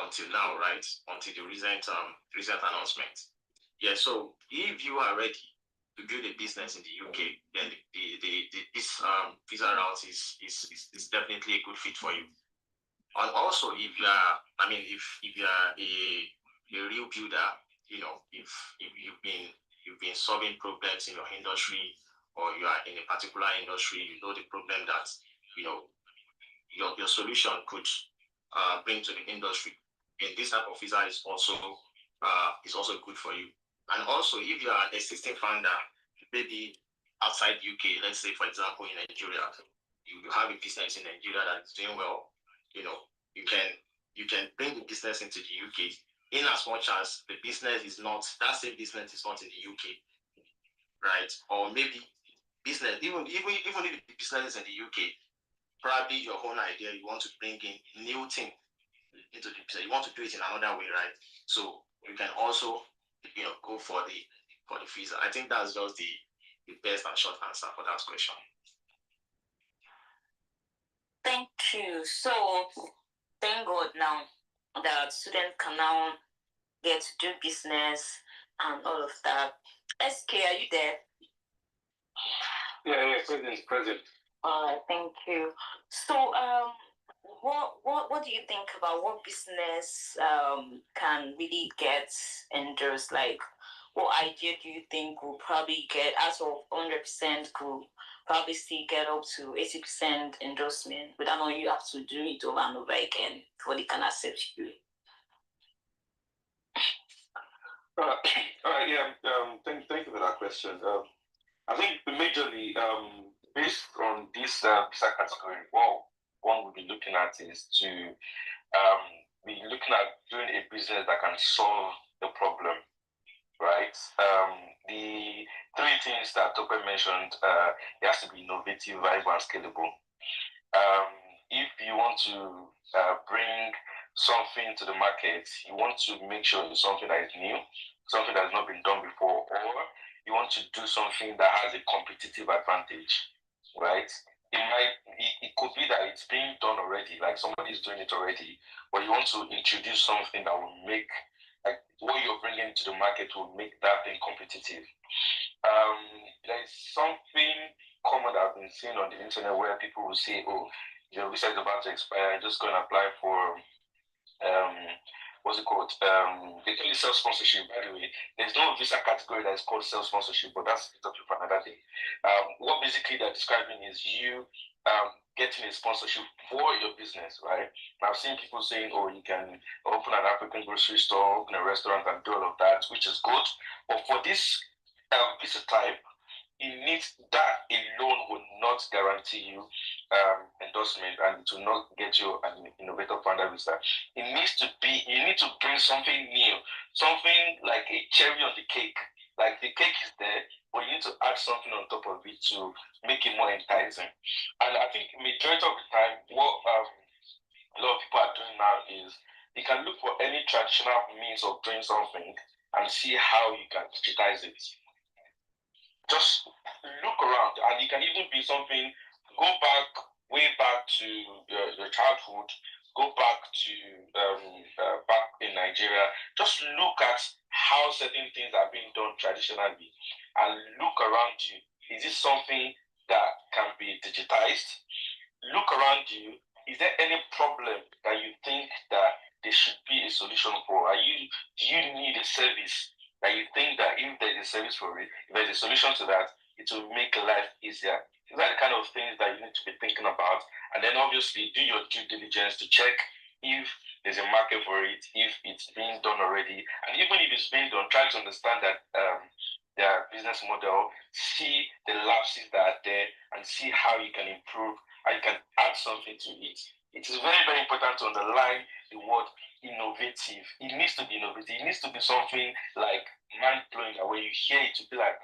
until now, right? Until the recent announcement. Yeah, so if you are ready to build a business in the UK, then this visa route is definitely a good fit for you. And also, if you are, if you are a real builder, if you've been solving problems in your industry, or you are in a particular industry, you know the problem that your solution could bring to the industry, and this type of visa is also good for you. And also, if you are an existing founder, maybe outside UK, let's say for example in Nigeria, you have a business in Nigeria that is doing well, you can bring the business into the UK, in as much as the business is not, that same business is not in the UK, right? Or maybe business, even if the business is in the UK, probably your own idea, you want to bring in new thing into the business, you want to do it in another way, right? So you can also go for the visa. I think that's just the best and short answer for that question. Thank you. So thank God now that students can now get to do business and all of that. SK, are you there? Yeah, present. All right, thank you. So what do you think about what business can really get endorsed? Like, what idea do you think will probably get, out of 100%, could probably still get up to 80% endorsement without knowing you have to do it over and over again before they can accept you? Thank you for that question. I think majorly based on this visa category, what one would be looking at is to be looking at doing a business that can solve the problem, right? The three things that Tope mentioned, it has to be innovative, viable, and scalable. If you want to bring something to the market, you want to make sure it's something that is new, something that has not been done before, or you want to do something that has a competitive advantage, right? It could be that it's being done already, like somebody is doing it already, but you want to introduce something that will make, like what you're bringing to the market will make that thing competitive. There's something common that I've been seeing on the internet where people will say, oh, your visa is about to expire, just go and apply for what's it called? They call it self-sponsorship, by the way. There's no visa category that is called self-sponsorship, but that's a topic for another day. What basically they're describing is you getting a sponsorship for your business, right? And I've seen people saying, oh, you can open an African grocery store, open a restaurant, and do all of that, which is good. But for this visa type, it needs, that alone will not guarantee you endorsement, and to not get you an innovator founder visa. It needs to be, you need to bring something new, something like a cherry on the cake. Like the cake is there, but you need to add something on top of it to make it more enticing. And I think majority of the time, what a lot of people are doing now is you can look for any traditional means of doing something and see how you can digitize it. Just look around, and it can even be something, go back, way back to your childhood, go back to back in Nigeria. Just look at how certain things are being done traditionally and look around you. Is this something that can be digitized? Look around you. Is there any problem that you think that there should be a solution for? Do you need a service that you think that if there's a service for it, if there's a solution to that, it will make life easier? These are the kind of things that you need to be thinking about. And then obviously do your due diligence to check if there's a market for it, if it's being done already. And even if it's being done, try to understand that their business model, see the lapses that are there, and see how you can improve, how you can add something to it. It is very, very important to underline the word innovative. It needs to be innovative. It needs to be something like mind-blowing, that when you hear it, you'll be like,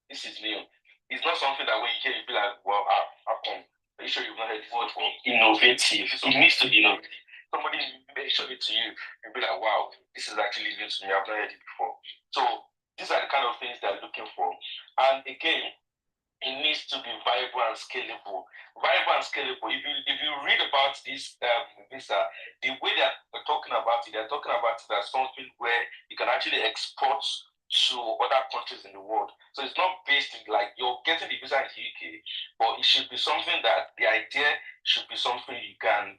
this is new. It's not something that when you hear it, you'll be like, well, how come? Are you sure you've not heard the word for innovative? It needs to be innovative. Somebody mentioned it to you, you'll be like, wow, this is actually new to me. I've not heard it before. So these are the kind of things they're looking for. And again, it needs to be viable and scalable. Viable and scalable. If you read about this visa, the way they're talking about it, they're talking about it as something where you can actually export to other countries in the world. So it's not based in like you're getting the visa in the UK, but it should be something that the idea should be something you can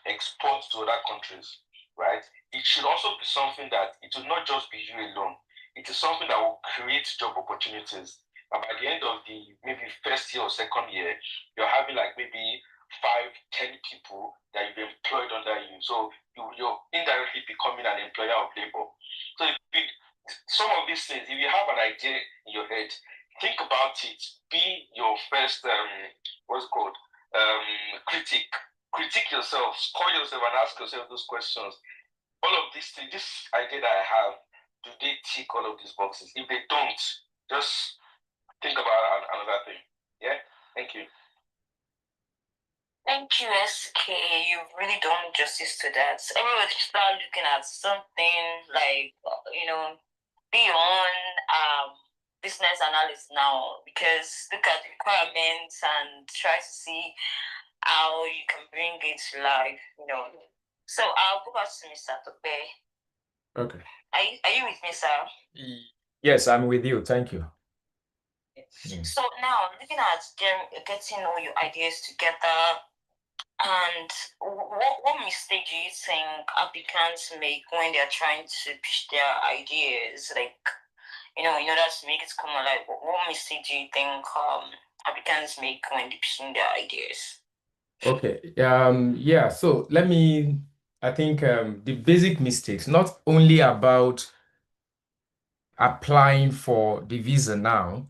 export to other countries, right? It should also be something that it will not just be you alone. It is something that will create job opportunities. And by the end of the maybe first year or second year, you're having like maybe 5, 10 people that you've employed under you. So you're indirectly becoming an employer of labor. So some of these things, if you have an idea in your head, think about it. Be your first what's it called? Critic. Critique yourself, score yourself and ask yourself those questions. All of these things, this idea that I have, do they tick all of these boxes? If they don't, just think about another thing. Yeah? Thank you. Thank you, SK. You've really done justice to that. Everybody should start looking at something like, beyond business analyst now, because look at the requirements and try to see how you can bring it to life, So I'll go back to Mr. Tope. Okay. Are you with me, sir? Yes, I'm with you. Thank you. So now, looking at them getting all your ideas together, and what mistake do you think applicants make when they're trying to pitch their ideas? Like, in order to make it come alive, what mistake do you think applicants make when they're pitching their ideas? Okay. Yeah. So I think the basic mistakes, not only about applying for the visa now,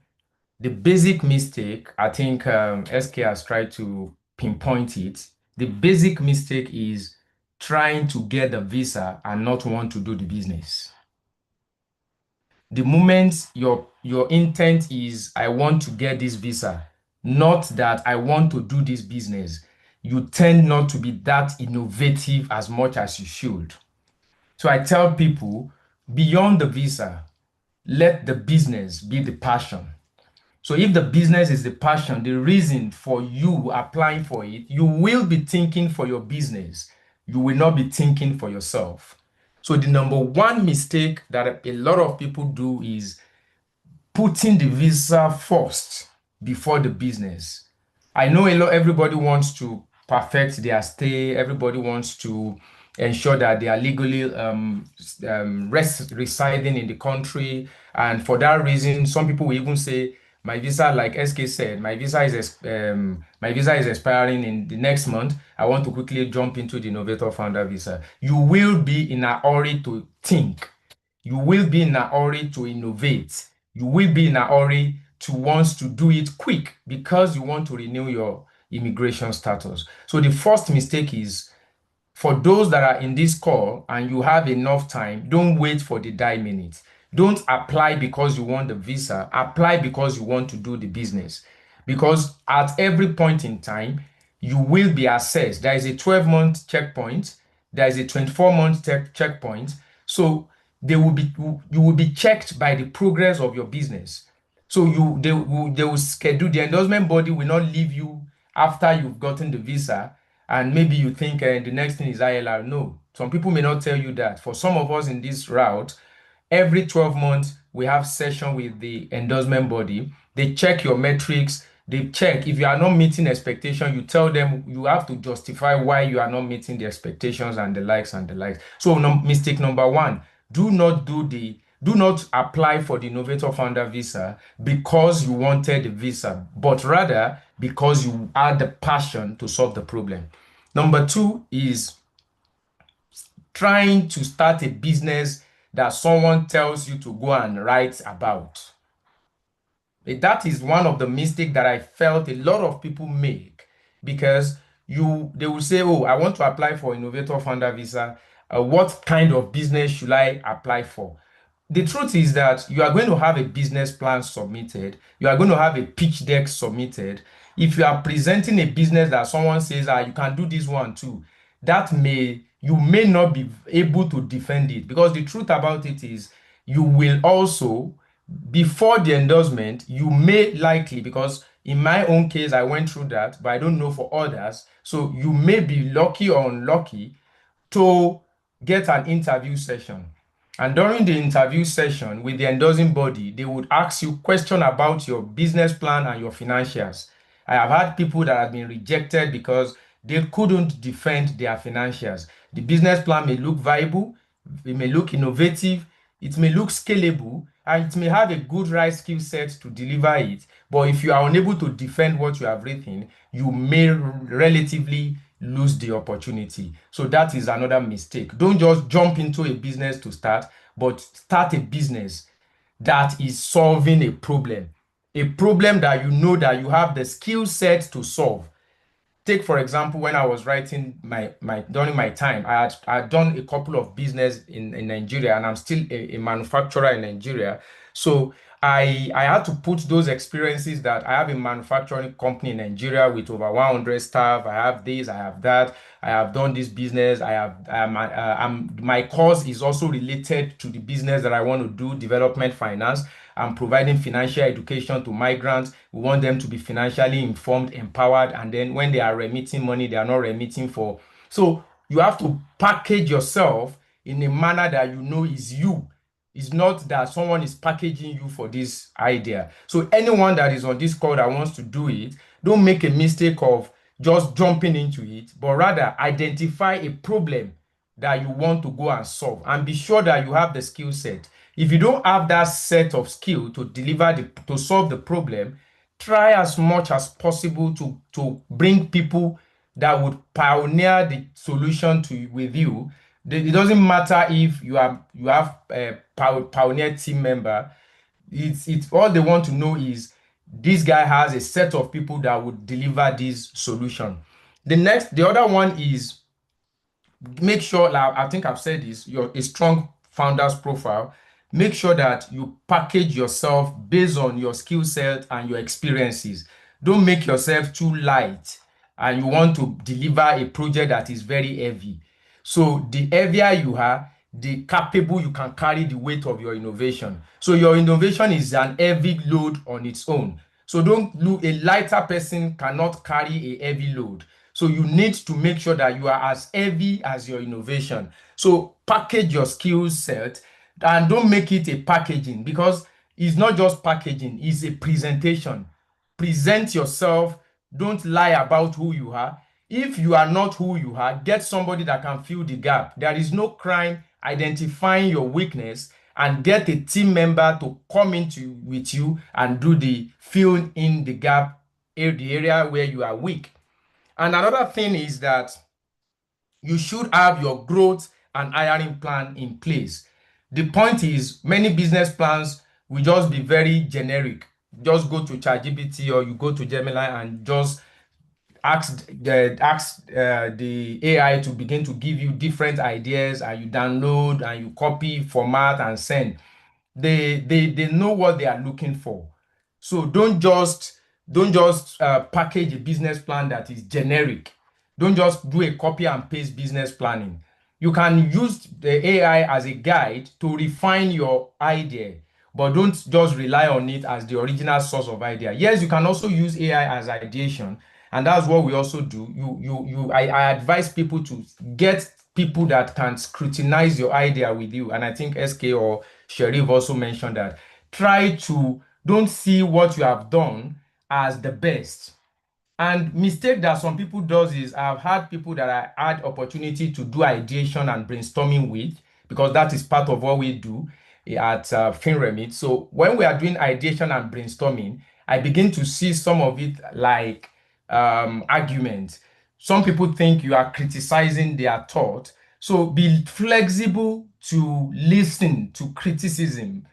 the basic mistake, I think SK has tried to pinpoint it. The basic mistake is trying to get the visa and not want to do the business. The moment your intent is, I want to get this visa, not that I want to do this business, you tend not to be that innovative as much as you should. So I tell people, beyond the visa, let the business be the passion. So if the business is the passion, the reason for you applying for it, you will be thinking for your business. You will not be thinking for yourself. So the number one mistake that a lot of people do is putting the visa first before the business. I know everybody wants to perfect their stay. Everybody wants to ensure that they are legally residing in the country. And for that reason, some people will even say, my visa, like SK said, my visa is expiring in the next month. I want to quickly jump into the Innovator Founder visa. You will be in a hurry to think. You will be in a hurry to innovate. You will be in a hurry to want to do it quick because you want to renew your immigration status. So the first mistake is, for those that are in this call and you have enough time, don't wait for the die minute. Don't apply because you want the visa. Apply because you want to do the business. Because at every point in time, you will be assessed. There is a 12-month checkpoint. There is a 24-month checkpoint. So you will be checked by the progress of your business. So they will schedule, the endorsement body will not leave you after you've gotten the visa and maybe you think the next thing is ILR. No, some people may not tell you that. For some of us in this route, every 12 months we have session with the endorsement body. They check your metrics. They check if you are not meeting expectation. You tell them you have to justify why you are not meeting the expectations and the likes and the likes. So mistake number one, do not apply for the Innovator Founder visa because you wanted the visa, but rather because you had the passion to solve the problem. Number two is trying to start a business that someone tells you to go and write about. That is one of the mistakes that I felt a lot of people make, because they will say, oh, I want to apply for Innovator Founder visa. What kind of business should I apply for? The truth is that you are going to have a business plan submitted. You are going to have a pitch deck submitted. If you are presenting a business that someone says, you can do this one too, you may not be able to defend it, because the truth about it is you will also, before the endorsement, you may likely, because in my own case, I went through that, but I don't know for others. So you may be lucky or unlucky to get an interview session. And during the interview session with the endorsing body, they would ask you questions about your business plan and your financials. I have had people that have been rejected because they couldn't defend their financials. The business plan may look viable, it may look innovative, it may look scalable, and it may have a good right skill set to deliver it. But if you are unable to defend what you have written, you may relatively lose the opportunity. So that is another mistake. Don't just jump into a business to start, but start a business that is solving a problem that you know that you have the skill set to solve. Take for example, when I was writing my during my time, I had done a couple of business in Nigeria, and I'm still a manufacturer in Nigeria. So I had to put those experiences that I have a manufacturing company in Nigeria with over 100 staff. I have this, I have that. I have done this business. My course is also related to the business that I want to do, development finance. I'm providing financial education to migrants. We want them to be financially informed, empowered, and then when they are remitting money, they are not remitting for. So you have to package yourself in a manner that you know is you. It's not that someone is packaging you for this idea. So anyone that is on this call that wants to do it, don't make a mistake of just jumping into it, but rather identify a problem that you want to go and solve, and be sure that you have the skill set. If you don't have that set of skill to to solve the problem, try as much as possible to bring people that would pioneer the solution with you. It doesn't matter if you have a pioneer team member. It's all they want to know is this guy has a set of people that would deliver this solution. The other one is, make sure, like I think I've said this, you're a strong founder's profile. Make sure that you package yourself based on your skill set and your experiences. Don't make yourself too light and you want to deliver a project that is very heavy. So the heavier you are, the capable you can carry the weight of your innovation. So your innovation is an heavy load on its own. So don't look, a lighter person cannot carry a heavy load. So you need to make sure that you are as heavy as your innovation. So package your skill set and don't make it a packaging, because it's not just packaging, it's a presentation. Present yourself. Don't lie about who you are. If you are not who you are, get somebody that can fill the gap. There is no crime identifying your weakness, and get a team member to come into with you and do the fill in the gap, the area where you are weak. And another thing is that you should have your growth and hiring plan in place. The point is, many business plans will just be very generic. Just go to ChatGPT or you go to Gemini and just ask the AI to begin to give you different ideas, and you download and you copy, format, and send. They know what they are looking for. So don't just package a business plan that is generic. Don't just do a copy and paste business planning. You can use the AI as a guide to refine your idea, but don't just rely on it as the original source of idea. Yes, you can also use AI as ideation, and that's what we also do. I advise people to get people that can scrutinize your idea with you. And I think SK or Sharif also mentioned that. Don't see what you have done as the best. And mistake that some people does is, I've had people that I had opportunity to do ideation and brainstorming with, because that is part of what we do at FinREMIT. So when we are doing ideation and brainstorming, I begin to see some of it like argument. Some people think you are criticizing their thought. So be flexible to listen to criticism.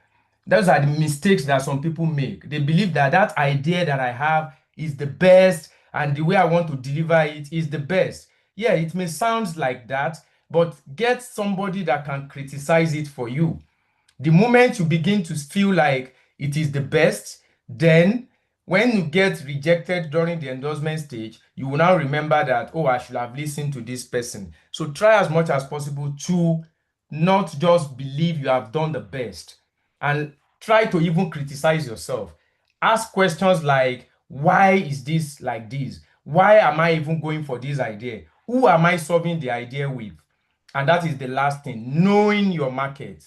Those are the mistakes that some people make. They believe that that idea that I have is the best, and the way I want to deliver it is the best. Yeah, it may sound like that, but get somebody that can criticize it for you. The moment you begin to feel like it is the best, then when you get rejected during the endorsement stage, you will now remember that, oh, I should have listened to this person. So try as much as possible to not just believe you have done the best, and try to even criticize yourself. Ask questions like, why is this like this? Why am I even going for this idea? Who am I solving the idea with? And that is the last thing, knowing your market.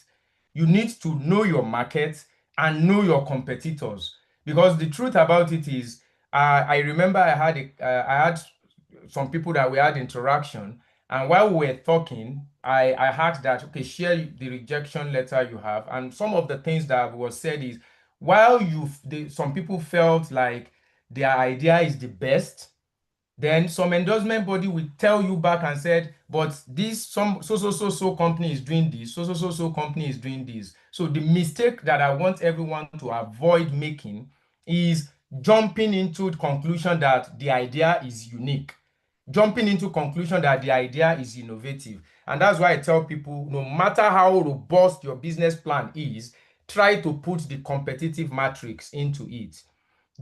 You need to know your market and know your competitors. Because the truth about it is, I remember I had some people that we had interaction, and while we were talking, I asked that, okay, share the rejection letter you have. And some of the things that was said is, while some people felt like their idea is the best, then some endorsement body will tell you back and said, but this some so company is doing this, so company is doing this. So the mistake that I want everyone to avoid making is jumping into the conclusion that the idea is unique, jumping into conclusion that the idea is innovative. And that's why I tell people, no matter how robust your business plan is, try to put the competitive matrix into it.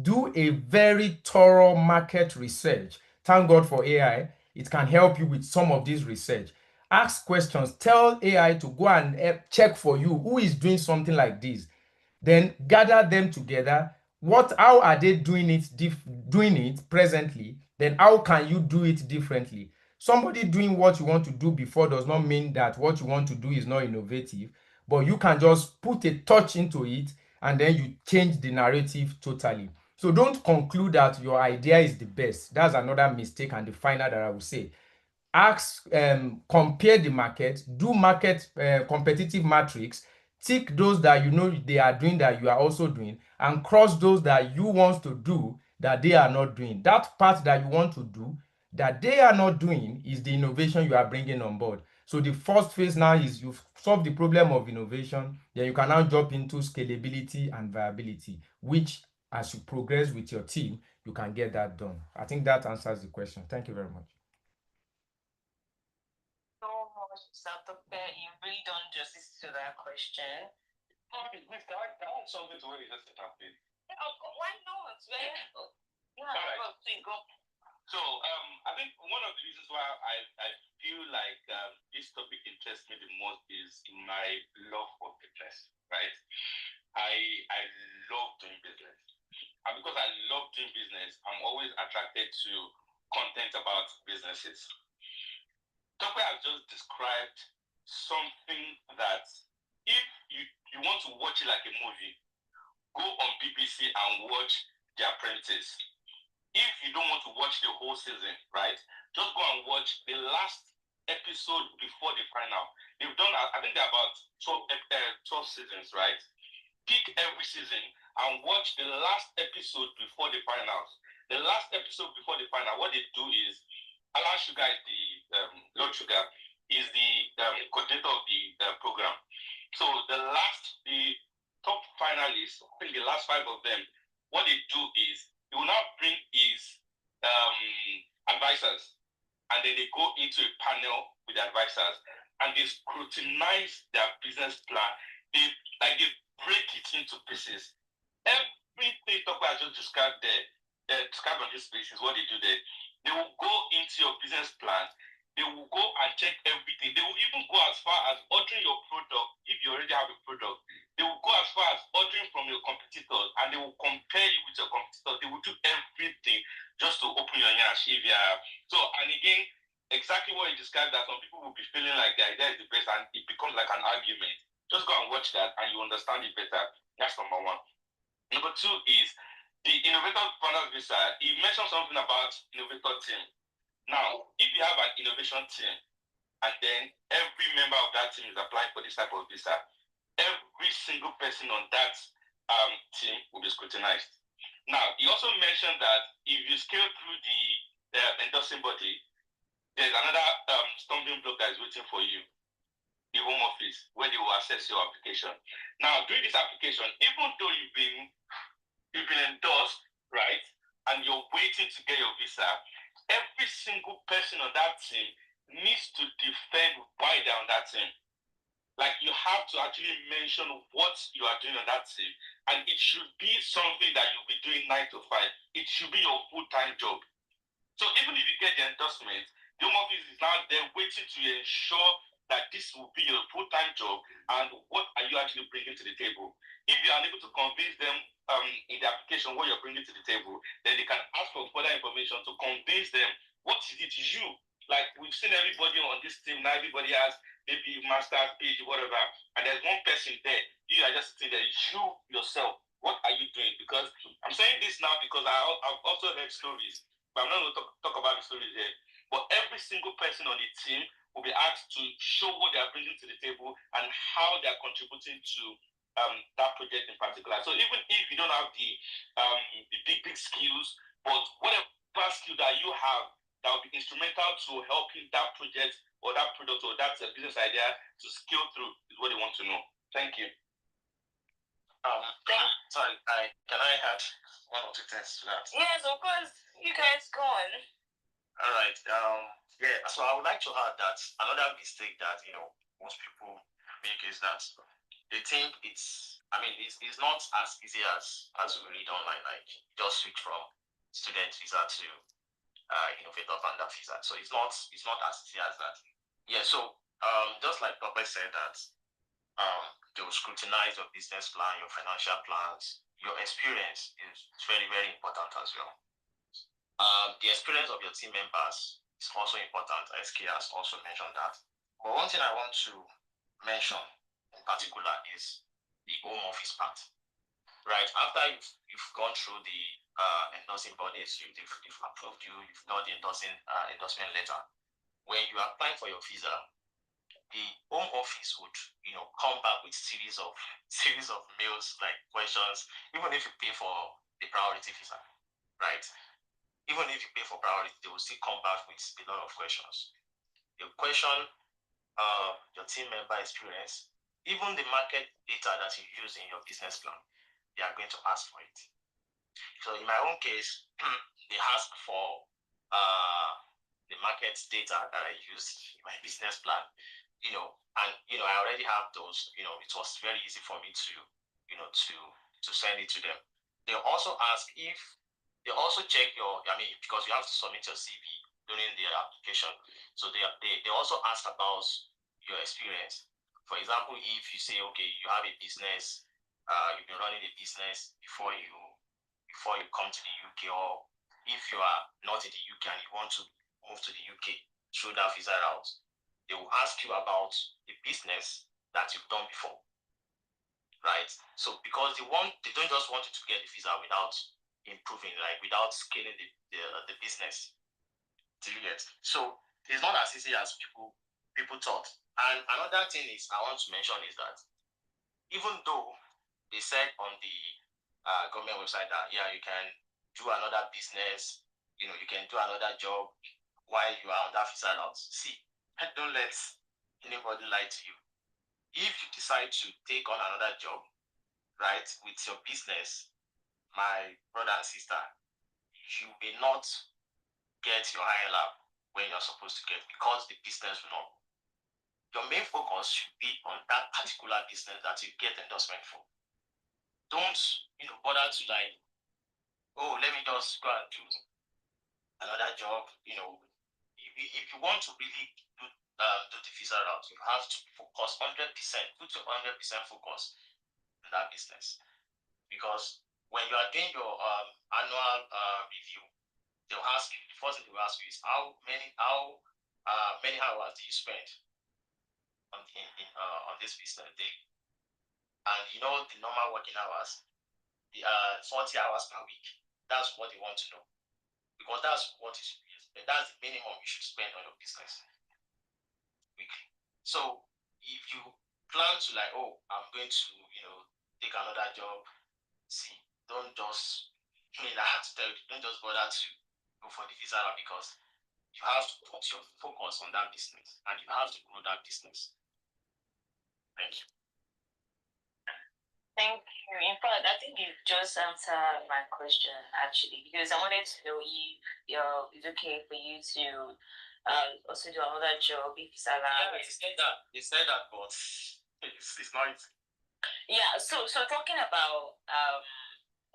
Do a very thorough market research. Thank God for AI. It can help you with some of this research. Ask questions. Tell AI to go and check for you who is doing something like this. Then gather them together. How are they doing it presently? Then how can you do it differently? Somebody doing what you want to do before does not mean that what you want to do is not innovative, but you can just put a touch into it and then you change the narrative totally. So don't conclude that your idea is the best. That's another mistake and the final that I would say. Compare the market, do market competitive matrix, tick those that you know they are doing that you are also doing, and cross those that you want to do that they are not doing. That part that you want to do that they are not doing is the innovation you are bringing on board. So the first phase now is you've solved the problem of innovation, then you can now jump into scalability and viability, which as you progress with your team, you can get that done. I think that answers the question. Thank you very much. So much, Mr. You've really done justice to that question. Can I add something to what you just said? Why not? Yeah, right. go. So I think one of the reasons why I feel like this topic interests me the most is in my love for business, right? I love doing business. And because I love doing business, I'm always attracted to content about businesses. Tope has just described something that if you want to watch it like a movie, go on BBC and watch The Apprentice. If you don't want to watch the whole season, right, just go and watch the last episode before the final. They've done, I think they're about 12 seasons, right? Pick every season and watch the last episode before the finals. The last episode before the final, what they do is, Alan Sugar is Lord Sugar is the coordinator of the program. So the top finalists, I think the last 5 of them, what they do is he will now bring his advisors, and then they go into a panel with the advisors, and they scrutinize their business plan. They break it into pieces. Everything Tokyo has just described on this page is what they do there. They will go into your business plan. They will go and check everything. They will even go as far as ordering your product if you already have a product. They will go as far as ordering from your competitors, and they will compare you with your competitors. They will do everything just to open your nyash if you are. So, and again, exactly what you described, that some people will be feeling like the idea is the best and it becomes like an argument. Just go and watch that and you understand it better. That's number 1. Number 2 is the Innovator Founders Visa. He mentioned something about Innovator team. Now, if you have an innovation team and then every member of that team is applying for this type of visa, every single person on that team will be scrutinized. Now, he also mentioned that if you scale through the endorsing body, there's another stumbling block that is waiting for you, the Home Office, where they will assess your application. Now, during this application, even though you've been endorsed, right, and you're waiting to get your visa, every single person on that team needs to defend why they're on that team. Like, you have to actually mention what you are doing on that team, and it should be something that you'll be doing 9 to 5. It should be your full-time job. So even if you get the endorsement, the Home Office is now there waiting to ensure that this will be your full-time job and what are you actually bringing to the table. If you are unable to convince them in the application what you're bringing to the table, then they can ask for further information to convince them what is it you Like we've seen everybody on this team now, everybody has maybe master's, PhD, whatever, and there's one person there. You are just sitting there. You yourself, what are you doing? Because I'm saying this now because I've also heard stories, but I'm not going to talk about the stories here. But every single person on the team will be asked to show what they are bringing to the table and how they are contributing to that project in particular. So even if you don't have the big skills, but whatever skill that you have that will be instrumental to helping that project or that product or that business idea to scale through is what they want to know. Thank you. Sorry, can I add one or two things to that? Yes, of course. You guys go on. All right. Yeah. So I would like to add that another mistake that most people make is that they think it's not as easy as we read online. Like just switch from student visa to innovator founder visa. So it's not as easy as that. Yeah. So just like Papa said that they will scrutinize your business plan, your financial plans, your experience is very, very important as well. The experience of your team members is also important. SK has also mentioned that. But one thing I want to mention in particular is the home office part. Right after you've gone through the endorsing bodies, they've approved you, you've got the endorsement letter. When you are applying for your visa, the home office would come back with series of mails like questions, even if you pay for the priority visa, right? Even if you pay for priority, they will still come back with a lot of questions. They question your team member experience, even the market data that you use in your business plan, they are going to ask for it. So in my own case, they ask for the market data that I use in my business plan, and I already have those. It was very easy for me to send it to them. They also ask if they also check because you have to submit your CV during the application. So they also ask about your experience. For example, if you say, okay, you have a business, you've been running a business before you come to the UK, or if you are not in the UK and you want to move to the UK through that visa route, they will ask you about the business that you've done before, right? So because they don't just want you to get the visa without improving, like without scaling the business. Do you get? So it's not as easy as people thought. And another thing is I want to mention is that even though they said on the government website that you can do another business, you can do another job while you are on that visa route. See, don't let anybody lie to you. If you decide to take on another job, right, with your business, my brother and sister, you may not get your ILR when you're supposed to get, because the business will not. Your main focus should be on that particular business that you get endorsement for. Don't bother to like, oh, let me just go and do another job. If you want to really do the visa route, you have to focus 100%, put your 100% focus in that business. Because when you are doing your annual review, they'll ask you, the first thing they will ask you is how many hours do you spend on this business day? And the normal working hours, the 40 hours per week. That's what they want to know, because that's the minimum you should spend on your business weekly. So if you plan to like, oh, I'm going to take another job, see, don't just I have to tell you, don't just bother to go for the visa, because you have to put your focus on that business and you have to grow that business. Thank you. Thank you. In fact, I think you just answered my question actually, because I wanted to know if it's okay for you to also do another job if it's allowed. Yeah, they said that, but it's not. Yeah. So talking about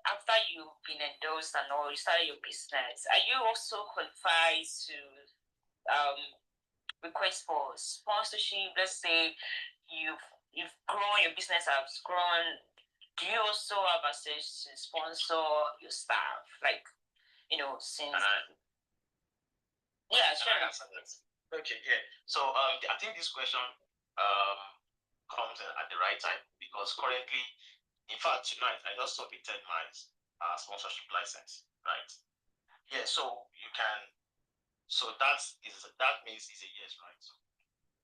after you've been endorsed and all, you started your business, are you also qualified to request for sponsorship? Let's say you've grown, your business has grown. Do you also have access to sponsor your staff? Like, since Yeah, Can sure. I answer that? Okay, yeah. So I think this question comes at the right time because currently, in fact, tonight I just submitted my sponsorship license, right? Yeah, so you can. So that means it's a yes, right? So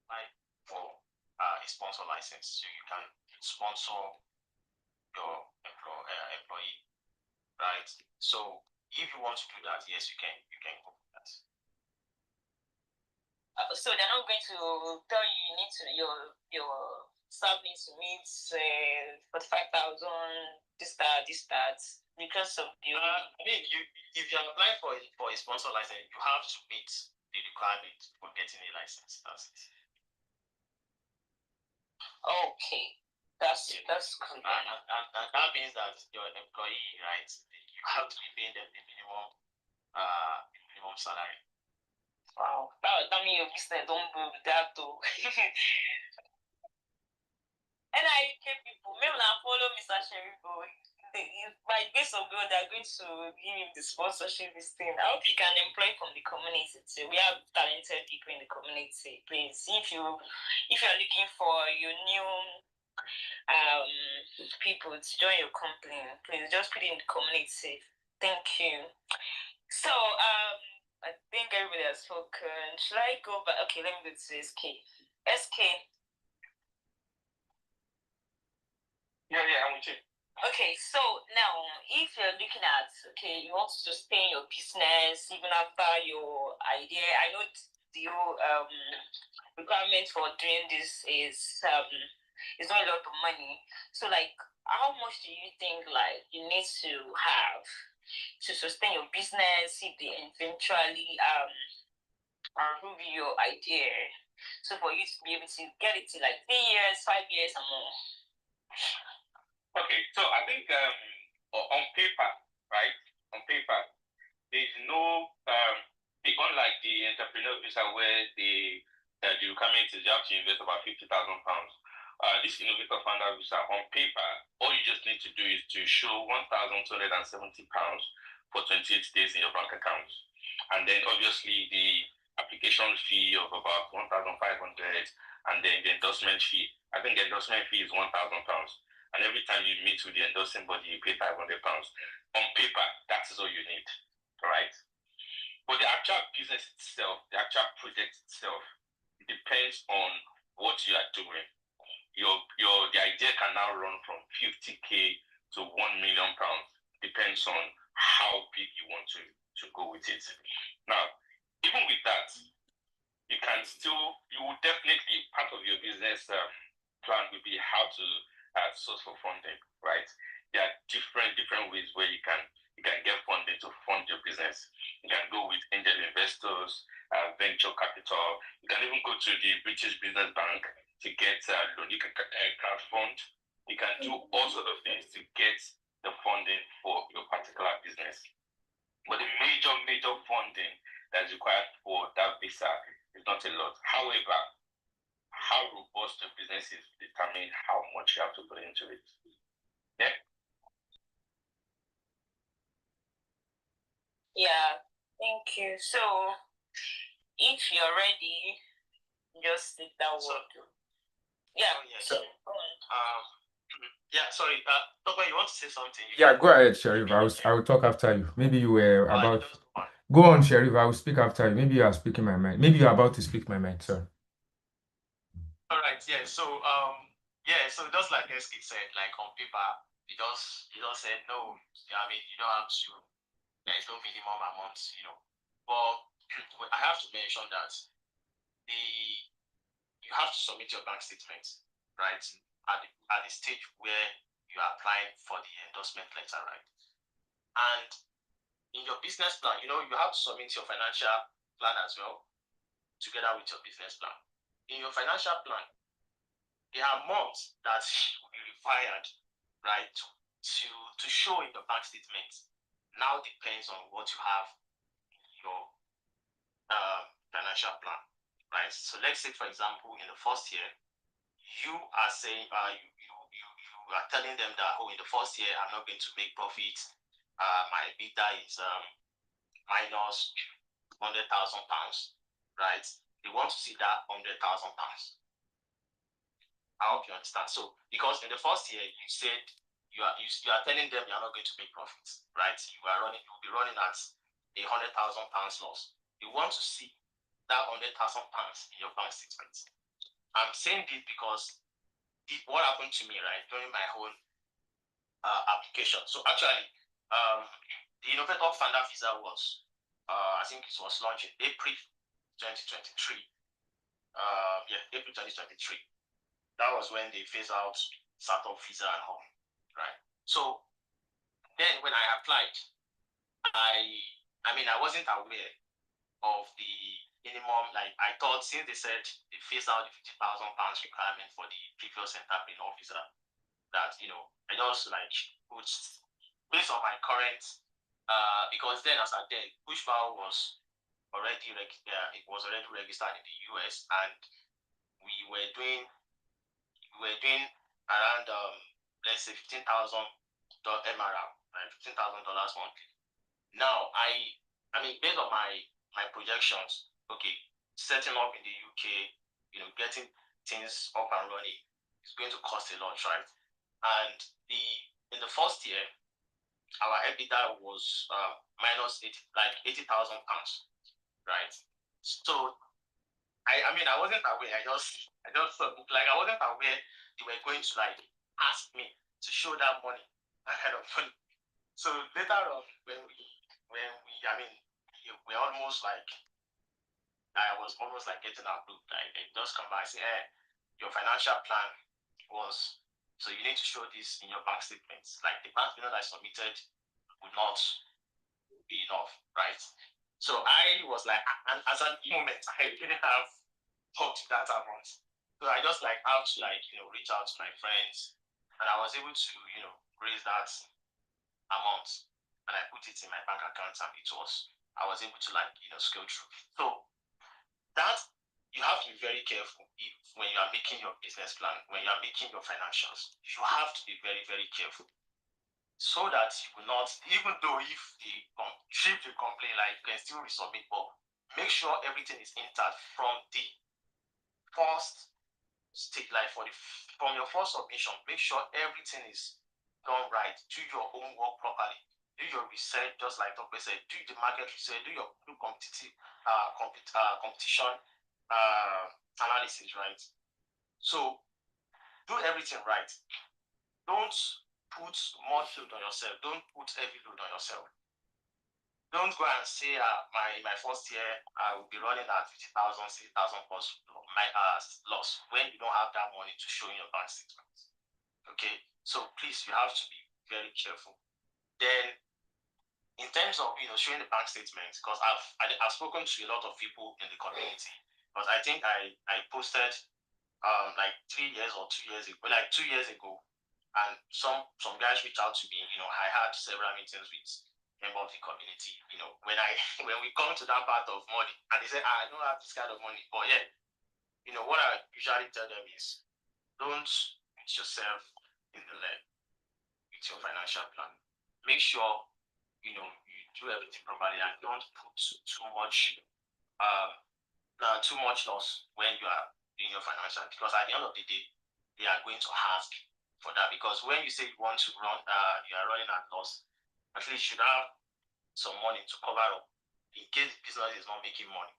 apply for a sponsor license, so you can sponsor your employee, right? So if you want to do that, yes, you can go for that. So they're not going to tell you need to your staff needs to meet 45,000 this that because of the. I mean, if you're applying for a sponsor license, you have to meet the requirement for getting a license. That's it. Okay, that's good. And that means that your employee, right, you have to be paying them the minimum salary. Wow, that means your business don't go with that too. And I keep people, maybe I follow Mr. Sheribo. By grace of God, they're going to give him the sponsorship this thing. I hope he can employ from the community too. We have talented people in the community. Please, if you're looking for your new people to join your company, please just put it in the community. Thank you. So I think everybody has spoken. Should I go back? Okay, let me go to SK. SK. Yeah, I'm with you. Okay, so now if you're looking at you want to sustain your business even after your idea, I know the whole requirement for doing this is not a lot of money. So like how much do you think like you need to have to sustain your business if they eventually approve your idea? So for you to be able to get it to like 3 years, 5 years or more. Okay, so I think on paper, right? On paper, there's no unlike the entrepreneur visa where the requirement is you have to invest about £50,000. This innovator founder visa on paper, all you just need to do is to show £1,270 for 28 days in your bank account, and then obviously the application fee of about 1,500, and then the endorsement fee. I think the endorsement fee is £1,000. And every time you meet with the endorsing body, you pay £500. On paper, that is all you need, right? But the actual business itself, the actual project itself, it depends on what you are doing. The idea can now run from 50k to £1 million. Depends on how big you want to go with it. Now, even with that, you will definitely, part of your business plan will be how to source for funding, right? There are different ways where you can get funding to fund your business. You can go with angel investors, venture capital. You can even go to the British Business Bank to get loan. You can crowd fund. You can do all sorts of things to get the funding for your particular business. But the major funding that's required for that visa is not a lot. However, how robust the business is determine how much you have to put into it. Yeah. Yeah, thank you. So if you're ready, just sit down. Yeah. So yeah, sorry, Dr. You want to say something? Yeah, go ahead, Sharif. I will talk after you. Maybe you were about. Go on, Sharif. I will speak after you. Maybe you are speaking my mind. Maybe you are about to speak my mind, sir. All right. Yeah. So So just like SK said, like on paper, you just said no. I mean, you don't have to. There is no minimum amount, But I have to mention that you have to submit your bank statement, right? At the stage where you are applying for the endorsement letter, right? And in your business plan, you have to submit your financial plan as well, together with your business plan. In your financial plan, there are months that will be required, right, to show in the bank statement. Now depends on what you have in your financial plan, right? So let's say, for example, in the first year, you are saying you are telling them that in the first year I'm not going to make profit. My EBITDA is minus £100,000, right? They want to see that £100,000. I hope you understand. So, because in the first year, you said you are telling them you are not going to make profits, right? You'll be running at £100,000 loss. You want to see that £100,000 in your bank statement. I'm saying this because what happened to me, right, during my whole application. So actually, the Innovator Funder Visa was, I think it was launched in April 2023. April 2023. That was when they phased out startup visa and all, right? So then when I applied, I wasn't aware of the minimum. Like, I thought, since they said they phased out the £50,000 requirement for the previous entrepreneur visa, that I just like put based on my current because then as at then Pushpower was already registered in the US, and we were doing around let's say $15,000 MRR, right? $15,000 monthly. Now I mean, based on my projections, okay, setting up in the UK, getting things up and running is going to cost a lot, right? And in the first year, our EBITDA was minus £80,000, right? So I wasn't aware. I just like, I wasn't aware they were going to like ask me to show that money ahead of money. So later on, when we we're almost like, I was almost like getting approved. Like, they just come by and say, hey, your financial plan was, so you need to show this in your bank statements. Like, the bank statement I submitted would not be enough, right? So I was like, and as a moment, I didn't have up to that amount. So I just like have to reach out to my friends, and I was able to raise that amount, and I put it in my bank account, and I was able to scale through. So that you have to be very careful when you are making your business plan, when you are making your financials. You have to be very, very careful, so that you will not, even though if they complain, like, you can still resubmit, but make sure everything is intact from the first stage, like from your first submission. Make sure everything is done right. Do your own work properly. Do your research, just like Dr. said. Do the market research. Do competition analysis, right? So do everything right. Don't put more load on yourself. Don't put heavy load on yourself. Don't go and say, my first year I will be running at 50,000, 60,000 plus my loss, when you don't have that money to show in your bank statement. Okay, so please, you have to be very careful. Then, in terms of showing the bank statement, because I've spoken to a lot of people in the community, but I think I posted like 3 years or 2 years ago, like 2 years ago, and some guys reached out to me. I had several meetings with members of the community. When we come to that part of money, and they say, I don't have this kind of money, but yeah, what I usually tell them is, don't put yourself in the leg with your financial plan. Make sure you do everything properly, and don't put too much loss when you are doing your financial, because at the end of the day, they are going to ask for that. Because when you say you want to run, you are running at loss, at least you should have some money to cover up in case the business is not making money.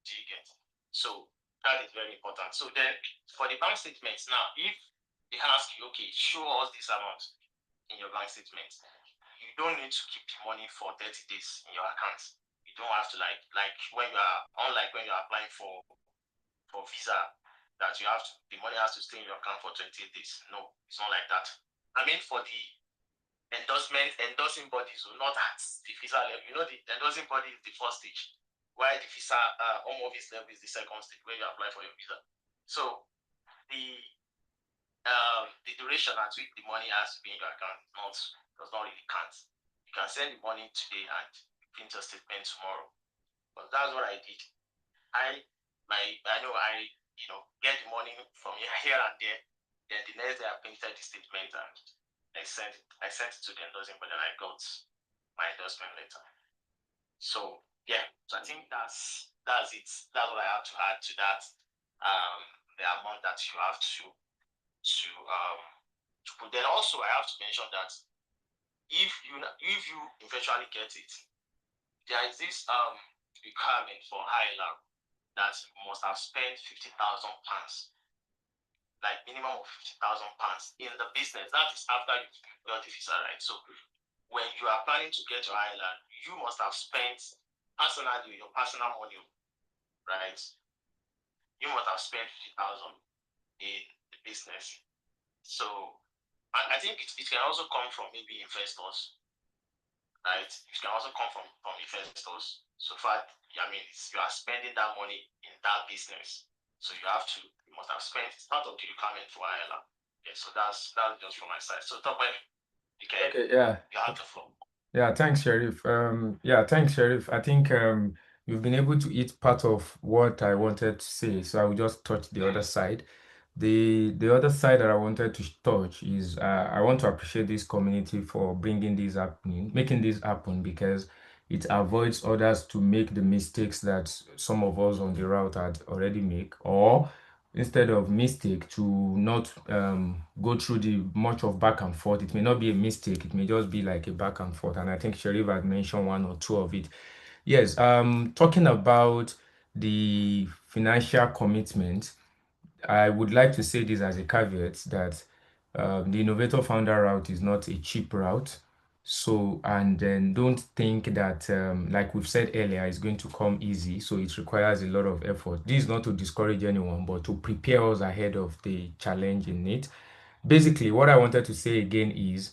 Do you get? So that is very important. So then, for the bank statements now, if they ask you, okay, show us this amount in your bank statement, you don't need to keep the money for 30 days in your account. You don't have to like when you are, unlike when you are applying for visa, that the money has to stay in your account for 20 days. No, it's not like that. I mean, for the endorsing bodies, so not at the visa level. The endorsing body is the first stage, while the visa home office level is the second stage where you apply for your visa. So the duration at which the money has to be in your account does not really count. You can send the money today and print your statement tomorrow. But that's what I did. I get the money from here and there. Then the next day I printed the statement and I sent it to the endorsing, but then I got my endorsement letter. So yeah, so I think that's it. That's what I have to add to that. The amount that you have to put. Then also I have to mention that if you eventually get it, there is this requirement for Ireland that you must have spent £50,000, like minimum of £50,000 in the business. That is after you got the visa, right? So when you are planning to get to Ireland, you must have spent personally your personal money, right? You must have spent 50,000 in the business. So I think it can also come from maybe investors, right? It can also come from investors. So far, I mean, you are spending that money in that business. So you must have spent, it's part of the requirement for Ireland. Yeah, so that's just from my side. So top you can Okay, yeah. you have the floor. Yeah, thanks, Sheriff. Thanks, Sheriff. I think you've been able to eat part of what I wanted to say, so I will just touch the other side. The other side that I wanted to touch is I want to appreciate this community for bringing this happening, making this happen because it avoids others to make the mistakes that some of us on the route had already make, or instead of mistake to not go through the much of back and forth. It may not be a mistake, it may just be like a back and forth. And I think Sharif had mentioned one or two of it. Yes, talking about the financial commitment, I would like to say this as a caveat that the innovator founder route is not a cheap route. So, and then don't think that, like we've said earlier, it's going to come easy. So it requires a lot of effort. This is not to discourage anyone, but to prepare us ahead of the challenge in it. Basically, what I wanted to say again is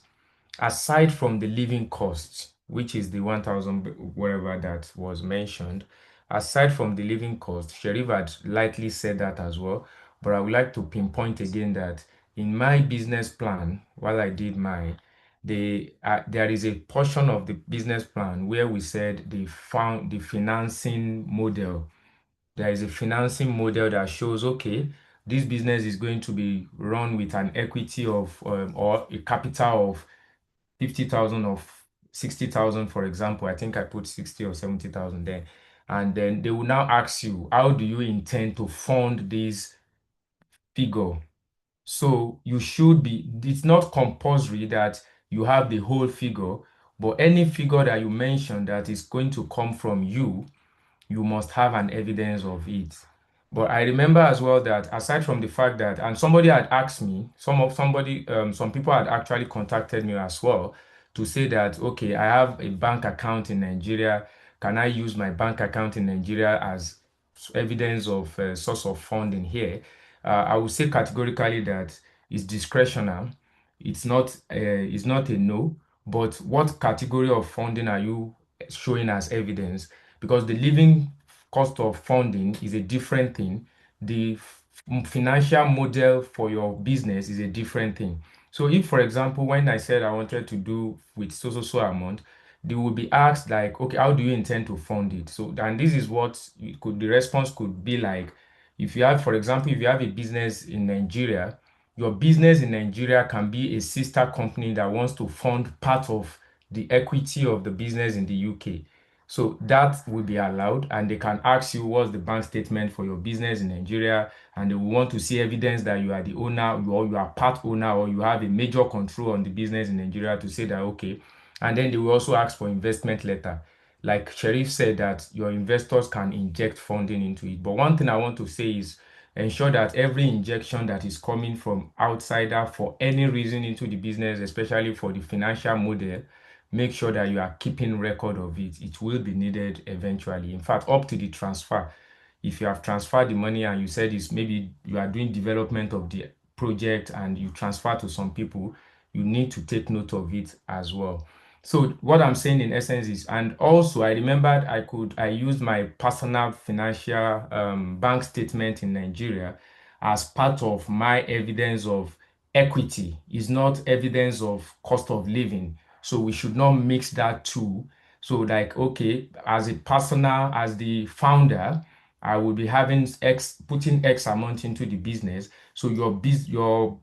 aside from the living costs, which is the 1,000 whatever that was mentioned, aside from the living cost, Sherif had lightly said that as well. But I would like to pinpoint again that in my business plan, while I did mine, there is a portion of the business plan where we said they found the financing model. There is a financing model that shows, okay, this business is going to be run with an equity of or a capital of 50,000 or 60,000, for example. I think I put 60 or 70,000 there. And then they will now ask you, how do you intend to fund this figure? So you should be, it's not compulsory that you have the whole figure, but any figure that you mention that is going to come from you must have an evidence of it. But I remember as well that aside from the fact that, and somebody had asked me, some people had actually contacted me as well to say that, okay, I have a bank account in Nigeria. Can I use my bank account in Nigeria as evidence of source of funding here? I would say categorically that it's discretional. It's not a no, but what category of funding are you showing as evidence? Because the living cost of funding is a different thing. The financial model for your business is a different thing. So if, for example, when I said I wanted to do with so amount, they will be asked like, okay, how do you intend to fund it? So and this is what the response could be like. If you have, for example, if you have a business in Nigeria, your business in Nigeria can be a sister company that wants to fund part of the equity of the business in the UK. So that will be allowed, and they can ask you what's the bank statement for your business in Nigeria, and they will want to see evidence that you are the owner, or you are part owner, or you have a major control on the business in Nigeria to say that okay. And then they will also ask for investment letter. Like Sharif said, that your investors can inject funding into it. But one thing I want to say is ensure that every injection that is coming from outsider for any reason into the business, especially for the financial model, make sure that you are keeping record of it. It will be needed eventually. In fact, up to the transfer. If you have transferred the money and you said it's maybe you are doing development of the project and you transfer to some people, you need to take note of it as well. So what I'm saying in essence is, and also I remembered I used my personal financial bank statement in Nigeria as part of my evidence of equity. Is not evidence of cost of living. So we should not mix that two. So like, okay, as a personal, as the founder, I will be having putting X amount into the business. So your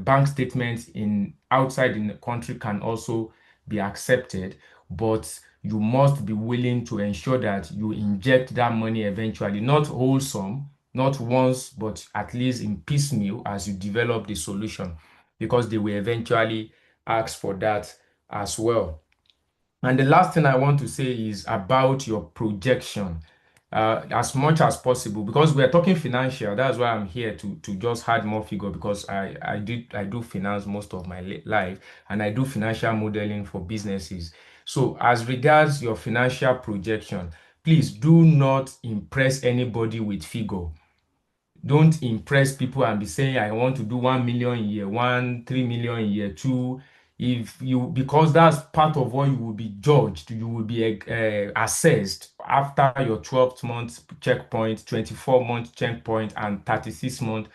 bank statements in outside in the country can also be accepted, but you must be willing to ensure that you inject that money eventually, not wholesome, not once, but at least in piecemeal as you develop the solution, because they will eventually ask for that as well. And the last thing I want to say is about your projection. As much as possible, because we are talking financial, that's why I'm here to just add more figure, because I do finance most of my life, and I do financial modeling for businesses. So as regards your financial projection, please do not impress anybody with figure. Don't impress people and be saying I want to do 1 million in year one, 3 million in year two. If you, because that's part of what you will be judged, you will be assessed after your 12 month checkpoint, 24-month checkpoint, and 36-month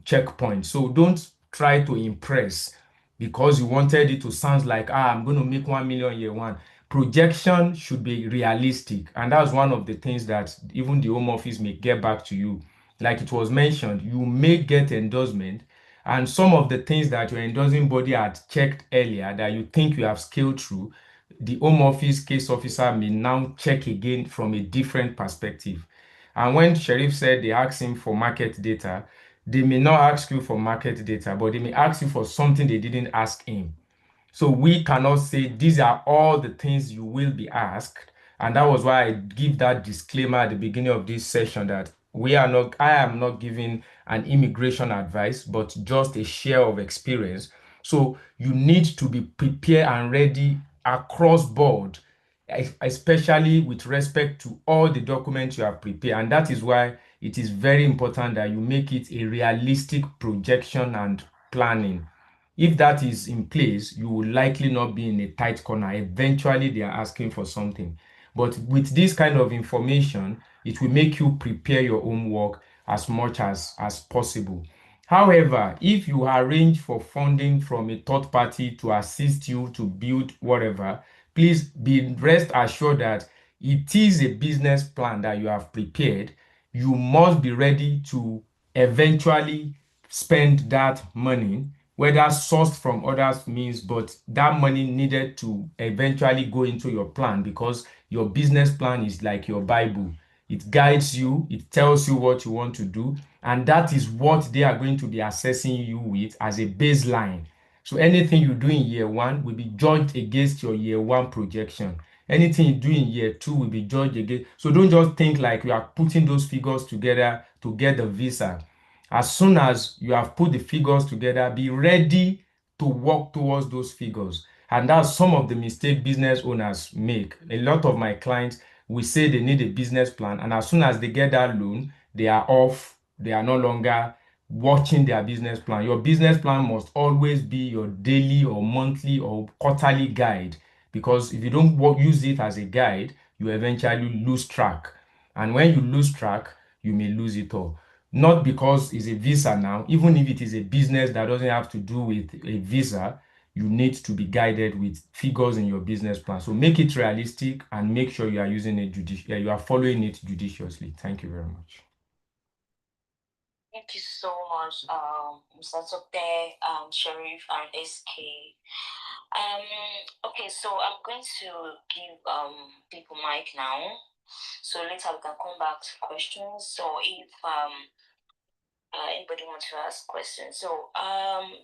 checkpoint. So don't try to impress because you wanted it to sound like, I'm going to make 1 million year one. Projection should be realistic, and that's one of the things that even the Home Office may get back to you. Like it was mentioned, you may get endorsement, and some of the things that your endorsing body had checked earlier that you think you have scaled through, the Home Office case officer may now check again from a different perspective. And when Sheriff said they asked him for market data, they may not ask you for market data, but they may ask you for something they didn't ask him. So we cannot say these are all the things you will be asked. And that was why I give that disclaimer at the beginning of this session that I am not giving an immigration advice, but just a share of experience. So you need to be prepared and ready across board, especially with respect to all the documents you have prepared. And that is why it is very important that you make it a realistic projection and planning. If that is in place, you will likely not be in a tight corner. Eventually, they are asking for something. But with this kind of information, it will make you prepare your homework as much as possible. However, if you arrange for funding from a third party to assist you to build whatever, please be rest assured that it is a business plan that you have prepared. You must be ready to eventually spend that money, whether sourced from other means, but that money needed to eventually go into your plan, because your business plan is like your Bible. It guides you, it tells you what you want to do, and that is what they are going to be assessing you with as a baseline. So anything you do in year one will be judged against your year one projection. Anything you do in year two will be judged against. So don't just think like you are putting those figures together to get the visa. As soon as you have put the figures together, be ready to work towards those figures. And that's some of the mistake business owners make. A lot of my clients will say they need a business plan, and as soon as they get that loan, they are off. They are no longer watching their business plan. Your business plan must always be your daily or monthly or quarterly guide, because if you don't use it as a guide, you eventually lose track. And when you lose track, you may lose it all. Not because it's a visa now, even if it is a business that doesn't have to do with a visa, you need to be guided with figures in your business plan. So make it realistic and make sure you are using it you are following it judiciously. Thank you very much. Thank you so much, Mr. Tope, Sheriff, and SK. Okay, so I'm going to give people mic now. So later we can come back to questions. So if anybody wants to ask questions, so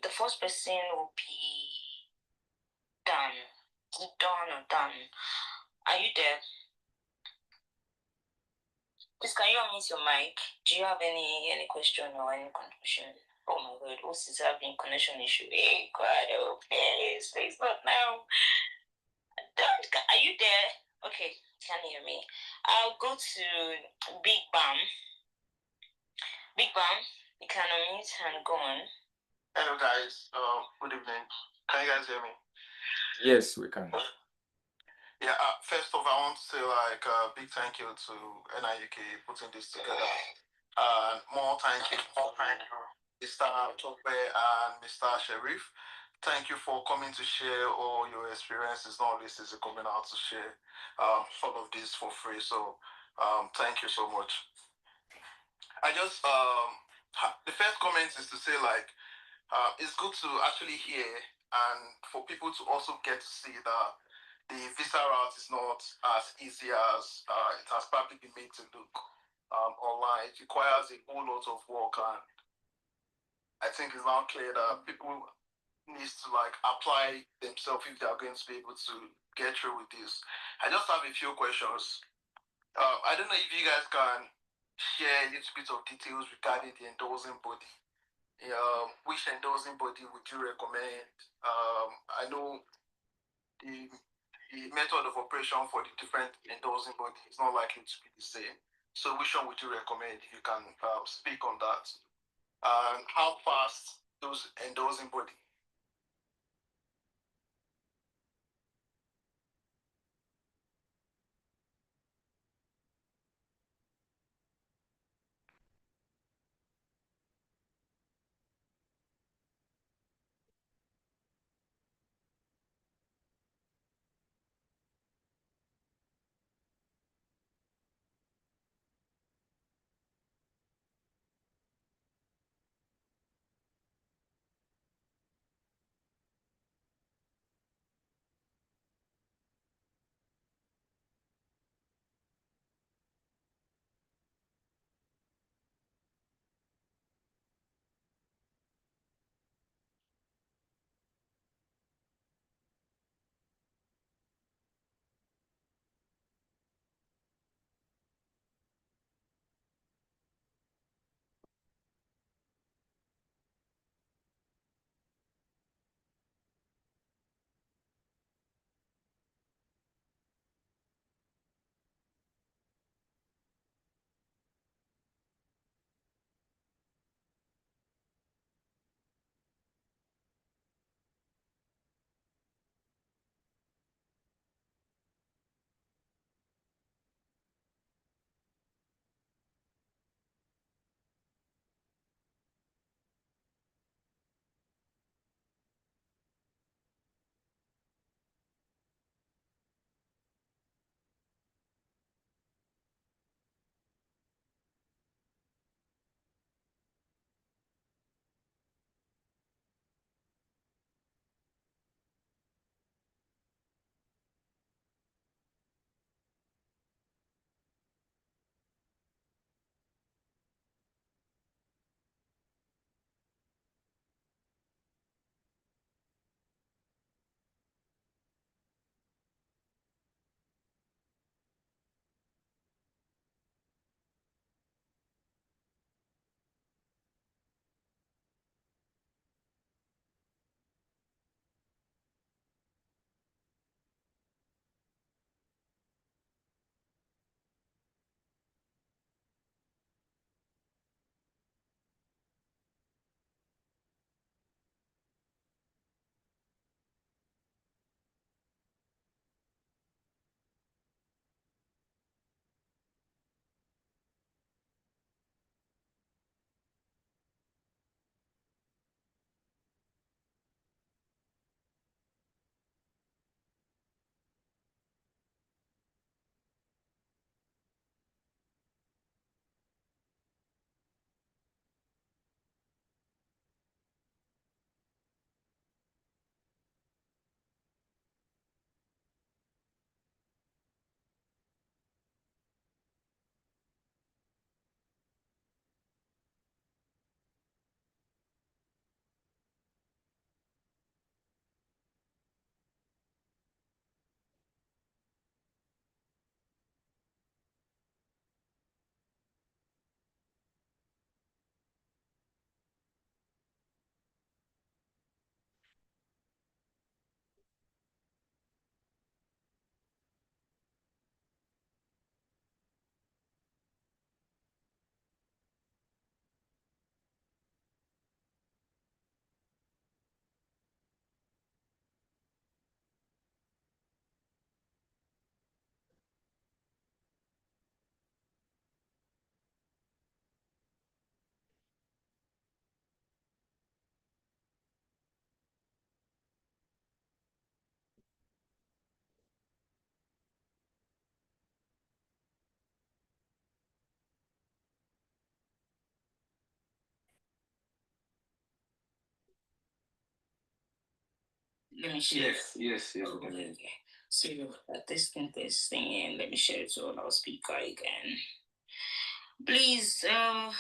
the first person will be Dan. Is it Dan or Dan? Are you there? Please, can you unmute your mic? Do you have any question or any contribution? Oh my God, what's this having connection issue? Hey, God, oh, please, not now. Are you there? Okay, can you hear me? I'll go to Big Bam. Big Bam, you can unmute and go on. Hello, guys. Good evening. Can you guys hear me? Yes, we can. Yeah, first off, I want to say a big thank you to NIUK putting this together. More thank you, Mr. Tope and Mr. Sheriff. Thank you for coming to share all your experiences. Not least is coming out to share all of this for free. So thank you so much. I just the first comment is to say it's good to actually hear and for people to also get to see that the visa route is not as easy as it has probably been made to look online. It requires a whole lot of work, and I think it's now clear that people need to like apply themselves if they are going to be able to get through with this. I just have a few questions. I don't know if you guys can share a little bit of details regarding the endorsing body. Which endorsing body would you recommend? I know the method of operation for the different endorsing body is not likely to be the same. So which one would you recommend if you can speak on that? And how fast those endorsing body? Let me share. Yes. Okay. So testing, and let me share it to our speaker again. Please, oh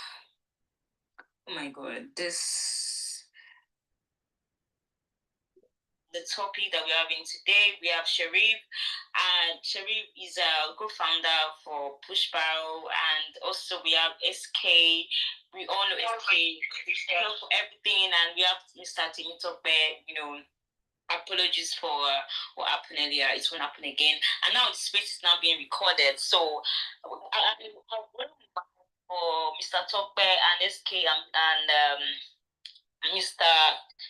my God, the topic that we're having today, we have Sharif, and Sharif is a co-founder for Pushbaro, and also we have SK. We all know SK for everything, and we have Mr. Timitope, apologies for what happened earlier. It won't happen again. And now the space is now being recorded. So I for Mr. Tope and SK and Mr.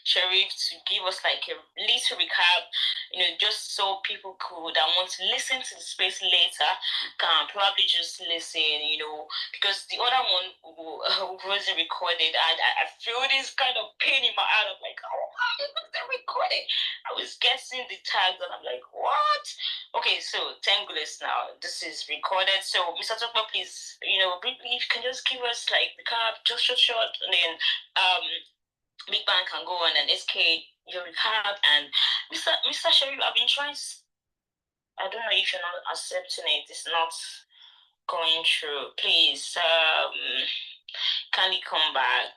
Sharif to give us like a little recap, just so people could want to listen to the space later can probably just listen, because the other one wasn't recorded, and I feel this kind of pain in my heart. I'm like, oh, why was that recorded? I was guessing the tags, and I'm like, what? Okay, so thank goodness now this is recorded. So, Mr. Tokma, please, briefly, if you can just give us like recap, just short, and then Big Bang can go on, and SK you recap, and Mr. Sharif, I've been trying to, I don't know if you're not accepting it, it's not going through. Please kindly come back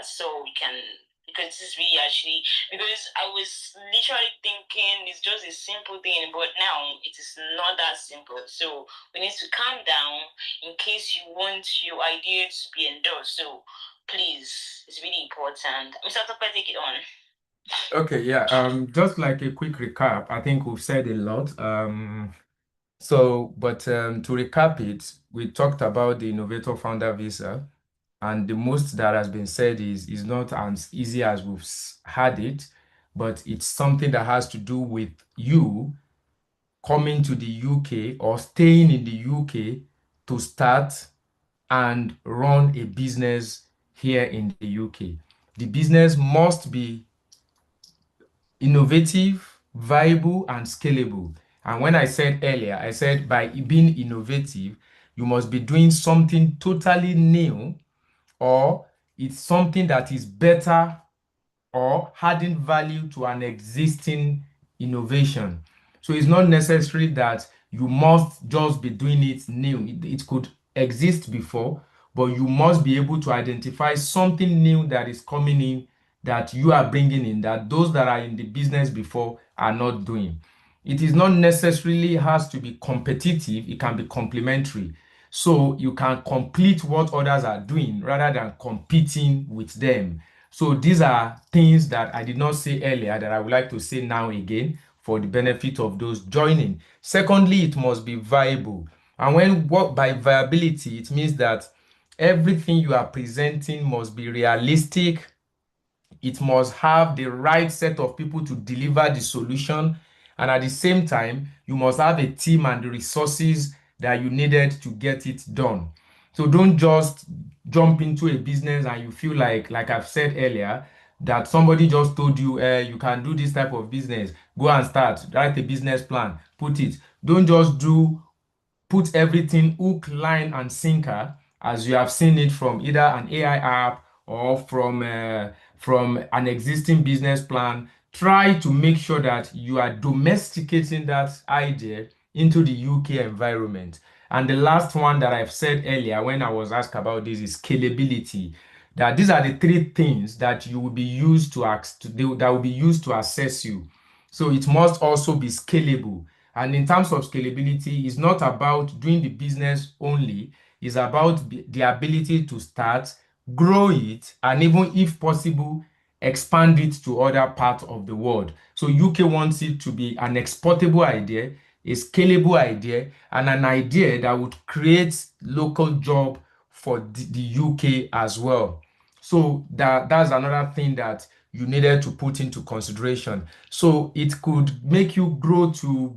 so we can, because this is really actually, because I was literally thinking it's just a simple thing, but now it is not that simple. So we need to calm down in case you want your idea to be endorsed. So please, it's really important. Mr. Tope, take it on. Okay, yeah. Just like a quick recap, I think we've said a lot. But to recap it, we talked about the Innovator Founder Visa, and the most that has been said is not as easy as we've had it, but it's something that has to do with you coming to the UK or staying in the UK to start and run a business here in the UK. The business must be innovative, viable, and scalable. And when I said earlier, I said by being innovative, you must be doing something totally new, or it's something that is better or adding value to an existing innovation. So it's not necessary that you must just be doing it new. It could exist before, but you must be able to identify something new that is coming in, that you are bringing in, that those that are in the business before are not doing. It is not necessarily has to be competitive, it can be complementary. So you can complete what others are doing rather than competing with them. So these are things that I did not say earlier that I would like to say now again for the benefit of those joining. Secondly, it must be viable. And when what by viability, it means that everything you are presenting must be realistic. It must have the right set of people to deliver the solution. And at the same time, you must have a team and the resources that you needed to get it done. So don't just jump into a business and you feel like I've said earlier, that somebody just told you, you can do this type of business. Go and start, write a business plan, put it. Don't just put everything hook, line, and sinker, as you have seen it from either an AI app or from an existing business plan. Try to make sure that you are domesticating that idea into the UK environment. And the last one that I've said earlier when I was asked about this is scalability. That these are the three things that you will be used that will be used to assess you. So it must also be scalable. And in terms of scalability, it's not about doing the business only, it's about the ability to start, grow it, and even if possible, expand it to other parts of the world. So UK wants it to be an exportable idea, a scalable idea, and an idea that would create local job for the UK as well. So that's another thing that you needed to put into consideration. So it could make you grow to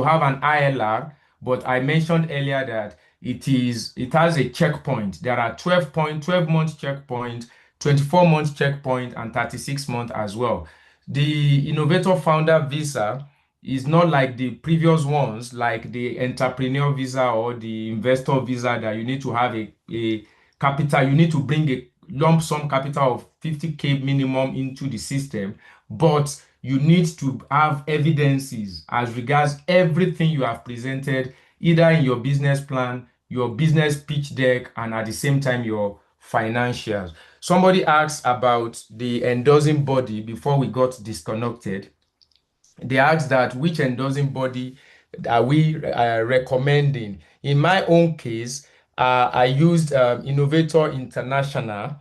have an ILR, but I mentioned earlier that it has a checkpoint. There are 12 months checkpoint, 24 months checkpoint, and 36 months as well. The Innovator Founder Visa is not like the previous ones, like the entrepreneur visa or the investor visa, that you need to have a capital. You need to bring a lump sum capital of 50K minimum into the system, but you need to have evidences as regards everything you have presented, either in your business plan, your business pitch deck, and at the same time your financials. Somebody asked about the endorsing body before we got disconnected. They asked that which endorsing body are we recommending. In my own case, I used Innovator International.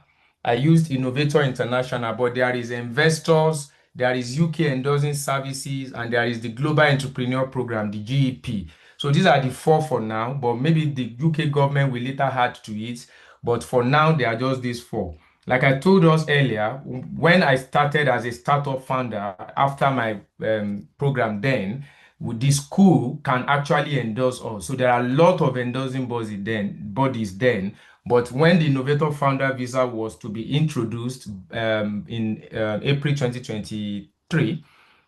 I used Innovator International, but there is investors, there is UK Endorsing Services, and there is the Global Entrepreneur Program, the GEP. So these are the four for now, but maybe the UK government will later add to it. But for now, they are just these four. Like I told us earlier, when I started as a startup founder after my program, then the school can actually endorse us. So there are a lot of endorsing bodies then. But when the Innovator Founder Visa was to be introduced in April 2023,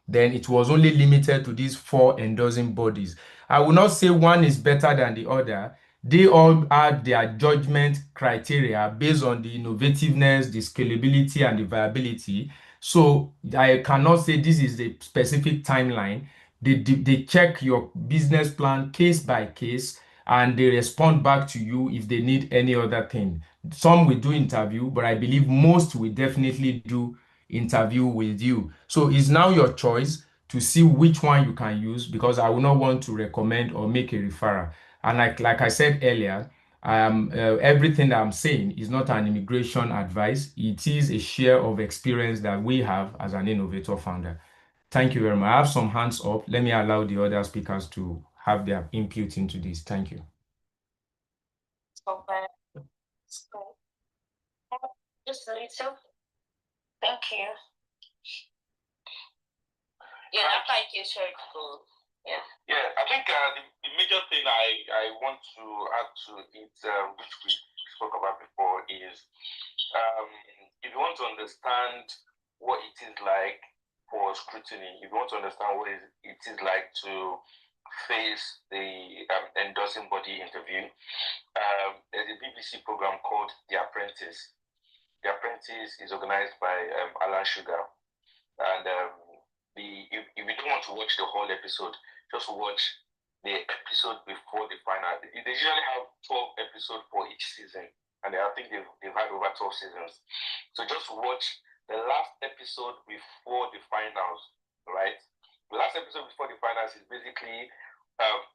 then it was only limited to these four endorsing bodies. I will not say one is better than the other. They all had their judgment criteria based on the innovativeness, the scalability, and the viability. So I cannot say this is a specific timeline. They check your business plan case by case, and they respond back to you if they need any other thing. Some will do interview, but I believe most will definitely do interview with you. So it's now your choice to see which one you can use, because I will not want to recommend or make a referral. And like I said earlier, everything that I'm saying is not an immigration advice. It is a share of experience that we have as an innovator founder. Thank you very much. I have some hands up. Let me allow the other speakers to have their input into this. Thank you. Okay. So, just a little. Thank you. Yeah, thank you, sir. Yeah, I think the major thing I want to add to it, which we spoke about before, is if you want to understand what it is like for scrutiny, if you want to understand what it is like to face the endorsing body interview, there's a BBC program called The Apprentice. The Apprentice is organized by Alan Sugar, and if you don't want to watch the whole episode, just watch the episode before the final. They usually have 12 episodes for each season, and I think they've had over 12 seasons. So just watch the last episode before the finals, right? The last episode before the finals is basically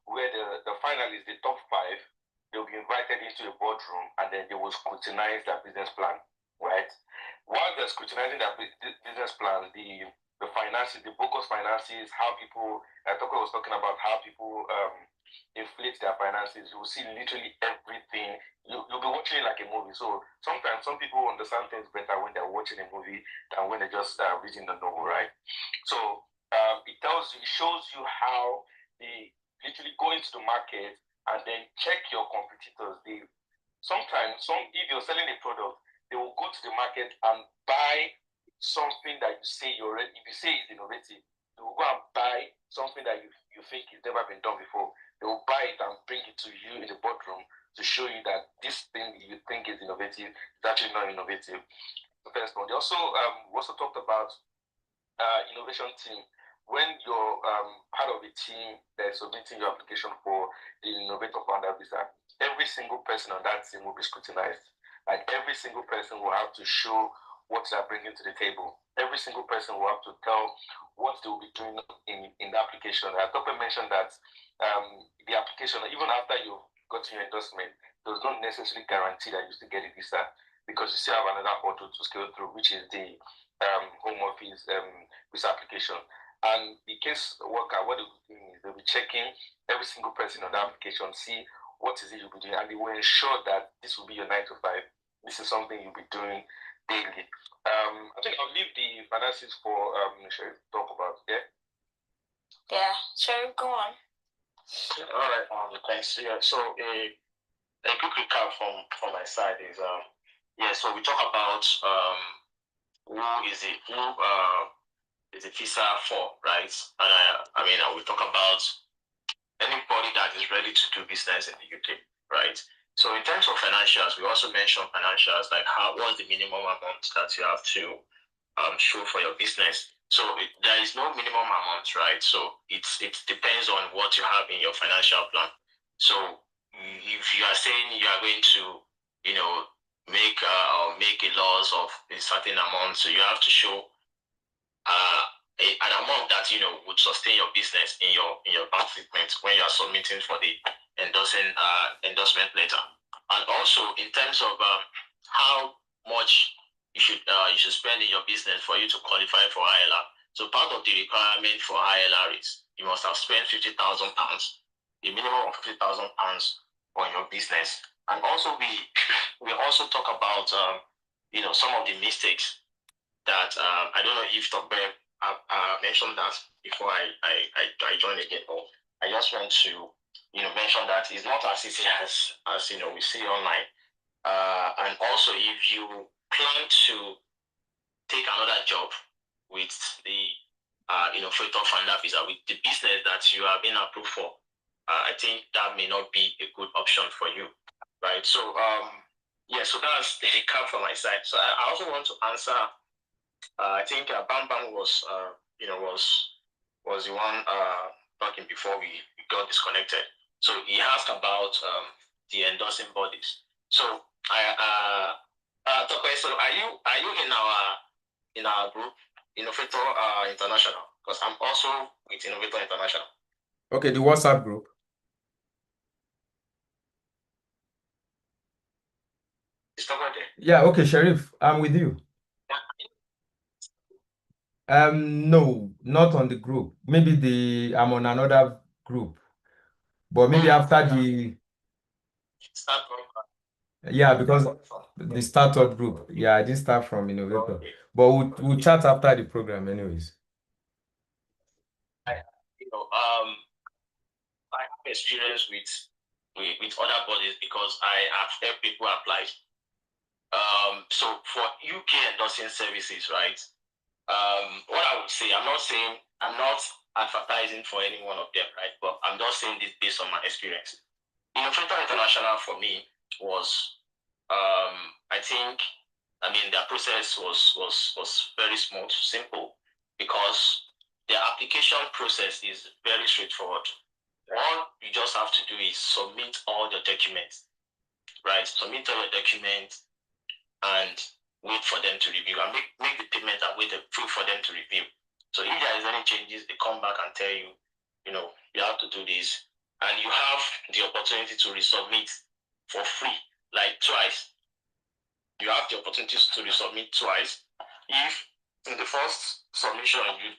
where the final is the top five. They'll be invited into a boardroom, and then they will scrutinize their business plan, right? While they're scrutinizing their business plan, the finances, the focus finances, how people, Toko was talking about how people inflate their finances. You will see literally everything. You'll be watching it like a movie. So sometimes some people understand things better when they're watching a movie than when they're just reading the novel, right? So it shows you how they literally go into the market and then check your competitors. Sometimes if you're selling a product, they will go to the market and buy something that you say if you say it's innovative, they will go and buy something that you think has never been done before. They will buy it and bring it to you in the boardroom to show you that this thing you think is innovative is actually not innovative. The first one. They also talked about innovation team. When you're part of a team that's submitting your application for the Innovator Founder Visa, every single person on that team will be scrutinized. Like every single person will have to show what they're bringing to the table. Every single person will have to tell what they will be doing in the application. I thought I mentioned that the application, even after you've gotten your endorsement, does not necessarily guarantee that you still get a visa, because you still have another hurdle to scale through, which is the Home Office visa application. And the case worker, what they'll be doing is they'll be checking every single person on the application, see what is it you'll be doing, and they will ensure that this will be your 9 to 5. This is something you'll be doing daily. I think I'll leave the finances for Sherry to talk about. Yeah, sure, go on. All right, thanks. Yeah, so a quick recap from my side is so we talk about who is the visa for, right? And I will talk about anybody that is ready to do business in the UK, right? So in terms of financials, we also mentioned financials, like what's the minimum amount that you have to show for your business. So there is no minimum amount, right? So it depends on what you have in your financial plan. So if you are saying you are going to, make a loss of a certain amount, so you have to show an amount that would sustain your business in your bank statement when you are submitting for the endorsement letter. And also in terms of how much you should spend in your business for you to qualify for ILR. So part of the requirement for ILR is you must have spent £50,000, a minimum of £50,000 on your business. And also we also talk about some of the mistakes that I don't know if Dr. mentioned that before I joined again, or I just want to mention that it's not as easy as we see online. And also, if you plan to take another job with the Innovator Founder Visa, with the business that you have been approved for, I think that may not be a good option for you, right? So yeah, so that's the recap from my side. So I also want to answer. I think Bam Bam was the one talking before we got disconnected. So he asked about the endorsing bodies. So Tokwe, so are you in our group, Innovator International? Because I'm also with Innovator International. Okay, the WhatsApp group. Is Tokwe there? Yeah, okay, Sheriff, I'm with you. No, not on the group. Maybe I'm on another group, but maybe after the because the startup group. Yeah, I didn't start from Innovator, but we'll chat after the program, anyways. I have experience with other bodies because I have helped people apply. So for UK endorsing services, right? What I would say, I'm not advertising for any one of them, right? But I'm just saying this based on my experience. Innovator International for me was, their process was very smooth, simple, because their application process is very straightforward. All you just have to do is submit all the documents, right? Submit all your documents and wait for them to review and make the payment and wait for them to review. So if there is any changes, they come back and tell you, you have to do this. And you have the opportunity to resubmit for free, like twice. You have the opportunity to resubmit twice. If in the first submission you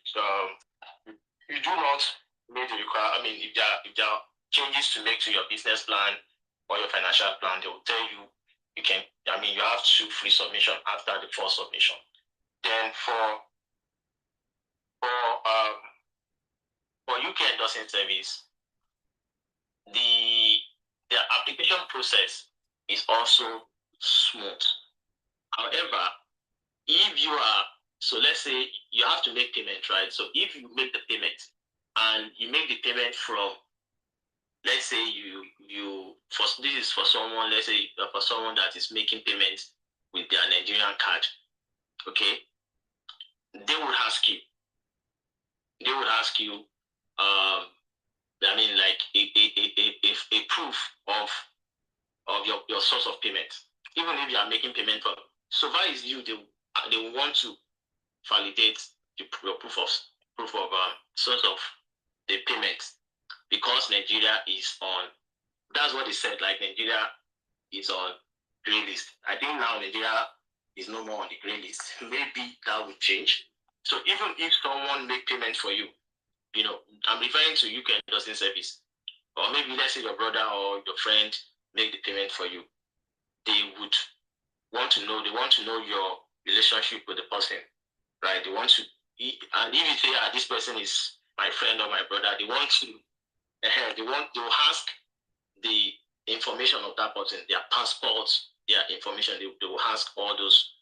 do not make the requirement, if there are changes to make to your business plan or your financial plan, they will tell you you have 2 free submission after the first submission. Then for UK endorsing service, the application process is also smooth. However, if you are, so let's say you have to make payment, right? So if you make the payment and you make the payment from, let's say this is for someone, let's say for someone that is making payments with their Nigerian card, okay? They would ask you, like a proof of your source of payment. Even if you are making payment from, so far as you, they will want to validate your proof of source of the payment, because Nigeria is on. That's what they said. Like Nigeria is on grey list. I think now Nigeria is no more on the grey list. Maybe that will change. So even if someone make payment for you, I'm referring to UK endorsing service, or maybe let's say your brother or your friend make the payment for you, they would want to know. They want to know your relationship with the person, right? They want to, and if you say, this person is my friend or my brother, they want to, they will ask the information of that person, their passports, their information. They will ask all those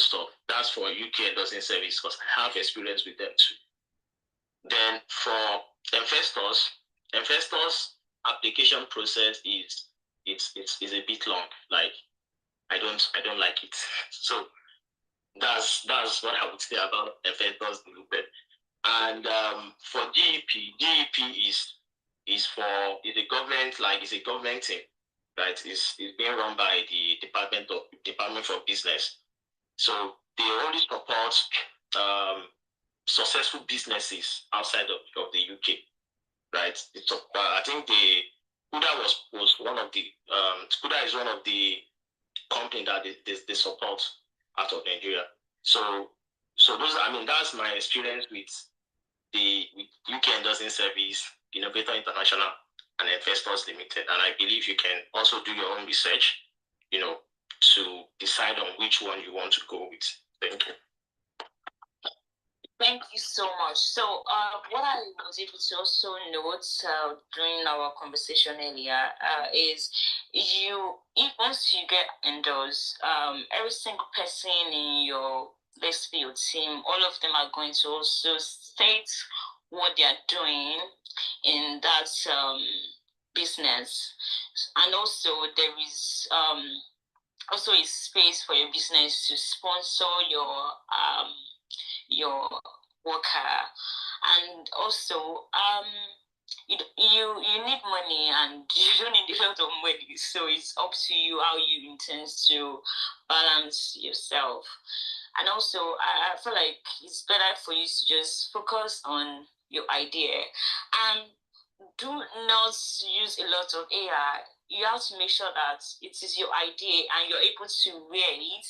stuff. That's for UK endorsing service, because I have experience with them too. Then for investors application process is a bit long. Like I don't like it. So that's what I would say about Inventors Limited. And for GEP is a government, like it's a government thing, right? It's being run by the Department for Business. So they only support successful businesses outside of the UK, right? I think the Kuda was one of the Kuda is one of the company that they support out of Nigeria. So those, I mean, that's my experience with with UK Endorsing Service, Innovator International, and Investors Limited. And I believe you can also do your own research, to decide on which one you want to go with. Thank you. Thank you so much. So, what I was able to also note during our conversation earlier is once you get endorsed, every single person in your let's say your team, all of them are going to also state what they are doing in that business, and also there is also a space for your business to sponsor your worker, and also you need money and you don't need a lot of money, so it's up to you how you intend to balance yourself. And also I feel like it's better for you to just focus on your idea and do not use a lot of AI. You have to make sure that it is your idea and you're able to wear it,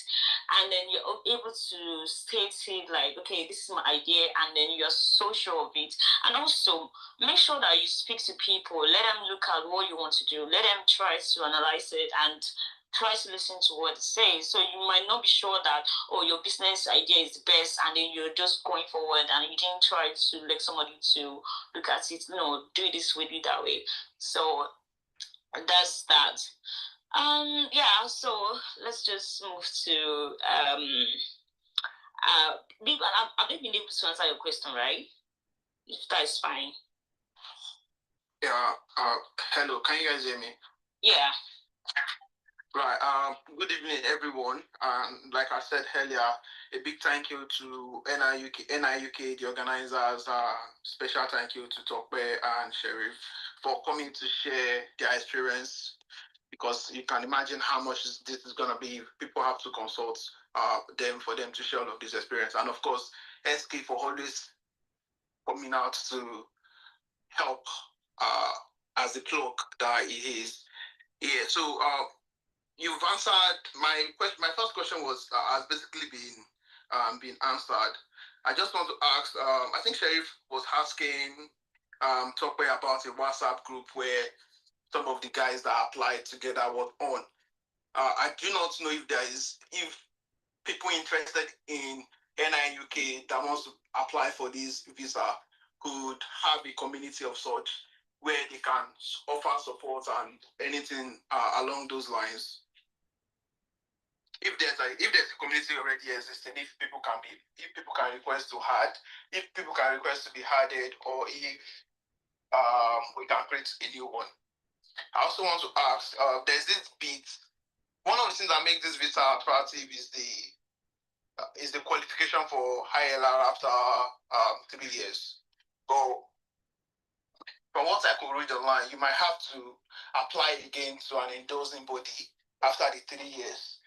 and then you're able to state it like, okay, this is my idea, and then you're so sure of it. And also make sure that you speak to people, let them look at what you want to do, let them try to analyze it and try to listen to what it says. So you might not be sure that, oh, your business idea is the best, and then you're just going forward and you didn't try to like somebody to look at it, do this way, do it that way. So that's that. Yeah, so let's just move to I've been able to answer your question, right? If that is fine. Yeah, hello, can you guys hear me? Yeah. Right. Good evening, everyone. Like I said earlier, a big thank you to NIUK, the organizers. Special thank you to Tokwe and Sheriff for coming to share their experience, because you can imagine how much this is going to be. People have to consult them for them to share all of this experience. And of course, SK for always coming out to help as the cloak that he is. Yeah, so you've answered my question. My first question has basically been answered. I just want to ask. I think Sheriff was asking Tokwe about a WhatsApp group where some of the guys that applied together were on. I do not know if people interested in NIUK that wants to apply for this visa could have a community of such where they can offer support and anything along those lines. If there's a community already existing, if people can request to add, if people can request to be added, or if we can create a new one. I also want to ask, there's this bit. One of the things that makes this visa attractive is the qualification for ILR after 3 years. But from what I could read online, you might have to apply again to an endorsing body after the 3 years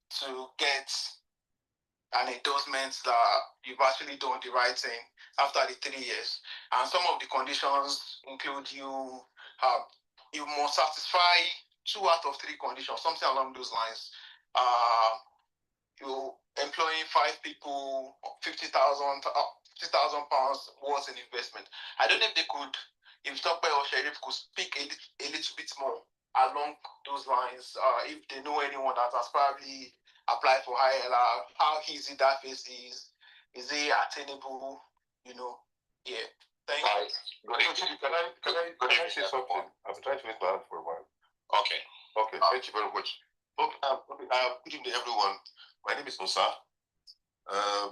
to get an endorsement that you've actually done the right thing after the 3 years. And some of the conditions include you must satisfy 2 out of 3 conditions, something along those lines. You employing 5 people, 50,000 pounds worth in investment. I don't know if Tokwe or Sheriff could speak a little bit more along those lines. If they know anyone that has probably applied for ILR, how easy that phase is it attainable? Yeah. Thank you. Can I say something? I've been trying to make my hand for a while. Okay. Thank you very much. Good evening, everyone. My name is Musa.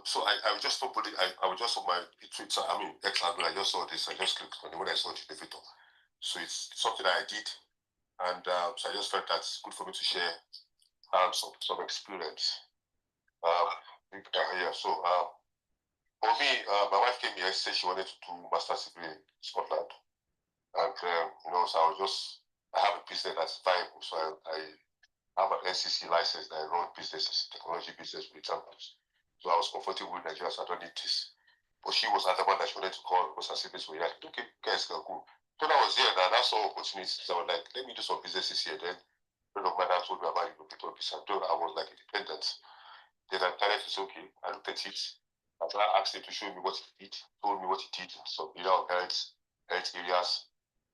So I just saw I was just on my Twitter. X. I just saw this. I just clicked on it when I saw the Innovator. So it's something that I did, and so I just felt that's good for me to share some experience. Yeah, so for me, my wife came here, said she wanted to do master's degree in Scotland. And, so I have a business that's viable. So I have an NCC license that I run businesses, technology business with examples. So I was comfortable with Nigeria, so I don't need this. But she was at the one that she wanted to call because her siblings were like, okay, guys can go. So I was here, that that's all opportunities. So I was like, let me do some businesses here. Then a friend of mine that told me about Innovator business. I was like independent. Then I started to say, okay, I looked at it. I asked him to show me what he did, told me what he did in some area of health areas.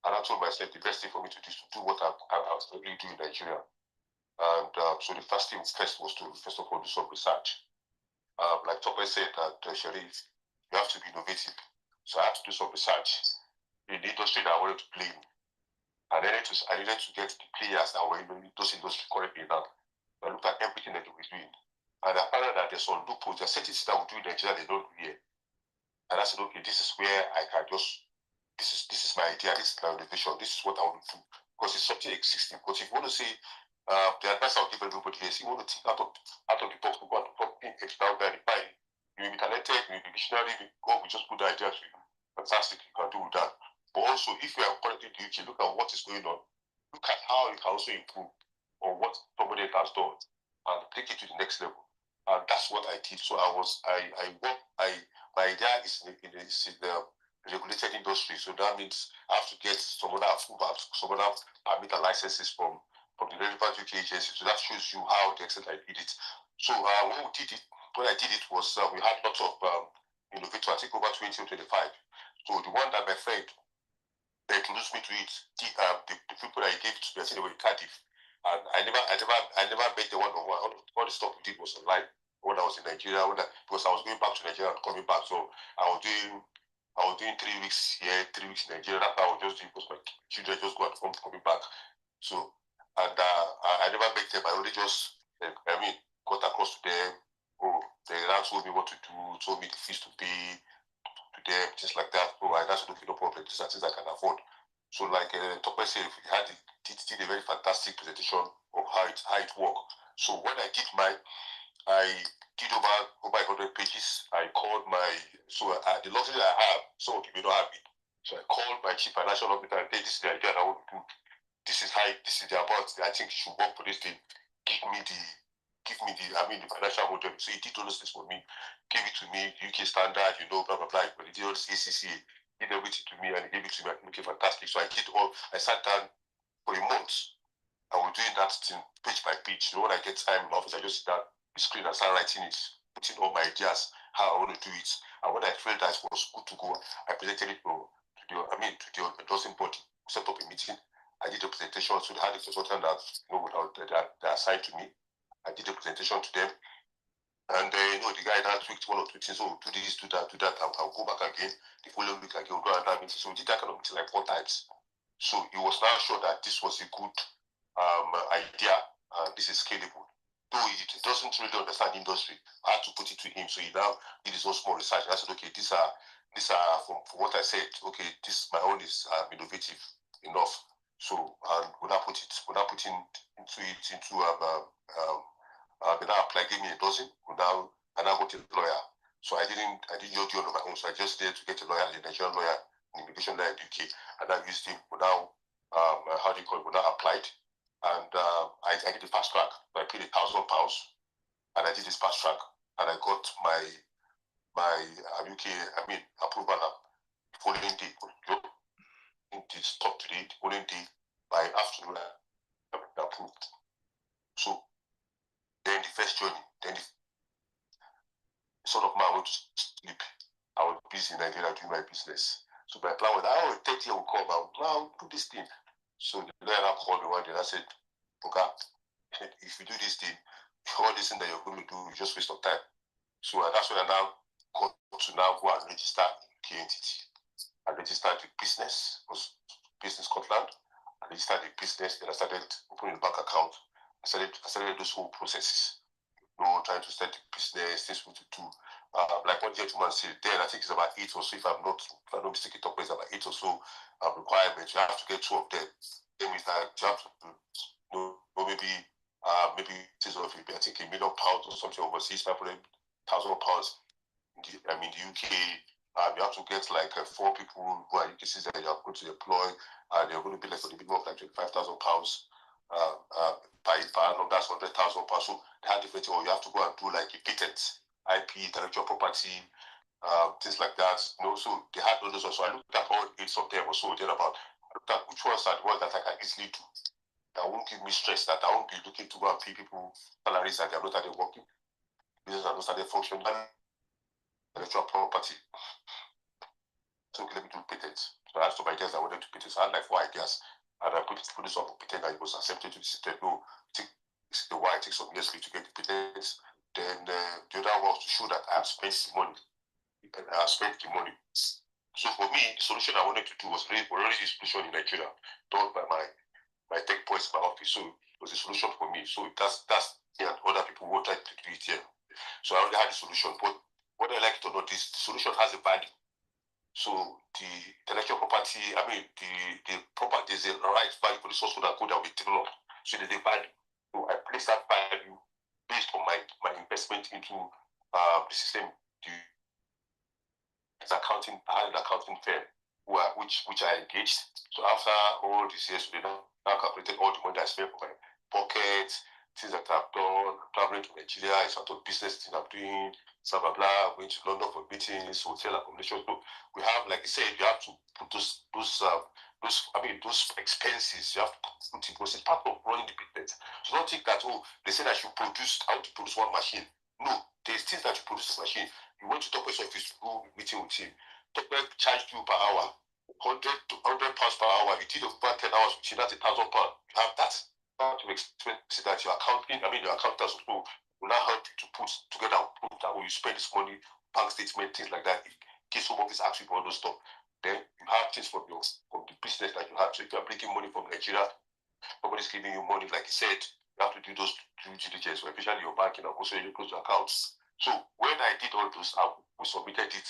And I told myself the best thing for me to do is to do what I was already doing in Nigeria. And so the first thing first was to, first of all, do some research. Like Topper said, that Sharif, you have to be innovative. So I had to do some research in the industry that I wanted to play in. And I needed to get the players that were in those industries currently now. I looked at everything that they were doing. And I found out that there's some loopholes. There's certain things that we do in Nigeria they don't do here. And I said, okay, this is where I can just, this is my idea, this is my innovation, this is what I want to do. Because it's something existing. Because if you want to say, the advice I'll give everybody is, you want to think out of the box, go out of think down there and find. You may be talented, you may be visionary, God will just put the idea to you. Fantastic, you can do that. But also, if you are currently in the UK, look at what is going on. Look at how you can also improve on what somebody has done and take it to the next level. And that's what I did. So my idea is in the regulated industry. So that means I have to get some other approvals, some other permit and licenses from the relevant UK agency. So that shows you how the extent I did it. So when I did it was we had lots of Innovator, I think over 20 or 25. So the one that my friend they introduced me to it, the people that I gave to me, I think they were in Cardiff. And I never met the one-on-one. All the stuff we did was online when I was in Nigeria, because I was going back to Nigeria and coming back. So I was doing 3 weeks here, 3 weeks in Nigeria. That's how I was just doing because my children just go and come coming back. So and I never met them. I only just got across to them. Oh, they told me what to do, told me the fees to pay to them, just like that. So I said, okay, no problem. These are things I can afford. So like Topper said, did a very fantastic presentation of how it worked. So when I did mine, I did over 100 pages. I called the luxury I have, some of you may not have it. So I called my chief financial officer and said, this is the idea I want to do. This is the amount I think you should work for this thing. Give me the financial model. So he did all those things for me, gave it to me, UK standard, blah, blah, blah. But he did all this ACCA, did everything to me and he gave it to me. I think, okay, fantastic. So I sat down for a month. I was doing that thing page by page. When I get time in the office, I just sit down the screen and start writing it, putting all my ideas, how I want to do it. And when I felt that it was good to go, I presented it to the endorsing body, set up a meeting. I did a presentation, so they had a consultant that assigned to me. I did a presentation to them. And the guy that tweaked one or two things, do this, do that, I'll go back again. The following week again, we'll do another meeting. So we did that kind of meeting like 4 times. So he was now sure that this was a good idea, this is scalable. Though he doesn't really understand the industry, I had to put it to him. So he now did his own small research. I said, okay, these are from what I said, okay, this my own is innovative enough. So we now put it into they now apply, gave me a dozen. I now got a lawyer. So I didn't know the on my own. So I just needed to get a lawyer, a Nigerian lawyer, an immigration lawyer in the UK, and I used him. We now we now applied, and I did the fast track. I paid £1,000, and I did this fast track, and I got my UK approval now. The following day, it stopped today. The following day by afternoon, I approved. So then the first journey, then the son of man went to sleep. I was busy in Nigeria doing my business. So my plan was, 30 year will come, I'll do this thing. So the lawyer called me one day and I said, okay, if you do this thing, all this thing that you're going to do, you just waste of time. So that's when I now got to now go and register UK entity. I registered the business, was Business Scotland. I registered the business, then I started opening a bank account. I started those whole processes. Trying to start the business, things we to do. Like what gentleman said, then I think it's about 8 or so, if I'm not mistaken, it's about 8 or so requirements. You have to get 2 of them. Then with that, you have to maybe I think £1 million or something overseas, 500 £1,000 in the UK. You have to get like 4 people who are UKCs that you are going to employ, and they're going to be like for the minimum of like £25,000 per annum. That's £100,000. So they have different. Or you have to go and do like a patent, IP, intellectual property, things like that. So they had all those. So I looked at all 8 of them or so. Then about I looked at which ones are the ones that I can easily do. That won't give me stress. That I won't be looking to go and pay people salaries that they are not started working. Business are not started functioning. Intellectual property. So let me do patents. So I asked some ideas I wanted to patent. So I had like 4 ideas, and I put this up for patent, and it was accepted to the system. No, it takes some years to get the patents. Then the other one was to show that I have spent the money. And I have spent the money. So for me, the solution I wanted to do was already a solution in Nigeria, done by my tech boys in my office. So it was a solution for me. So that's me and other people who tried to do it here. So I already had the solution. But what I like to know, this solution has a value. So the intellectual property, the property is a right value for the source code and code that will be taken up. So there's a value. So I place that value based on my investment into the system. It's accounting, I had an accounting firm which I engaged. So after all these years, they now calculated all the money I spent for my pocket, things that I've done, traveling to Nigeria, it's sort of business thing I'm doing, blah blah blah, going to London for meetings, hotel accommodation. So we have, like I said, you have to put those expenses, you have to put it because it's part of running the business. So don't think that, oh, they said I should produce, how to produce one machine. No, there's things that you produce a machine. You went to Topper's office to go meeting with him. Topper charged you per hour, £100 per hour. You did over 10 hours with him, that's £1,000. You have that. To expense that your accounting, your accountants will now help you to put together, put that when you spend this money, bank statement, things like that. In case some of this asks you for all those stuff, then you have things from the business that you have. So if you are bringing money from Nigeria, nobody's giving you money, like you said, you have to do those due diligence, especially your banking and also your close accounts. So when I did all those, we submitted it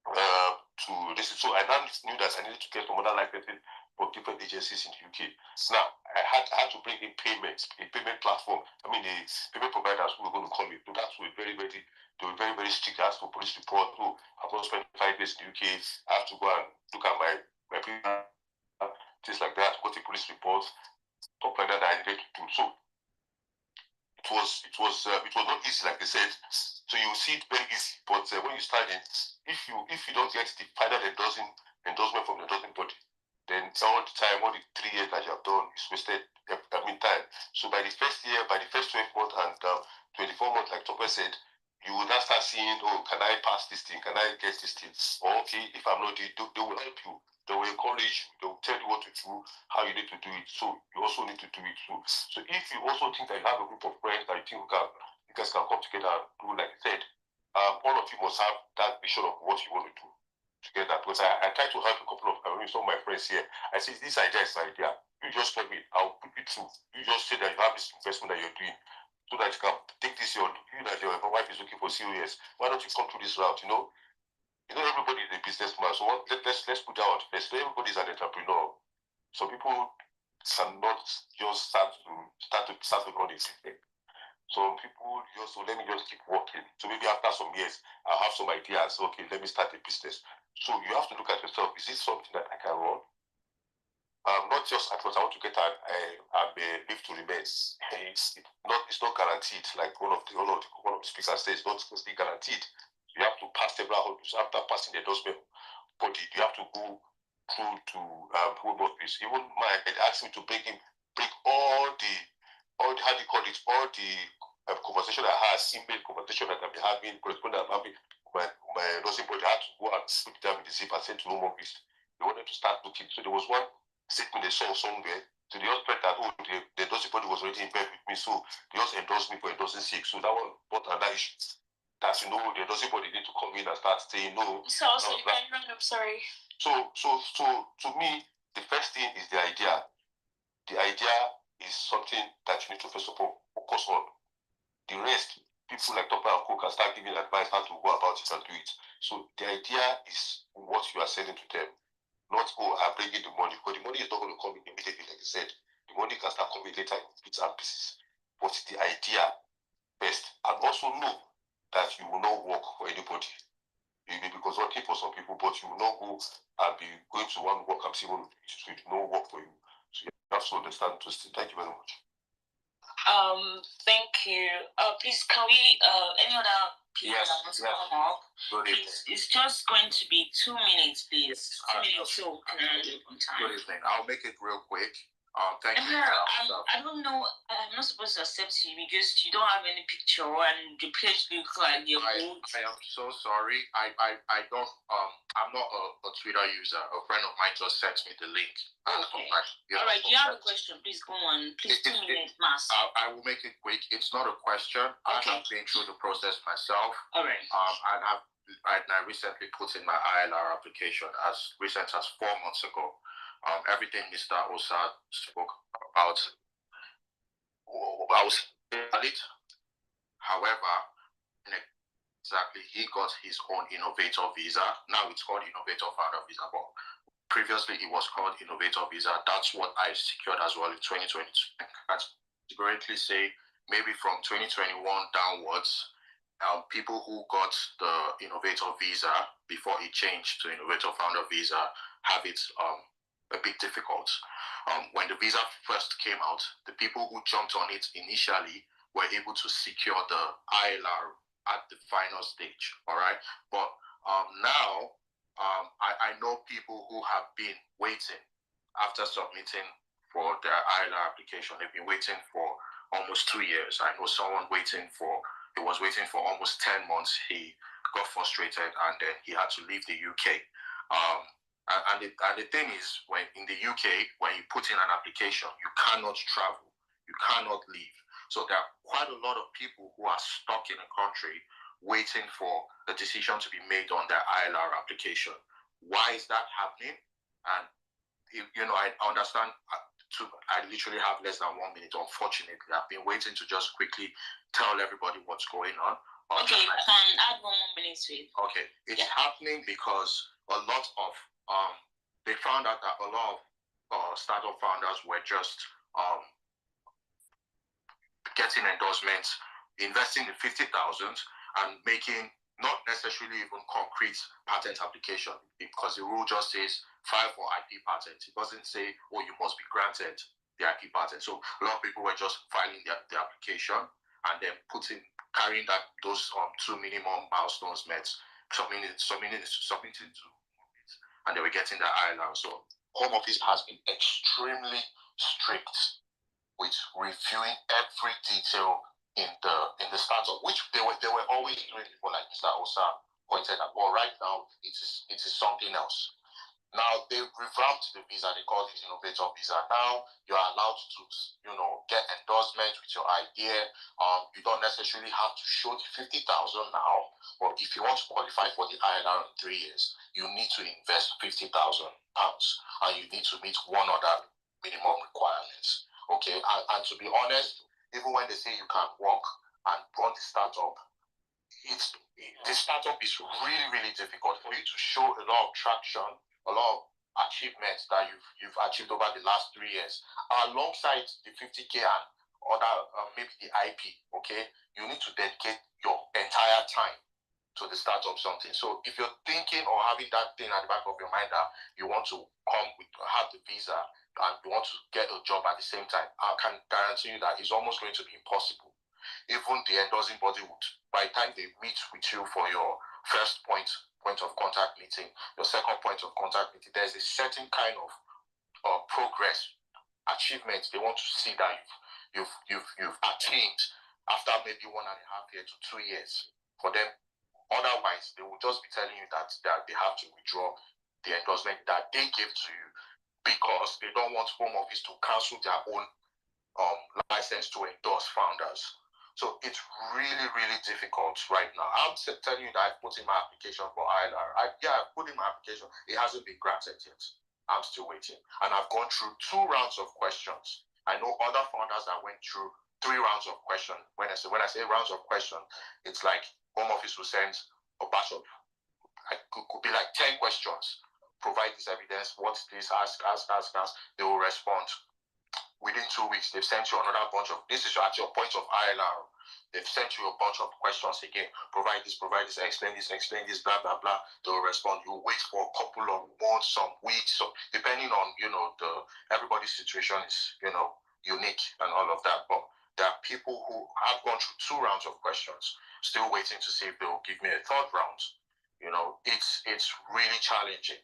to this. So I now knew that I needed to get some other licenses from different agencies in the UK. Now I had to bring in payments, a payment platform. The payment providers who were going to call me. So that's very, very, they were very, very strict. I asked for police report. So I've not spent 5 days in the UK. I have to go and look at my things like that. Got a police report, stuff like that I needed to do. So it was not easy, like they said. So you see it very easy, but when you start in, if you don't get the final endorsement from the endorsing body, then all the time, all the 3 years that you have done is wasted. Time. So by the first year, by the first 12 months and 24 months, like Topper said, you will now start seeing, oh, can I pass this thing? Can I get this thing? Or okay, if I'm not, they will help you. They will encourage you. They will tell you what to do, how you need to do it. So you also need to do it too. So if you also think that you have a group of friends that you think you guys can come together and do, like I said, all of you must have that vision of what you want to do together. Because I try to help a couple of some of my friends here. I say, this idea is an idea. You just tell me, I'll put it through. You just say that you have this investment that you're doing, so that you can take this, you that your wife is looking for COS. Why don't you come through this route? Everybody is a businessman. So let's put that out first. Everybody is an entrepreneur. So people cannot just start to run it. Some people let me just keep working. So maybe after some years, I'll have some ideas. Okay, let me start a business. So you have to look at yourself. Is this something that I can run? Not just at what I want to get a live to remain. It's not guaranteed. Like one of the speakers says, it's not guaranteed. You have to pass several hurdles. After passing the endorsement body, you have to go through to home office. Even they asked me to bring all the how do you call it, all the conversation I had, email conversation that I've been having, correspondence I'm having, my endorsing body, I had to go and put them in the zip and send to home office. They wanted to start looking. So there was one statement they saw somewhere. So they just felt that the endorsing body was already in bed with me, so they just endorsed me for endorsing sake. So that one brought another issue. That the endorsing body need to come in and start saying no. So also I'm sorry. So to me, the first thing is the idea. The idea is something that you need to first of all focus on. The rest, people like Topper and Co can start giving advice how to go about it and do it. So the idea is what you are selling to them. Not, I'm bringing the money, because the money is not going to come in immediately, like I said. The money can start coming later in bits and pieces. But the idea first, and also know that you will not work for anybody. You may be consulting for some people, but you will not go and be going to one work and see what it will not work for you. So you have to understand those things. Thank you very much. Thank you. Please, can we any other people Yes, that want to yes. come up? Good evening. It's just going to be 2 minutes, please. 2 minutes, so can I leave on time? Good evening. I'll make it real quick. Thank you. I don't know. I'm not supposed to accept you because you don't have any picture and the page looks like you're old. I am so sorry. I don't I'm not a Twitter user. A friend of mine just sent me the link. Okay. All right. You have a question? Please go on. Please, 2 minutes, mass. I will make it quick. It's not a question. Okay. I have been through the process myself. All right. And I recently put in my ILR application as recent as 4 months ago. Everything Mr. Osa spoke about was valid. However, exactly, he got his own Innovator visa. Now it's called Innovator Founder visa, but previously it was called Innovator visa. That's what I secured as well in 2022. I can greatly say maybe from 2021 downwards, people who got the Innovator visa before it changed to Innovator Founder visa have it a bit difficult. When the visa first came out, the people who jumped on it initially were able to secure the ILR at the final stage, all right? But now, I know people who have been waiting after submitting for their ILR application. They've been waiting for almost 2 years. I know someone he was waiting for almost 10 months. He got frustrated and then he had to leave the UK. And the thing is, when in the UK, when you put in an application, you cannot travel, you cannot leave. So there are quite a lot of people who are stuck in a country waiting for a decision to be made on their ILR application. Why is that happening? And I understand. I literally have less than 1 minute. Unfortunately, I've been waiting to just quickly tell everybody what's going on. Okay, you can add 1 more minute to it. Okay, it's happening because a lot of they found out that a lot of startup founders were just getting endorsements, investing in 50,000 and making not necessarily even concrete patent application, because the rule just says file for IP patent. It doesn't say, oh, you must be granted the IP patent. So a lot of people were just filing the application and then carrying those 2 minimum milestones met, submitting to, and they were getting the ILR. So Home Office has been extremely strict with reviewing every detail in the startup, which they were always doing before, like Mr. Osa pointed out. But right now, it is something else. Now they revamped the visa. They call it Innovator visa. Now you're allowed to, get endorsement with your idea. You don't necessarily have to show the 50,000 now, but if you want to qualify for the ILR in 3 years, you need to invest £50,000, and you need to meet one other minimum requirements. Okay, and to be honest, even when they say you can't work and run the startup, the startup is really, really difficult for you to show a lot of traction, a lot of achievements that you've achieved over the last 3 years, alongside the 50K and other maybe the IP. Okay, you need to dedicate your entire time to the startup something. So if you're thinking or having that thing at the back of your mind that you want to have the visa and you want to get a job at the same time, I can guarantee you that it's almost going to be impossible. Even the endorsing body would, by the time they meet with you for your first point of contact meeting, your second point of contact meeting, there's a certain kind of progress, achievement they want to see that you've attained after maybe 1.5 years to 2 years for them. Otherwise, they will just be telling you that they have to withdraw the endorsement that they gave to you because they don't want Home Office to cancel their own license to endorse founders. So it's really, really difficult right now. I'm telling you that I put in my application for ILR. I put in my application. It hasn't been granted yet. I'm still waiting. And I've gone through 2 rounds of questions. I know other founders that went through 3 rounds of questions. When I say rounds of questions, it's like Home Office will send a batch of, could be like 10 questions. Provide this evidence, what's this, ask. They will respond. Within 2 weeks, they've sent you another bunch of, this is at your point of ILR. they've sent you a bunch of questions again. Provide this, explain this, blah, blah, blah. They'll respond. You wait for a couple of months, some weeks, so depending on, everybody's situation is, unique and all of that. But there are people who have gone through 2 rounds of questions, still waiting to see if they'll give me a 3rd round. It's really challenging.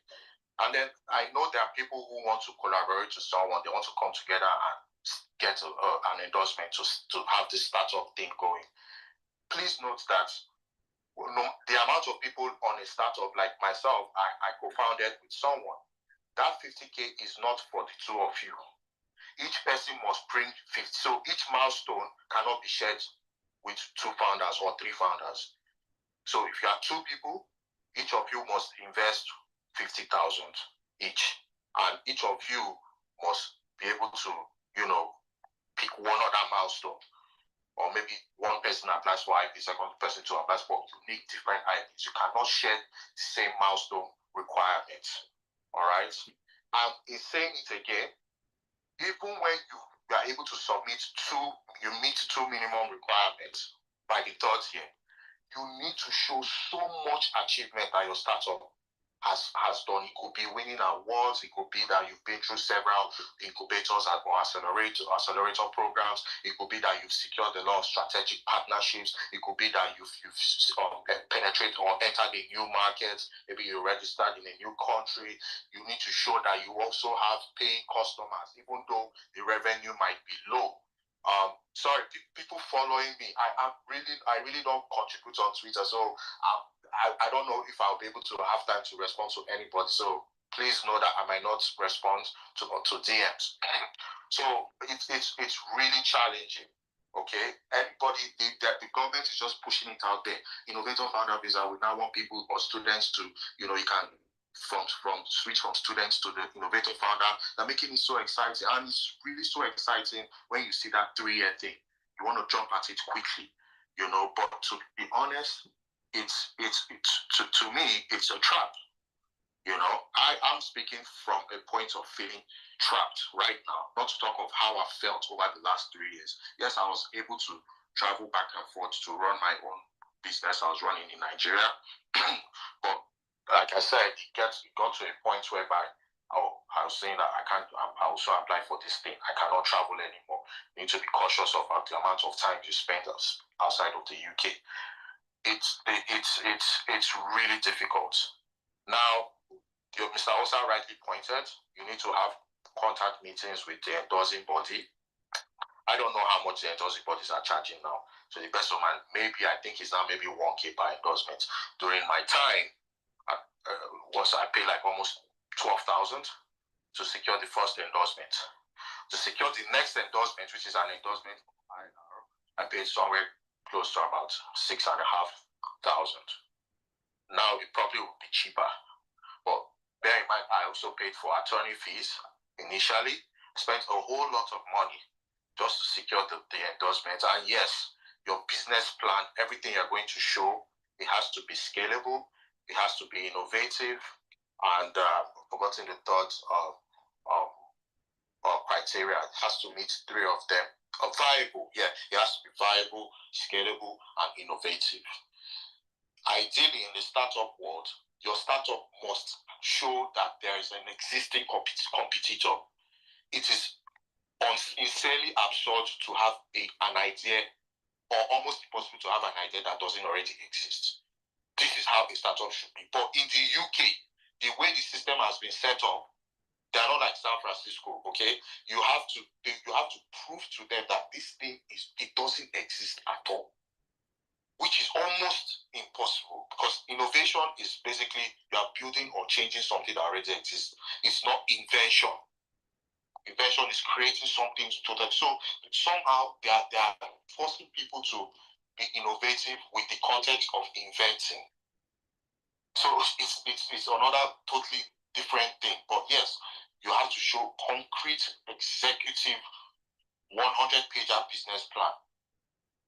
And then I know there are people who want to collaborate with someone. They want to come together and get an endorsement to have this startup thing going. Please note that the amount of people on a startup like myself, I co-founded with someone. That 50K is not for the 2 of you. Each person must bring 50. So each milestone cannot be shared with 2 founders or 3 founders. So if you are 2 people, each of you must invest 50,000 each, and each of you must be able to, pick one other milestone, or maybe one person applies for IP, second person to apply for unique different IPs. You cannot share the same milestone requirements. All right. And in saying it again, even when you are able to submit 2, you meet 2 minimum requirements by the 3rd year, you need to show so much achievement that your startup has done. It could be winning awards. It could be that you've been through several incubators or accelerator programs. It could be that you've secured a lot of strategic partnerships. It could be that you've penetrated or entered a new market. Maybe you registered in a new country. You need to show that you also have paying customers, even though the revenue might be low. Sorry, people following me. I really don't contribute on Twitter, so I don't know if I'll be able to have time to respond to anybody. So please know that I might not respond to DMs. So it's really challenging. Okay, everybody, the government is just pushing it out there. Innovator Founder Visa, we now want people or students to, you can from switch from students to the Innovator Founder. They're making it so exciting, and it's really so exciting when you see that 3-year thing. You want to jump at it quickly, But to be honest, it's to me, it's a trap. I'm speaking from a point of feeling trapped right now, not to talk of how I felt over the last 3 years. Yes, I was able to travel back and forth to run my own business I was running in Nigeria. But like I said, it got to a point whereby I was saying that I also apply for this thing. I cannot travel anymore. You need to be cautious of the amount of time you spend outside of the UK. It's really difficult. Now, Mr. Osa rightly pointed, you need to have contact meetings with the endorsing body. I don't know how much the endorsing bodies are charging now. So the best of my, I think it's now maybe 1K per endorsement. During my time, I paid like almost 12,000 to secure the first endorsement. To secure the next endorsement, which is an endorsement, I paid somewhere close to about 6,500. Now it probably would be cheaper, but bear in mind I also paid for attorney fees initially. Spent a whole lot of money just to secure the endorsement. And yes, your business plan, everything you're going to show, it has to be scalable, it has to be innovative, and forgotten the third criteria. It has to meet 3 of them. Viable, yeah, it has to be viable, scalable, and innovative. Ideally, in the startup world, your startup must show that there is an existing competitor. It is sincerely absurd to have an idea, or almost impossible to have an idea that doesn't already exist. This is how a startup should be. But in the UK, the way the system has been set up, they're not like San Francisco, okay? You have to prove to them that this thing doesn't exist at all, which is almost impossible, because innovation is basically you are building or changing something that already exists. It's not invention. Invention is creating something totally. So somehow they are forcing people to be innovative with the context of inventing. So it's another totally different thing. But yes, you have to show concrete, executive, 100-pager business plan.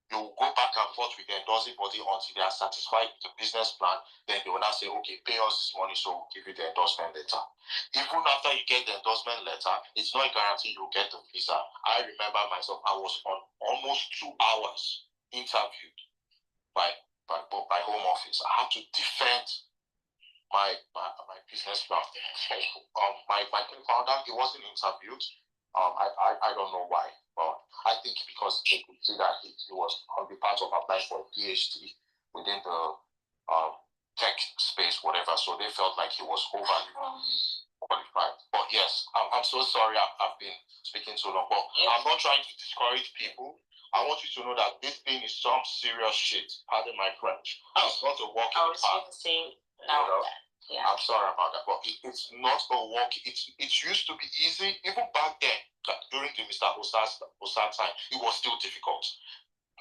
You go back and forth with the endorsing body until they are satisfied with the business plan. Then they will now say, okay, pay us this money, so we'll give you the endorsement letter. Even after you get the endorsement letter, it's not a guarantee you'll get the visa. I remember myself, I was on almost 2 hours interviewed by Home Office. I had to defend my business plan. My co-founder, he wasn't interviewed. I don't know why, but I think because they could see that he was on the part of applying for a PhD within the tech space, whatever. So they felt like he was overly qualified. But yes, I'm so sorry I've been speaking so long. But I'm not trying to discourage people. I want you to know that this thing is some serious shit. Pardon my French. It's not a walk in the park. Yeah. I'm sorry about that, but it's not a walk. It used to be easy, even back then, during the Mr. Osar time, it was still difficult.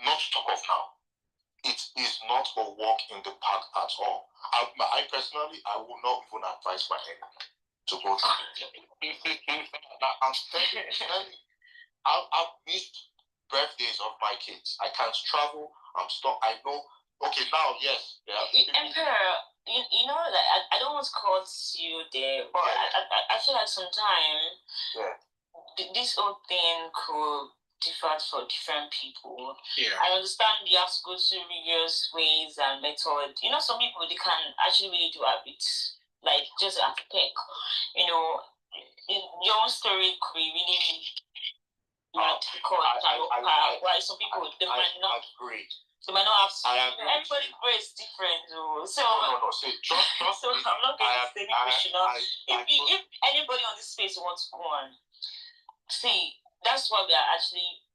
Not to talk of now. It is not a walk in the park at all. I personally, I will not even advise my enemy to go to I'm telling you, I've missed birthdays of my kids. I can't travel. I'm stuck. I know. Okay, now, yes. Emperor, you know that I don't want to cut you there, but I feel like sometimes this whole thing could differ for different people. Yeah. I understand you have to go through rigorous ways and methods. You know, some people, they can actually really do habits, like just a pick. You know, your own story could be really difficult. Why some people, they might not agree. They might not have. Everybody is different, though. So no. See, trust so me. I'm not going to say people should not. If anybody on this space wants to go on, see, that's why we are actually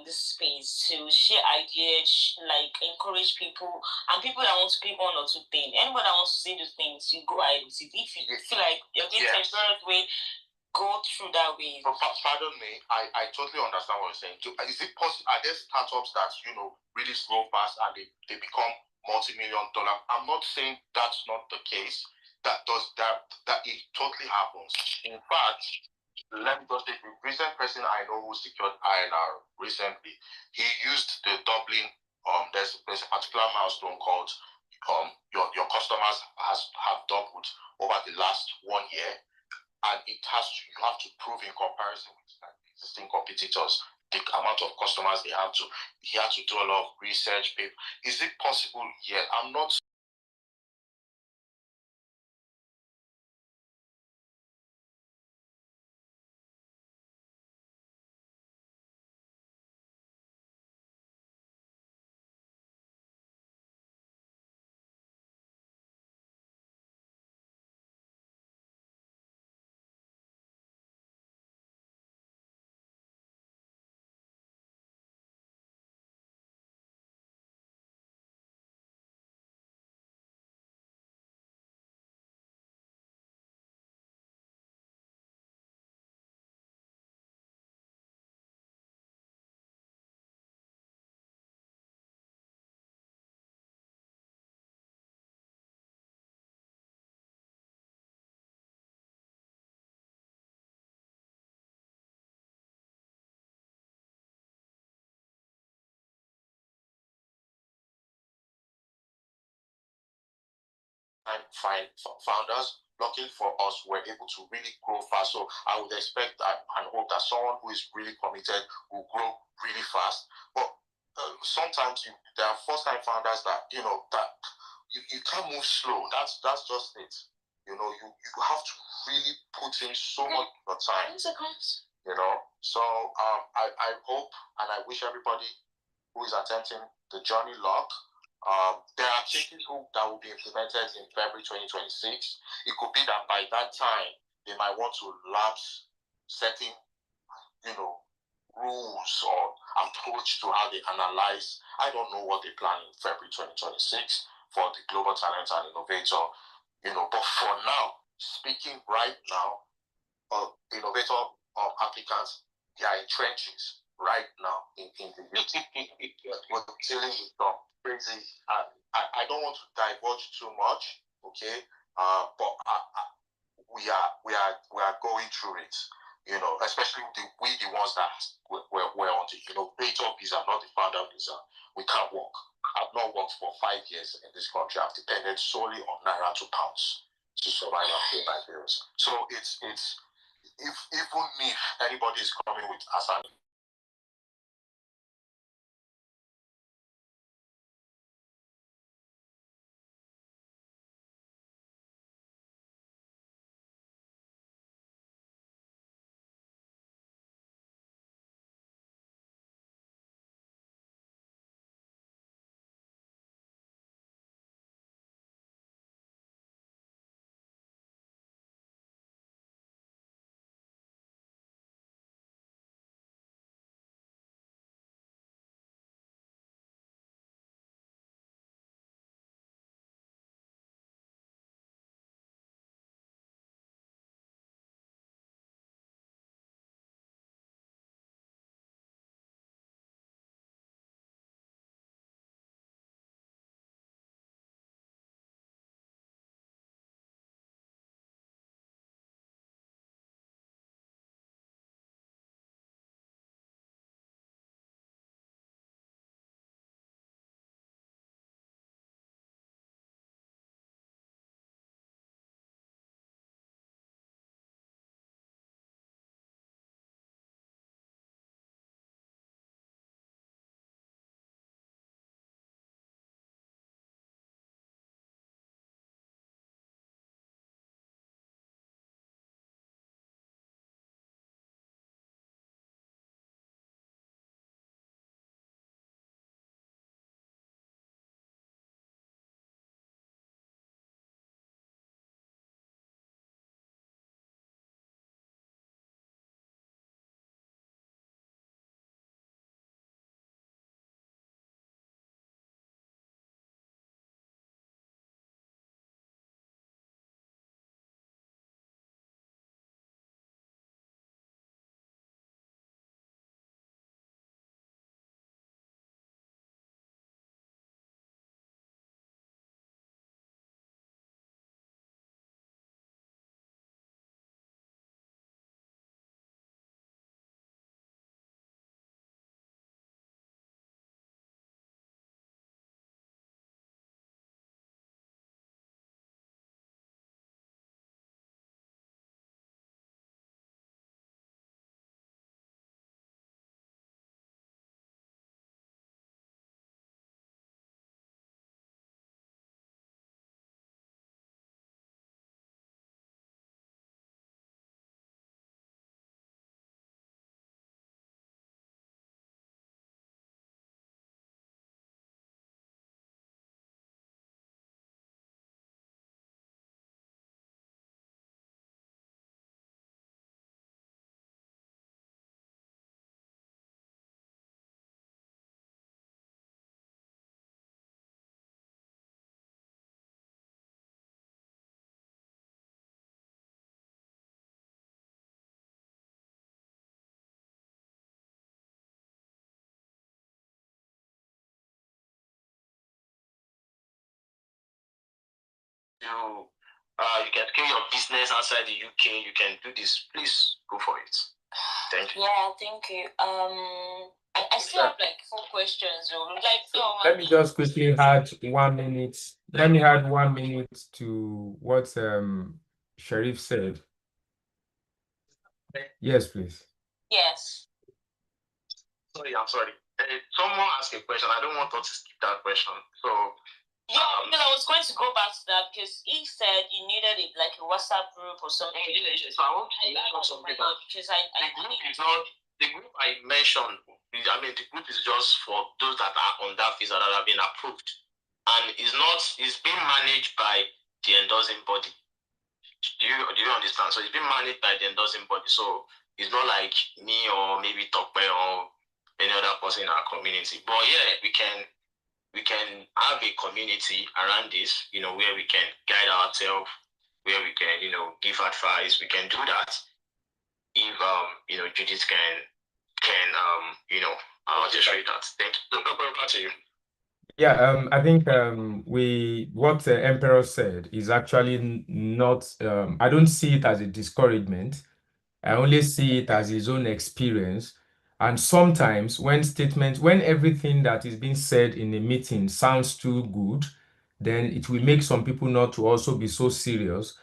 this space to share ideas, like encourage people and people that want to pick one or two things. Anybody that wants to say those things, you go ahead with it. If you feel like you're getting temporary way, go through that way. Pardon me, I totally understand what you're saying. Is it possible? Are there startups that really grow fast and they become multi-million-dollar? I'm not saying that's not the case. That it totally happens. In fact, let me just take the recent person I know who secured INR recently. He used the Dublin. There's a particular milestone called your customers have doubled over the last 1 year. And you have to prove in comparison with existing competitors the amount of customers he had to do a lot of research. Is it possible? Yeah, I'm not. And find founders. Luckily for us, we're able to really grow fast. So I would expect and hope that someone who is really committed will grow really fast. But sometimes there are first-time founders that that you can't move slow. That's just it. You have to really put in so much of your time. So I hope and I wish everybody who is attempting the journey luck. There are changes that will be implemented in February 2026. It could be that by that time they might want to lapse certain, rules or approach to how they analyze. I don't know what they plan in February 2026 for the Global Talent and Innovator. But for now, speaking right now, Innovator applicants, they are in trenches right now in the we're dealing with them crazy. I don't want to divulge too much, okay? But we are going through it. Especially the ones that we're on the Innovator visa, not the founder visa. We can't work. I've not worked for 5 years in this country. I've depended solely on naira to pounds to survive and pay my bills. So it's if even if anybody is coming with as an you can scale your business outside the UK, you can do this. Please go for it. Thank you. Yeah, thank you. I still have like 4 questions. Let me just quickly add 1 minute. Let me add 1 minute to what Sharif said. Yes, please. Yes. I'm sorry. Someone asked a question. I don't want us to skip that question. So yeah, because I was going to go back to that because he said you needed it like a WhatsApp group or something. So I want to talk something about because the group is not the group I mentioned. I mean, the group is just for those that are on that visa that have been approved, and it's being managed by the endorsing body. Do you understand? So it's being managed by the endorsing body. So it's not like me or maybe Tokpe or any other person in our community. But yeah, we can have a community around this, where we can guide ourselves, where we can, give advice. We can do that if Judith I'll just show you that. Thank you. Back to you. Yeah, I think what Emperor said is actually not, I don't see it as a discouragement. I only see it as his own experience. And sometimes when everything that is being said in a meeting sounds too good, then it will make some people not to also be so serious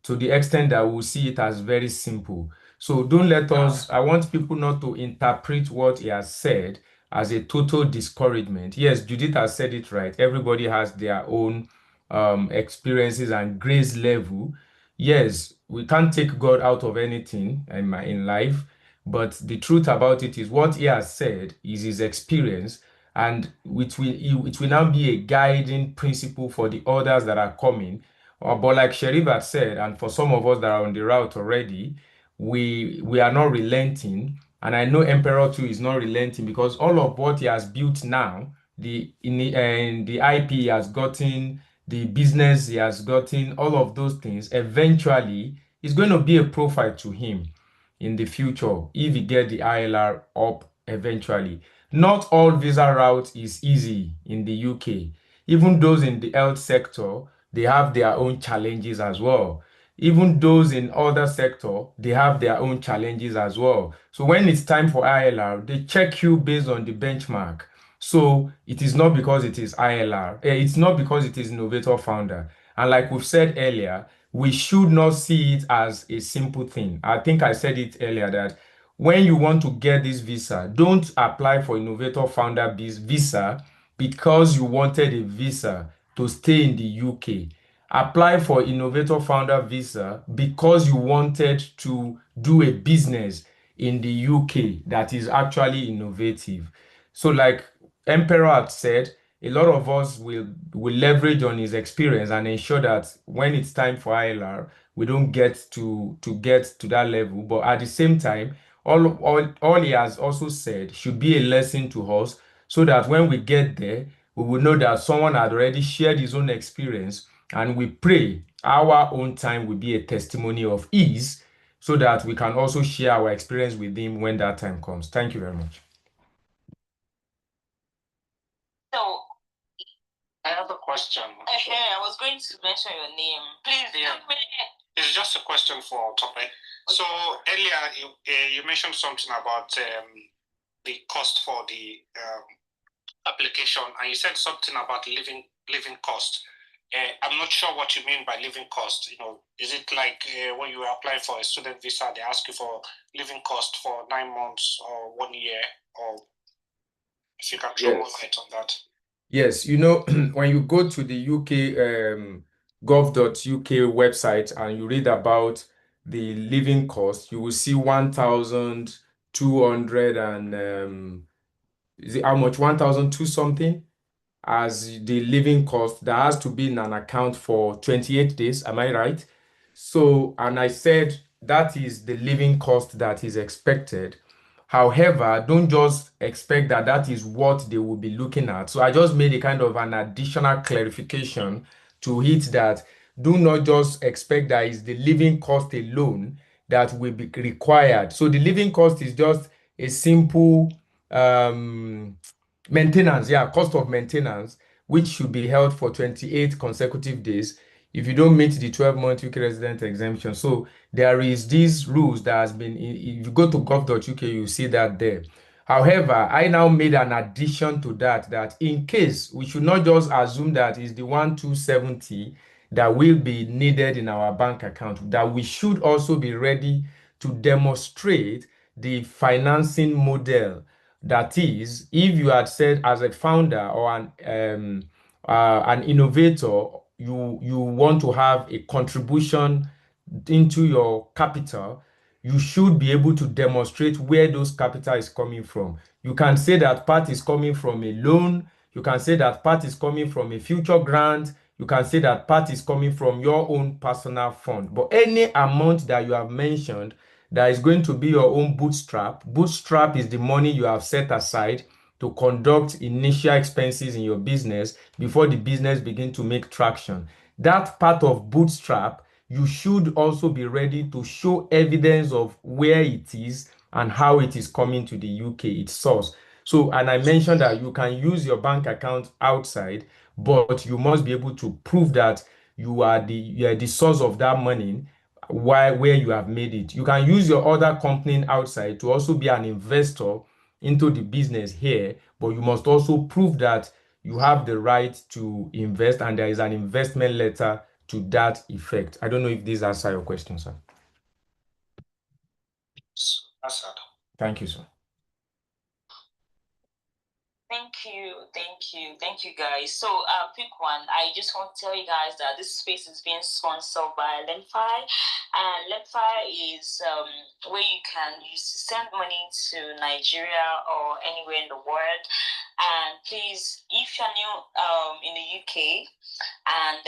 to the extent that we'll see it as very simple. So don't let us, I want people not to interpret what he has said as a total discouragement. Yes, Judith has said it right. Everybody has their own experiences and grace level. Yes, we can't take God out of anything in life, but the truth about it is what he has said is his experience, and it will now be a guiding principle for the others that are coming. But like Sherif had said, and for some of us that are on the route already, we are not relenting, and I know Emperor too is not relenting because all of what he has built now, the IP he has gotten, the business he has gotten, all of those things, eventually is going to be a profile to him in the future if he get the ILR up eventually. Not all visa route is easy in the UK. Even those in the health sector, they have their own challenges as well. Even those in other sector, they have their own challenges as well. So when it's time for ILR, they check you based on the benchmark. So it is not because it is ILR, it's not because it is Innovator founder. And like we've said earlier, we should not see it as a simple thing. I think I said it earlier that when you want to get this visa, don't apply for Innovator founder visa because you wanted a visa to stay in the UK. Apply for Innovator founder visa because you wanted to do a business in the UK that is actually innovative. So like Emperor had said, a lot of us will leverage on his experience and ensure that when it's time for ILR, we don't get to that level. But at the same time, all he has also said should be a lesson to us so that when we get there, we will know that someone had already shared his own experience, and we pray our own time will be a testimony of his so that we can also share our experience with him when that time comes. Thank you very much. So I have a question. I was going to mention your name. Please. Yeah. It's just a question for Tope. Okay. So earlier you mentioned something about the cost for the application, and you said something about living cost. I'm not sure what you mean by living cost. Is it like when you apply for a student visa, they ask you for living cost for 9 months or 1 year, or if you can throw more light on that? Yes, when you go to the UK gov.uk website and you read about the living cost, you will see 1,200 and is it how much? 1,002 something as the living cost that has to be in an account for 28 days. Am I right? So, and I said that is the living cost that is expected. However, don't just expect that that is what they will be looking at. So I just made a kind of an additional clarification to hit that. Do not just expect that is the living cost alone that will be required. So the living cost is just a simple maintenance, cost of maintenance, which should be held for 28 consecutive days. if you don't meet the 12-month UK resident exemption. So there is these rules that has been, if you go to gov.uk, you see that there. However, I now made an addition to that, that in case we should not just assume that is the 1270 that will be needed in our bank account, that we should also be ready to demonstrate the financing model. That is, if you had said as a founder or an innovator, you want to have a contribution into your capital, you should be able to demonstrate where those capital is coming from. You can say that part is coming from a loan. You can say that part is coming from a future grant. You can say that part is coming from your own personal fund. But any amount that you have mentioned that is going to be your own bootstrap. Bootstrap is the money you have set aside to conduct initial expenses in your business before the business begin to make traction. That part of bootstrap, you should also be ready to show evidence of where it is and how it is coming to the UK, its source. So, and I mentioned that you can use your bank account outside, but you must be able to prove that you are the source of that money where you have made it. You can use your other company outside to also be an investor into the business here, but you must also prove that you have the right to invest and there is an investment letter to that effect. I don't know if this answers your question, sir. Answered. Thank you, sir. Thank you, guys. So, quick one. I just want to tell you guys that this space is being sponsored by LendFi, and LendFi is where you can use to send money to Nigeria or anywhere in the world. And please, if you're new in the UK and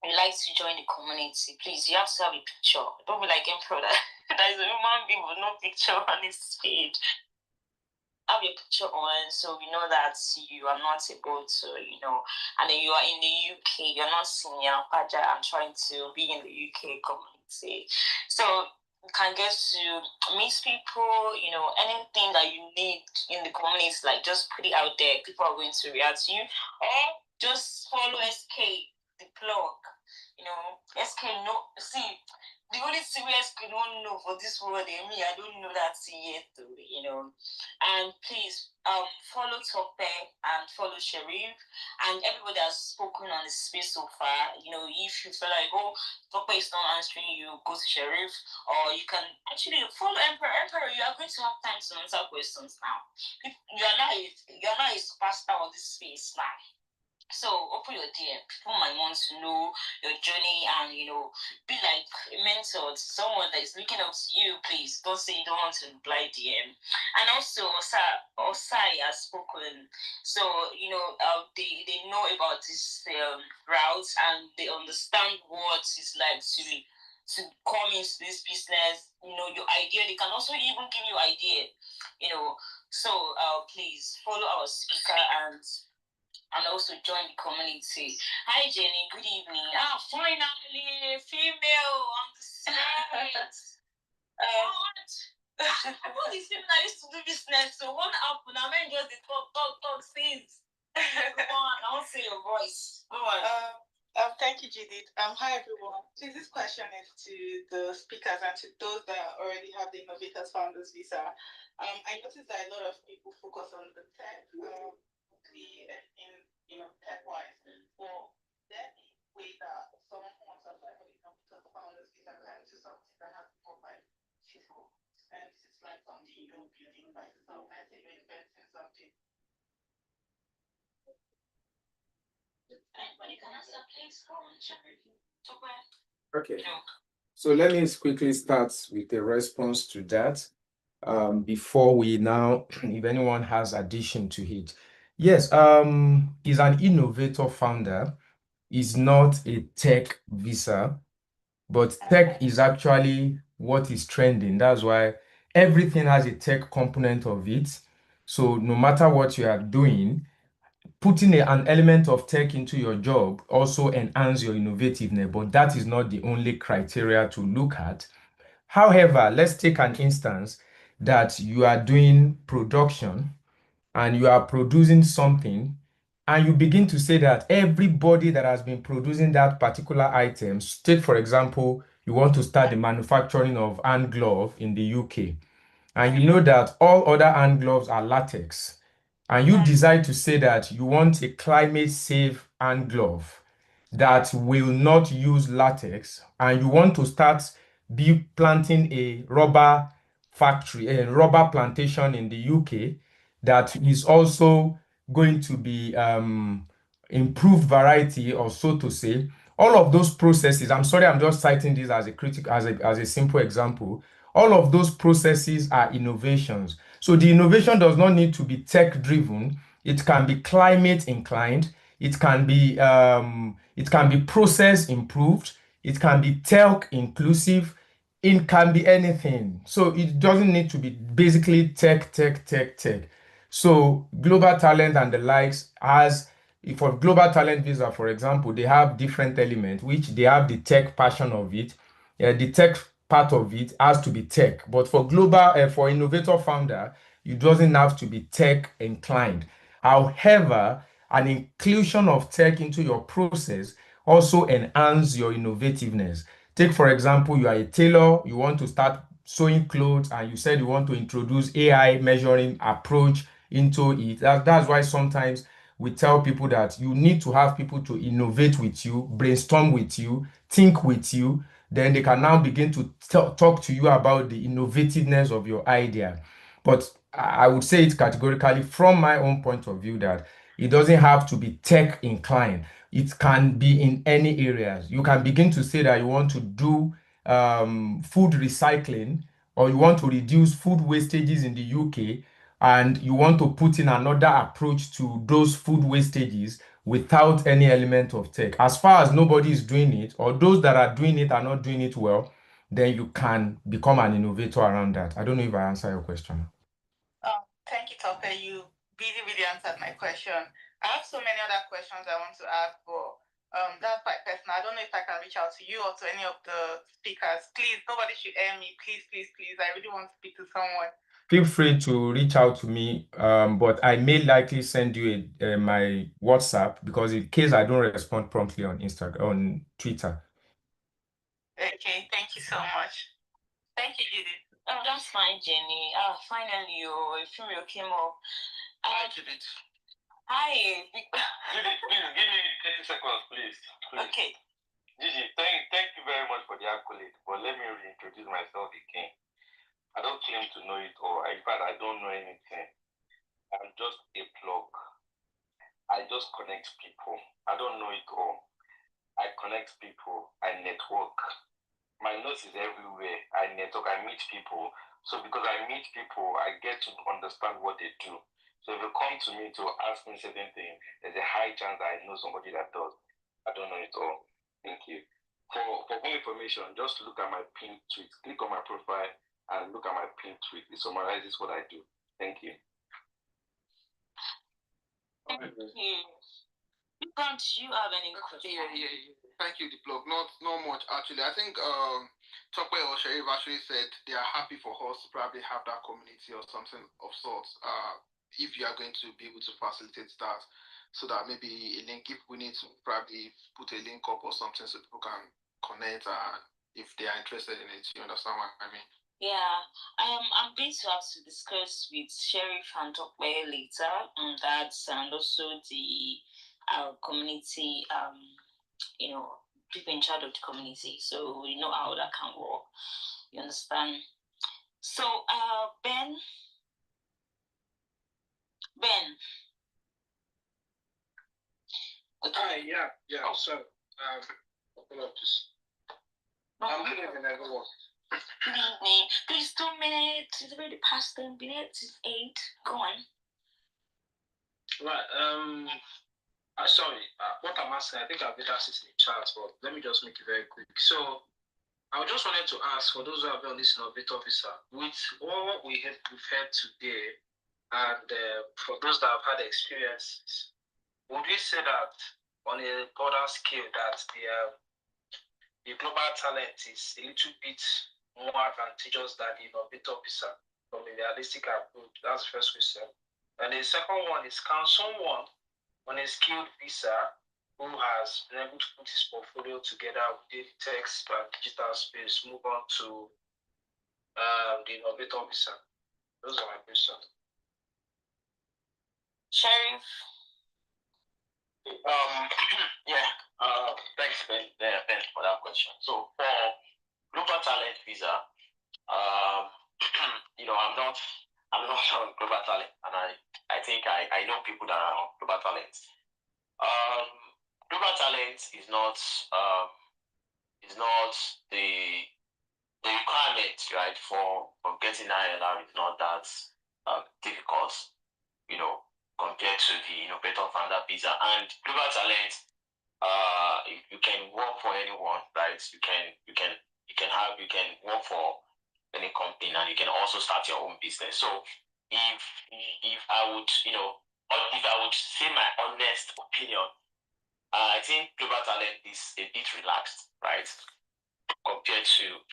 you like to join the community, please, you have to have a picture. Don't be like Emperor that is a human being with no picture on his page. Have your picture on so we know that you are not able to, and then you are in the UK, you're not senior Paja and trying to be in the UK community. So you can get to meet people, anything that you need in the community, like just put it out there. People are going to react to you. Or just follow SK, the plug. SK, see, the only serious we don't know for this world, I don't know that yet, And please, follow Tope and follow Sharif and everybody that's spoken on the space so far. If you feel like, Tope is not answering you, go to Sharif, or you can actually follow Emperor. Emperor, you are going to have time to answer questions now. You're not a superstar on this space now. So open your DM. People might want to know your journey and be like a mentor to someone that is looking up to you. Please don't say you don't want to reply DM. And also Osai has spoken. So they know about this route and they understand what it's like to come into this business, your idea. They can also even give you idea, So please follow our speaker and also join the community. Hi Jenny, good evening. Finally, a female on the set. What? All these people that used to do business, so what happened? I mean, just the talk, things. Come on, I want to see your voice. Go on. Thank you, Judith. Hi everyone. Please, this question is to the speakers and to those that already have the Innovators Founders Visa. I noticed that a lot of people focus on the tech, tech-wise, for that way that someone who wants to apply for the Innovators Founders Visa can do something that has more like physical, and this is like something you're building by yourself. I think you're inventing something. Anybody can answer, please. Go on, Okay. So let me quickly start with a response to that before we now, if anyone has addition to it. Yes, is an innovator founder, is not a tech visa, but tech is actually what is trending. That's why everything has a tech component of it. So no matter what you are doing, putting an element of tech into your job also enhance your innovativeness, but that is not the only criteria to look at. However, let's take an instance that you are doing production and you are producing something and you begin to say that everybody that has been producing that particular item, take for example, you want to start the manufacturing of hand glove in the UK, and you know that all other hand gloves are latex, and you decide to say that you want a climate safe hand glove that will not use latex, and you want to start planting a rubber factory, a rubber plantation in the UK that is also going to be improved variety, or so to say. All of those processes, I'm sorry, I'm just citing this as a as a simple example. All of those processes are innovations. So the innovation does not need to be tech driven. It can be climate inclined. It can be process improved. It can be tech inclusive. It can be anything. So it doesn't need to be basically tech. So global talent and the likes has, for global talent visa, for example, they have different elements, which they have the tech passion of it. The tech part of it has to be tech, but for global, for innovator founder, it doesn't have to be tech inclined. However, an inclusion of tech into your process also enhance your innovativeness. Take for example, you are a tailor, you want to start sewing clothes, and you said you want to introduce AI measuring approach into it. That's why sometimes we tell people that you need to have people to innovate with you, brainstorm with you, think with you. Then they can now begin to talk to you about the innovativeness of your idea. But I would say it categorically from my own point of view that it doesn't have to be tech inclined. It can be in any areas. You can begin to say that you want to do food recycling, or you want to reduce food wastages in the UK, and you want to put in another approach to those food wastages without any element of tech. As far as nobody is doing it, or those that are doing it are not doing it well, then you can become an innovator around that. I don't know if I answer your question. Thank you, Tope. You really answered my question. I have so many other questions I want to ask, but that's quite personal. I don't know if I can reach out to you or to any of the speakers. Please, nobody should air me. Please. I really want to speak to someone. Feel free to reach out to me, but I may likely send you my WhatsApp, because in case I don't respond promptly on Instagram, on Twitter. Okay, thank you so much. Thank you, Judith. Oh, that's fine, Jenny. Finally, your FinREMIT came up. Hi, Judith. Hi. Judith, please give me 30 seconds, please. Okay. Gigi, thank you very much for the accolade, but let me reintroduce myself again. I don't claim to know it all. In fact, I don't know anything. I'm just a plug. I just connect people. I don't know it all. I connect people. I network. My nose is everywhere. I network. I meet people. So because I meet people, I get to understand what they do. So if you come to me to ask me certain things, there's a high chance I know somebody that does. I don't know it all. Thank you. For more information, just look at my pinned tweet. Click on my profile and look at my pinned tweet. It summarizes what I do. Thank you. Thank you. Don't you have any questions? Yeah. Thank you, Diplog. Not much actually. I think Tope or Sharif actually said they are happy for us to probably have that community or something of sorts. If you are going to be able to facilitate that, so that maybe a link, if we need to probably put a link up or something so people can connect if they are interested in it. You understand what I mean? Yeah, I'm going to have to discuss with Sheriff and Tope later on that, and also the community, people in charge of the community, so we know how that can work. You understand? So, Ben. Okay. Hi, yeah. So, good evening, everyone. Good evening. Please, 2 minutes. It's already past 10 minutes. It's 8. Go on. Right. Sorry. What I'm asking, I think I've been asked in the chat, but let me just make it very quick. So, I just wanted to ask, for those who have been on this Innovator visa, with what we've heard today, and for those that have had experiences, would we say that on a broader scale that the global talent is a little bit more advantageous than the Innovator visa from a realistic approach? That's the first question. And the second one is, can someone on a skilled visa who has been able to put his portfolio together within the text and digital space move on to the innovator visa? Those are my questions. Sheriff. Thanks, Ben, for that question. So for global talent visa, I'm not on global talent, and I think I know people that are on global talent. Global talent is not the requirement, right, for getting ILR is not that difficult, compared to the innovator founder visa. And global talent, you can work for anyone, right? You can work for any company, and you can also start your own business. So if I would say my honest opinion, I think global talent is a bit relaxed, right, compared to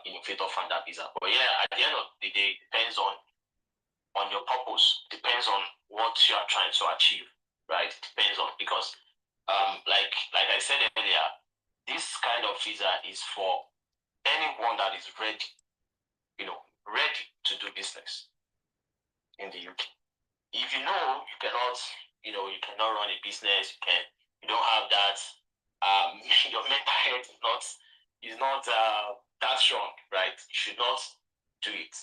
innovator founder visa. But yeah, at the end of the day, it depends on your purpose, depends on what you are trying to achieve, right? It depends on, because like I said earlier, this kind of visa is for anyone that is ready to do business in the UK. If you cannot run a business, you don't have that, your mental health is not that strong, right? You should not do it.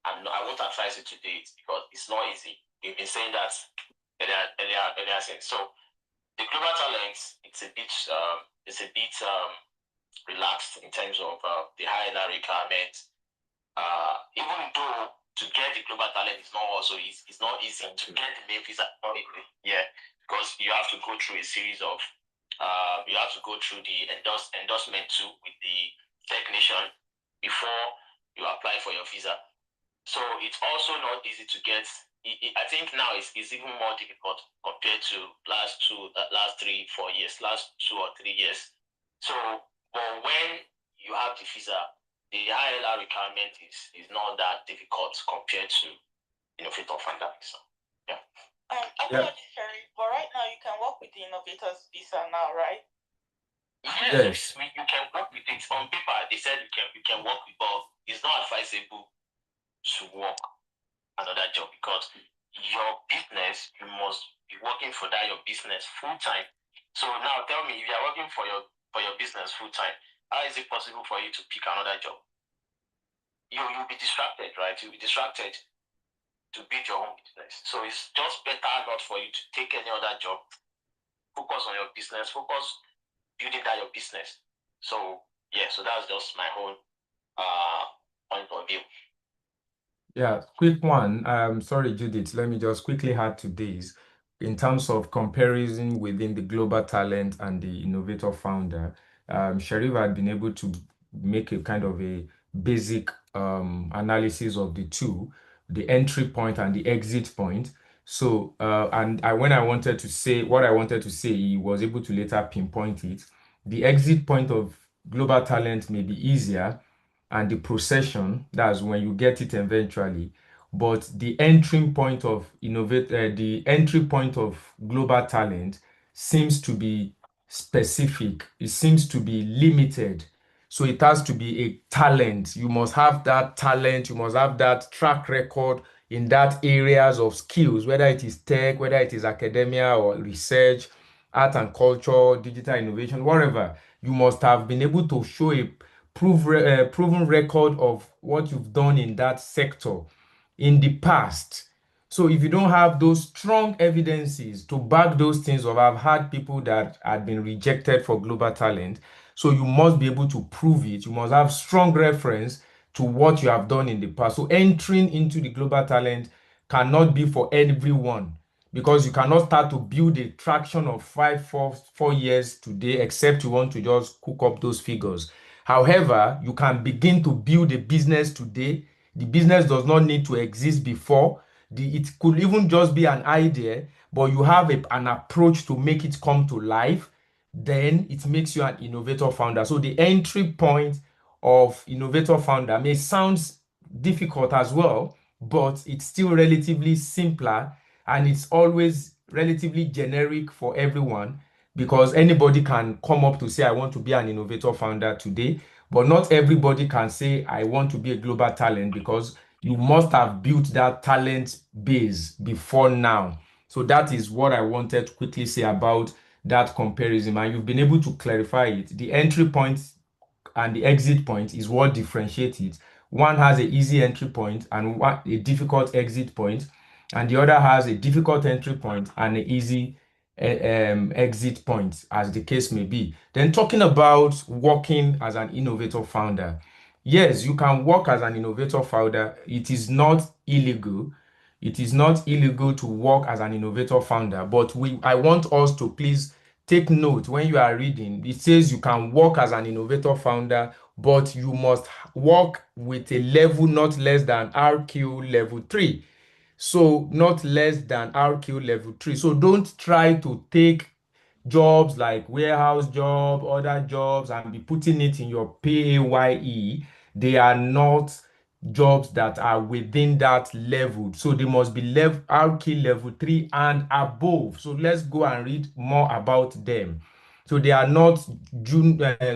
And I won't advise you to do it because it's not easy. You've been saying that earlier. So the global talents, it's a bit relaxed in terms of the higher requirements. Even though to get the global talent is not also easy. It's not easy to get the main visa. Because you have to go through a series of you have to go through the endorsement too with the technician before you apply for your visa. So it's also not easy to get. I think now it's even more difficult compared to last 2 or 3 years. So, but when you have the visa, the ILR requirement is not that difficult compared to innovator founder visa. Yeah. Apologies, Sherry, but right now you can work with the innovators visa now, right? Yes. You can work with it. On paper, they said you can work with, but it's not advisable to work another job because your business, you must be working for your business full time. So now tell me, if you are working for your business full time, how is it possible for you to pick another job? You'll be distracted, right? You'll be distracted to build your own business. So it's just better not for you to take any other job. Focus on your business. Focus building your business. So yeah, so that's just my whole point of view. Yeah, quick one. Sorry, Judith, let me just quickly add to this. In terms of comparison within the global talent and the innovator founder, Sharif had been able to make a kind of a basic analysis of the two, the entry point and the exit point. So, when I wanted to say what I wanted to say, he was able to later pinpoint it. The exit point of global talent may be easier, and the procession, that's when you get it eventually. But the entry point of global talent seems to be specific. It seems to be limited. So it has to be a talent. You must have that talent. You must have that track record in that areas of skills, whether it is tech, whether it is academia or research, art and culture, digital innovation, whatever. You must have been able to show a proven record of what you've done in that sector in the past. So if you don't have those strong evidences to back those things up, I've had people that had been rejected for global talent. So you must be able to prove it. You must have strong reference to what you have done in the past. So entering into the global talent cannot be for everyone, because you cannot start to build a traction of 4 years today, except you want to just cook up those figures. However, you can begin to build a business today. The business does not need to exist before. It could even just be an idea, but you have an approach to make it come to life. Then it makes you an innovator founder. So the entry point of innovator founder may sound difficult as well, but it's still relatively simpler, and it's always relatively generic for everyone because anybody can come up to say, I want to be an innovator founder today, but not everybody can say, I want to be a global talent because you must have built that talent base before now. So that is what I wanted to quickly say about that comparison. And you've been able to clarify it. The entry point and the exit point is what differentiates it. One has an easy entry point and a difficult exit point, and the other has a difficult entry point and an easy exit point, as the case may be. Then talking about working as an innovator founder. Yes, you can work as an innovator founder. It is not illegal. It is not illegal to work as an innovator founder, but I want us to please take note when you are reading. It says you can work as an innovator founder, but you must work with a level not less than RQ level 3. So not less than RQ level 3. So don't try to take jobs like warehouse job, other jobs, and be putting it in your PAYE. They are not jobs that are within that level. So they must be level RK level 3 and above. So let's go and read more about them. So they are not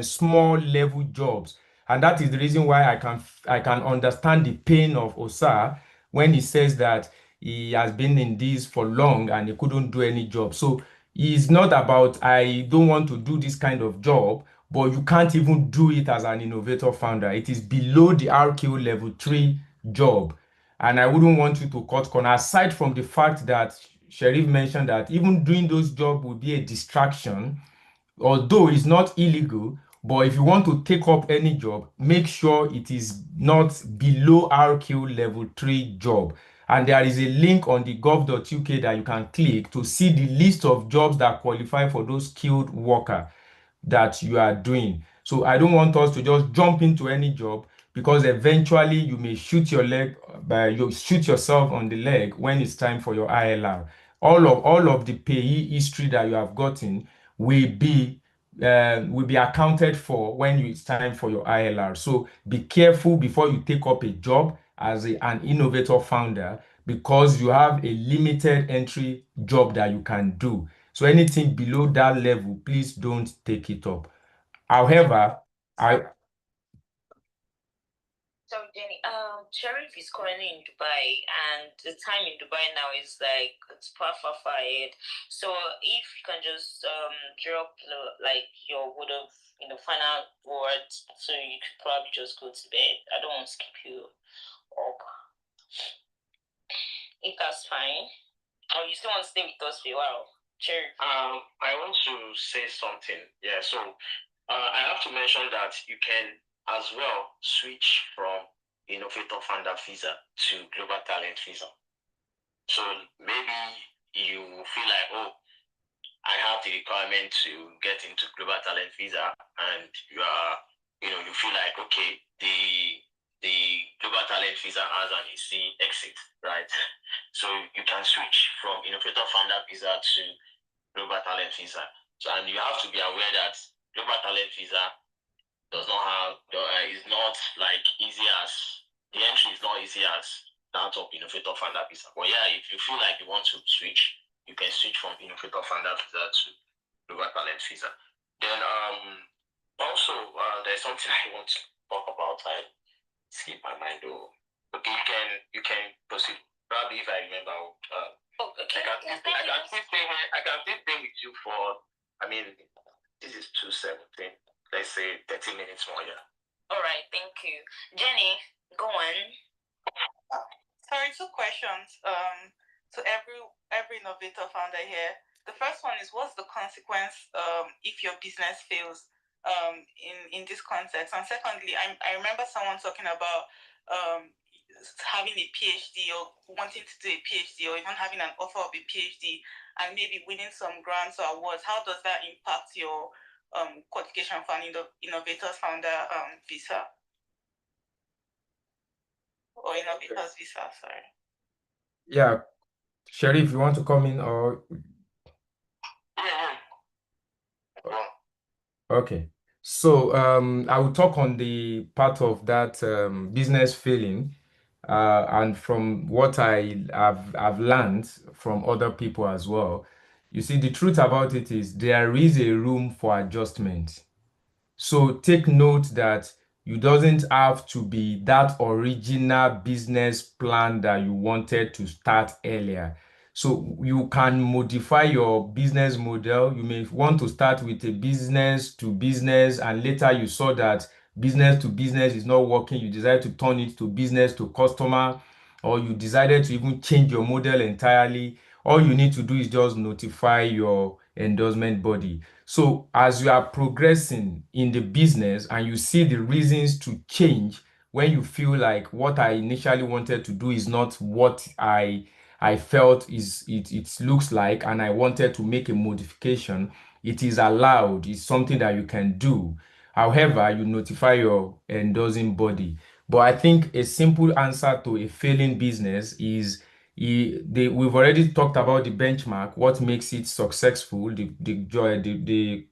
small level jobs. And that is the reason why I can understand the pain of Osa when he says that he has been in this for long and he couldn't do any job. So it's not about I don't want to do this kind of job, but you can't even do it as an innovator founder. It is below the RQ level 3 job. And I wouldn't want you to cut corner, aside from the fact that Sherif mentioned that even doing those jobs would be a distraction, although it's not illegal. But if you want to take up any job, make sure it is not below RQ level 3 job. And there is a link on the gov.uk that you can click to see the list of jobs that qualify for those skilled worker that you are doing. So I don't want us to just jump into any job because eventually you may shoot you shoot yourself on the leg when it's time for your ILR. All of the payee history that you have gotten will be accounted for when it's time for your ILR. So be careful before you take up a job as an innovator founder because you have a limited entry job that you can do. So anything below that level, please don't take it up. However, I So Jenny, Sharif is currently in Dubai, and the time in Dubai now is like it's far ahead. So if you can just drop like your word of final words, so you could probably just go to bed. I don't want to keep you up. If that's fine, or you still want to stay with us for a while. Sure. I want to say something. Yeah, so I have to mention that you can as well switch from Innovator Founder visa to Global Talent visa. So maybe you feel like, oh, I have the requirement to get into Global Talent visa, and you feel like, okay, the Global Talent visa has an easy exit, right? So you can switch from Innovator Founder visa to Global Talent visa. So, and you have to be aware that Global Talent visa does not have is not like easy as the entry is not easy as that of Innovator Founder visa. But yeah, if you feel like you want to switch, you can switch from Innovator Founder visa to Global Talent visa. Then also there's something I want to talk about. I skip my mind though. Okay, you can proceed. Probably if I remember. Okay. I can still stay with you for. I mean, this is 2:17. Let's say 30 minutes more. Yeah. All right. Thank you, Jenny. Go on. Sorry, 2 questions. To every innovator founder here. The first one is, what's the consequence if your business fails in this context? And secondly, I remember someone talking about having a PhD or wanting to do a PhD or even having an offer of a PhD and maybe winning some grants or awards. How does that impact your qualification for an innovator founder visa? Or innovators visa, sorry. Yeah, Sherif, you want to come in or okay? So I will talk on the part of that business failing. and from what I've learned from other people as well, you see, the truth about it is there is a room for adjustment. So take note that you doesn't have to be that original business plan that you wanted to start earlier. So you can modify your business model. You may want to start with a business to business, and later you saw that business to business is not working. You decided to turn it to business to customer, or you decided to even change your model entirely. All you need to do is just notify your endorsement body. So as you are progressing in the business and you see the reasons to change, when you feel like what I initially wanted to do is not what I felt it looks like, and I wanted to make a modification, it is allowed. It's something that you can do. However, you notify your endorsing body. But I think a simple answer to a failing business is we've already talked about the benchmark, what makes it successful, the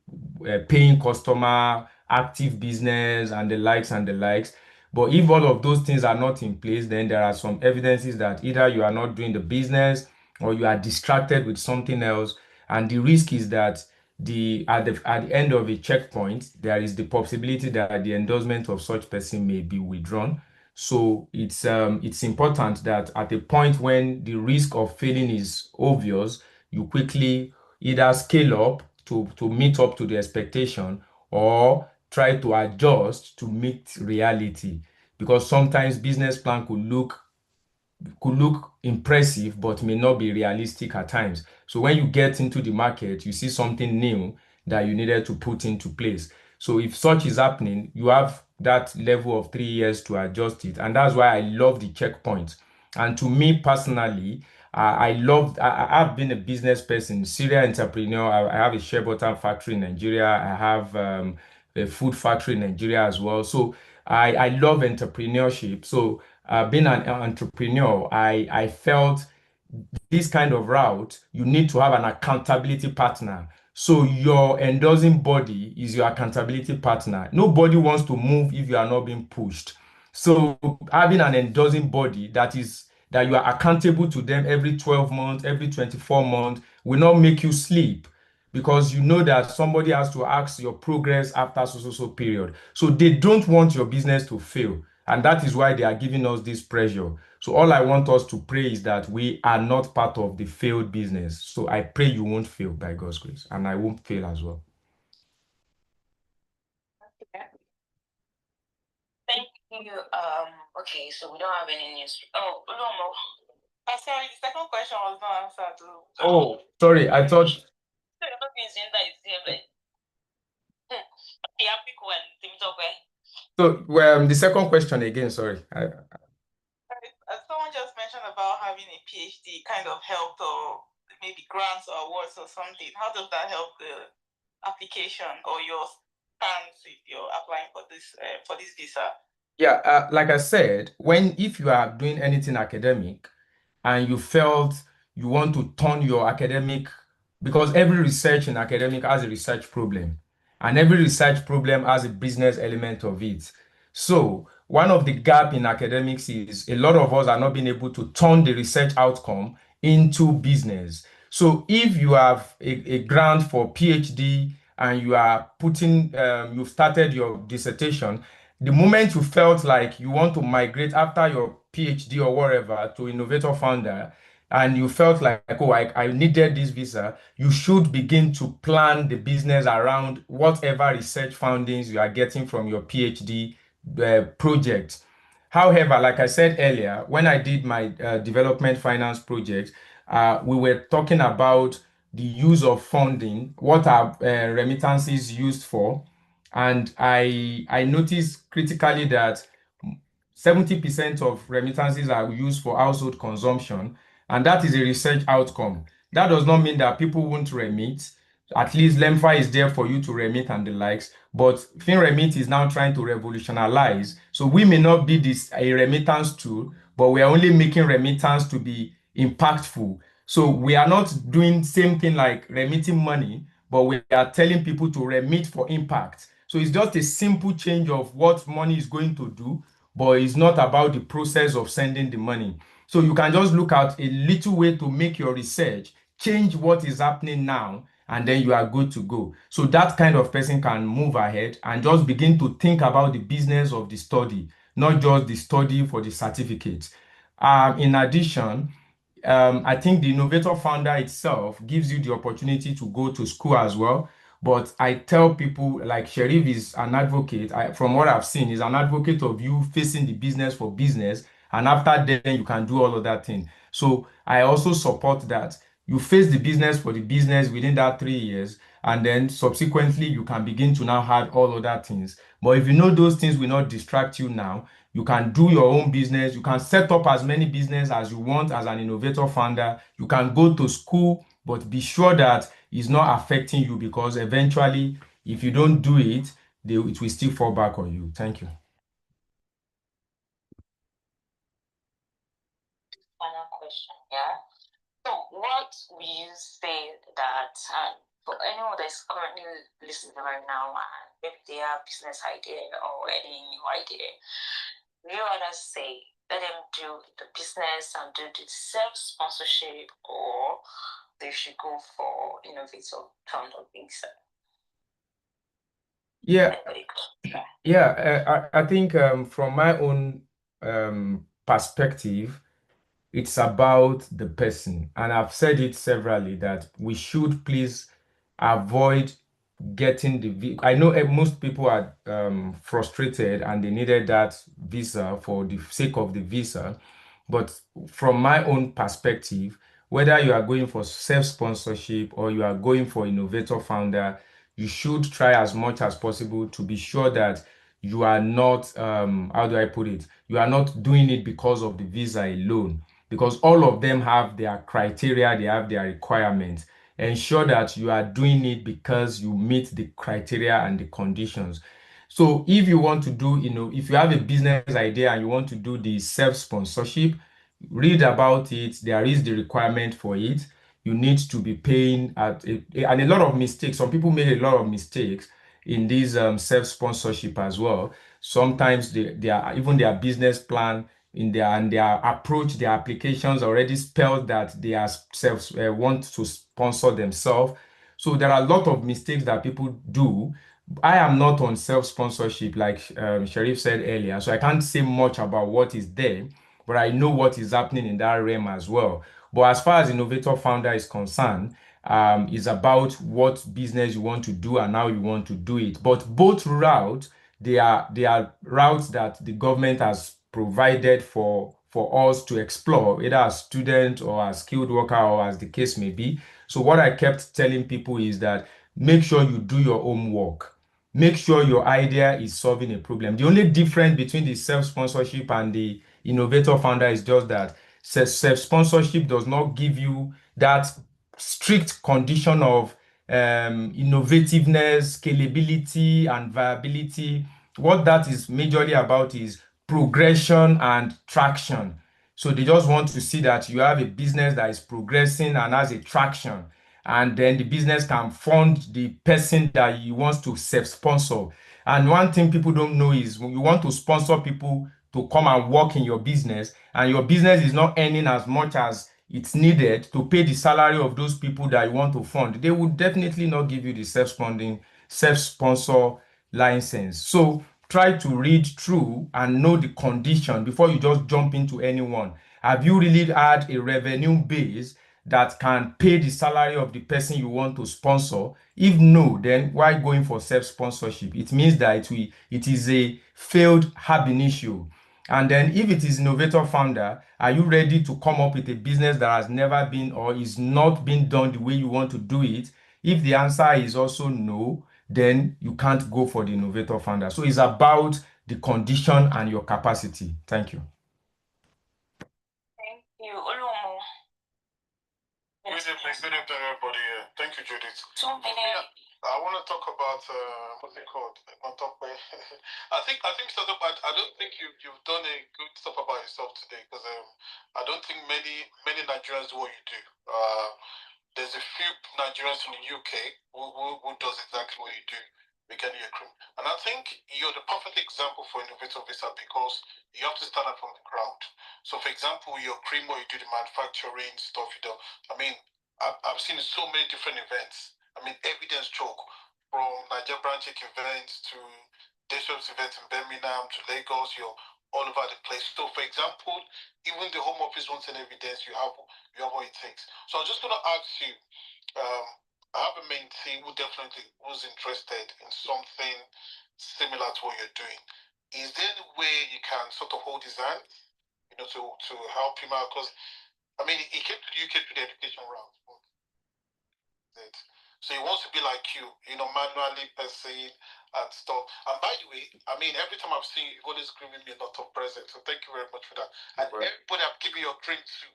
paying customer, active business, and the likes and the likes. But if all of those things are not in place, then there are some evidences that either you are not doing the business or you are distracted with something else. And the risk is that at the end of a checkpoint, there is the possibility that the endorsement of such person may be withdrawn. So it's important that at a point when the risk of failing is obvious, you quickly either scale up to meet up to the expectation, or try to adjust to meet reality. Because sometimes business plan could look impressive but may not be realistic at times. So when you get into the market, you see something new that you needed to put into place. So if such is happening, you have that level of 3 years to adjust it. And that's why I love the checkpoint. And to me personally, I've been a business person, serial entrepreneur. I have a shea butter factory in Nigeria. I have a food factory in Nigeria as well. So I love entrepreneurship. So being an entrepreneur, I felt this kind of route, you need to have an accountability partner. So your endorsing body is your accountability partner. Nobody wants to move if you are not being pushed. So having an endorsing body that you are accountable to them every 12 months, every 24 months will not make you sleep, because you know that somebody has to ask your progress after so period. So they don't want your business to fail. And that is why they are giving us this pressure. So all I want us to pray is that we are not part of the failed business. So I pray you won't fail by God's grace, and I won't fail as well. Thank you. Okay, so we don't have any news. Oh, no more. Sorry, the second question was not answered too. Oh, sorry. I thought. So, the second question again, sorry. Someone just mentioned about having a PhD kind of helped, or maybe grants or awards or something. How does that help the application or your stance if you're applying for this visa? Yeah, like I said, if you are doing anything academic and you felt you want to turn your academic, because every research in academic has a research problem, and every research problem has a business element of it. So one of the gap in academics is a lot of us are not being able to turn the research outcome into business. So if you have a grant for PhD and you've started your dissertation, the moment you felt like you want to migrate after your PhD or whatever to Innovator founder, and you felt like, oh, I needed this visa, you should begin to plan the business around whatever research findings you are getting from your PhD project. However, like I said earlier, when I did my development finance project, we were talking about the use of funding, what are remittances used for, and I noticed critically that 70% of remittances are used for household consumption, and that is a research outcome. That does not mean that people won't remit. At least Lemfa is there for you to remit and the likes, but FinREMIT is now trying to revolutionize. So we may not be a remittance tool, but we are only making remittance to be impactful. So we are not doing same thing like remitting money, but we are telling people to remit for impact. So it's just a simple change of what money is going to do, but it's not about the process of sending the money. So you can just look at a little way to make your research, change what is happening now, and then you are good to go. So that kind of person can move ahead and just begin to think about the business of the study, not just the study for the certificate. In addition, I think the Innovator founder itself gives you the opportunity to go to school as well. But I tell people, like Sherif is an advocate, from what I've seen, is an advocate of you facing the business for business. And after then, you can do all of that thing. So I also support that. You face the business for the business within that 3 years. And then subsequently, you can begin to now have all other things. But if you know those things will not distract you now, you can do your own business. You can set up as many business as you want as an Innovator founder. You can go to school, but be sure that it's not affecting you, because eventually, if you don't do it, it will still fall back on you. Thank you. Final question, yeah. So what will you say that for anyone that's currently listening right now and maybe they have business idea or any new idea, you rather say let them do the business and do the self-sponsorship, or they should go for Innovator founder visa? Yeah, Anybody go? I think from my own perspective, it's about the person. And I've said it severally that we should please avoid getting the I know most people are frustrated and they needed that visa for the sake of the visa. But from my own perspective, whether you are going for self-sponsorship or you are going for Innovator founder, you should try as much as possible to be sure that you are not, how do I put it? You are not doing it because of the visa alone, because all of them have their criteria, they have their requirements. Ensure that you are doing it because you meet the criteria and the conditions. So if you want to do, if you have a business idea and you want to do the self-sponsorship, read about it. There is the requirement for it. You need to be paying and a lot of mistakes. Some people made a lot of mistakes in this self-sponsorship as well. Sometimes even their business plan their approach, their applications already spelled that they are want to sponsor themselves. So there are a lot of mistakes that people do. I am not on self-sponsorship, like Sharif said earlier, so I can't say much about what is there, but I know what is happening in that realm as well. But as far as Innovator founder is concerned, it's about what business you want to do and how you want to do it. But both routes, they are routes that the government has provided for us to explore, either as student or as skilled worker or as the case may be. So what I kept telling people is that make sure you do your homework. Make sure your idea is solving a problem. The only difference between the self-sponsorship and the Innovator founder is just that self-sponsorship does not give you that strict condition of innovativeness, scalability, and viability. What that is majorly about is progression and traction. So they just want to see that you have a business that is progressing and has a traction, and then the business can fund the person that he wants to self-sponsor. And one thing people don't know is when you want to sponsor people to come and work in your business, and your business is not earning as much as it's needed to pay the salary of those people that you want to fund, they would definitely not give you the self-sponsor license. So try to read through and know the condition before you just jump into anyone. Have you really had a revenue base that can pay the salary of the person you want to sponsor? If no, then why going for self-sponsorship? It means that it is a failed ab initio. And then if it is Innovator founder, are you ready to come up with a business that has never been or is not being done the way you want to do it? If the answer is also no, then you can't go for the Innovator founder. So it's about the condition and your capacity. Thank you. Thank you. Olumo. Good evening, everybody. Thank you, Judith. 2 minutes. I want to talk about what's it called? On top of I think Mr. Top, I don't think you've done a good stuff about yourself today, because I don't think many Nigerians do what you do. There's a few Nigerians in the UK who does exactly what you do. we get you a cream. And I think you're the perfect example for Innovator Visa because you have to start out from the ground. So, for example, your cream where you do the manufacturing stuff, I mean, I've seen so many different events. I mean, evidence choke from Nigeria branch events to Nations events in Birmingham to Lagos, you're all over the place. So, for example, even the home office wants an evidence, you have what it takes. So, I'm just going to ask you, I have a mentee who definitely was interested in something similar to what you're doing. Is there any way you can sort of hold his hand, to help him out? Because I mean, he came to the UK through the education route. So he wants to be like you, manually pursuing and stuff. And by the way, I mean, every time I've seen you, you've always given me a lot of presents. So thank you very much for that. And everybody I've given your drink to,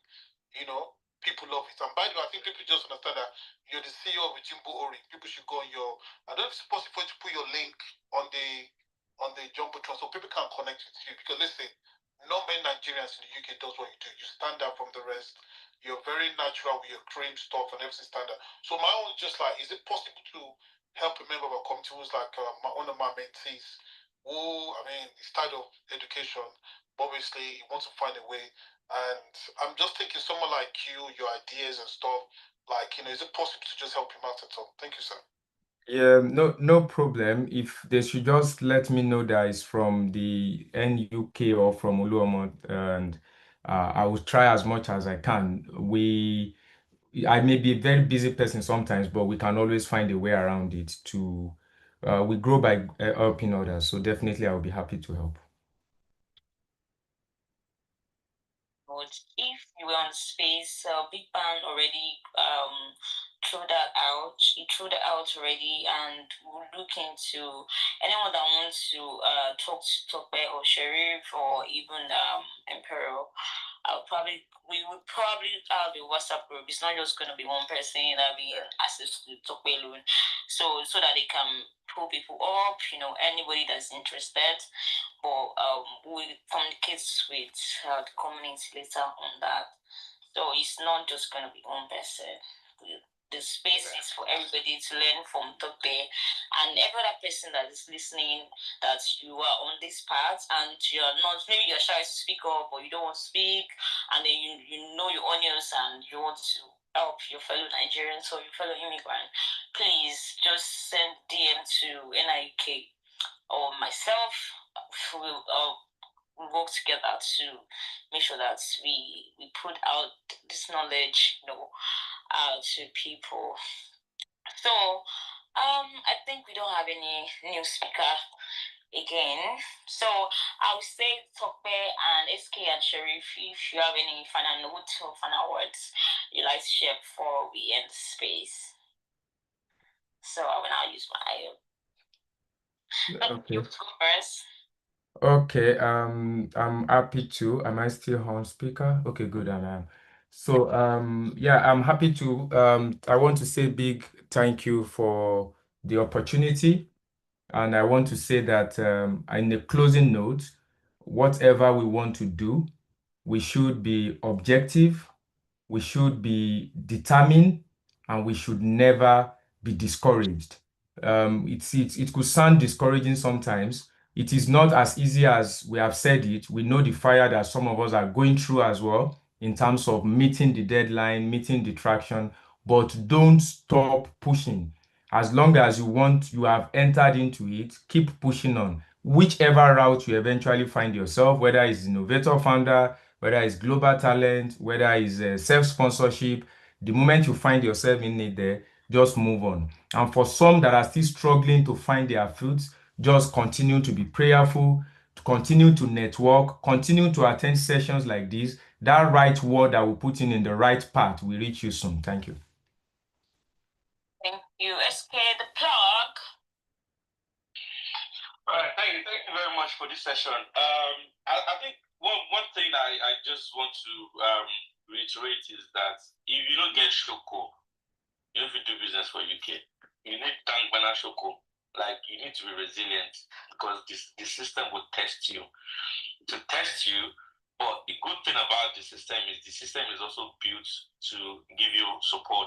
people love it. And by the way, I think people just understand that you're the CEO of Jimbo Ori. People should go on I don't know if it's possible to put your link on the Jumbotron so people can connect with you. Because listen, not many Nigerians in the UK does what you do. You stand out from the rest. You're very natural with your cream stuff and everything standard. So my own is just like, is it possible to help a member of a committee who's like one of my mentees who, I mean, he's tired of education, but obviously he wants to find a way. And I'm just thinking someone like you, your ideas and stuff, like, is it possible to just help him out at all? Thank you, sir. Yeah, no problem. If they should just let me know that it's from the NUK or from Oluomo, and I will try as much as I can. I may be a very busy person sometimes, but we can always find a way around it we grow by helping others. So definitely I will be happy to help. If you were on space, Big Bang already threw that out. He threw that out already, and we'll look into anyone that wants to talk to Tope or Sheriff or even Emperor. We would probably have a WhatsApp group. It's not just gonna be one person that'll be access to Tope alone. So that they can pull people up, anybody that's interested. But we communicate with the community later on that. So it's not just going to be one person. The space is for everybody to learn from Tope and every other person that is listening, that you are on this path and you're not, maybe you're shy to speak up or you don't want to speak, and then you know your audience and you want to help your fellow Nigerians or your fellow immigrant, please just send DM to NIK or myself. We'll work together to make sure that we put out this knowledge, out to people. So, I think we don't have any new speaker again. So I'll say Tope and SK and Sheriff, if you have any final notes or final words you'd like to share before we end the space. So I will now use my Okay. first. Okay, I'm happy to. Am I still on speaker? Okay, good, I am. So, yeah, I'm happy to. I want to say big thank you for the opportunity, and I want to say that in the closing note, whatever we want to do, we should be objective, we should be determined, and we should never be discouraged. It could sound discouraging sometimes. It is not as easy as we have said it. We know the fire that some of us are going through as well in terms of meeting the deadline, meeting the traction, but don't stop pushing. As long as you have entered into it, keep pushing on. Whichever route you eventually find yourself, whether it's innovator founder, whether it's global talent, whether it's self-sponsorship, the moment you find yourself in it there, just move on. And for some that are still struggling to find their feet, just continue to be prayerful, to continue to network, continue to attend sessions like this. That right word that we put in the right path will reach you soon. Thank you. Thank you. SK, the plug. All right, thank you very much for this session. I think one thing I just want to reiterate is that if you don't get Shoko, if you do business for UK, you need Tangbana Shoko. Like, you need to be resilient because the system will test you. To test you, but the good thing about the system is also built to give you support.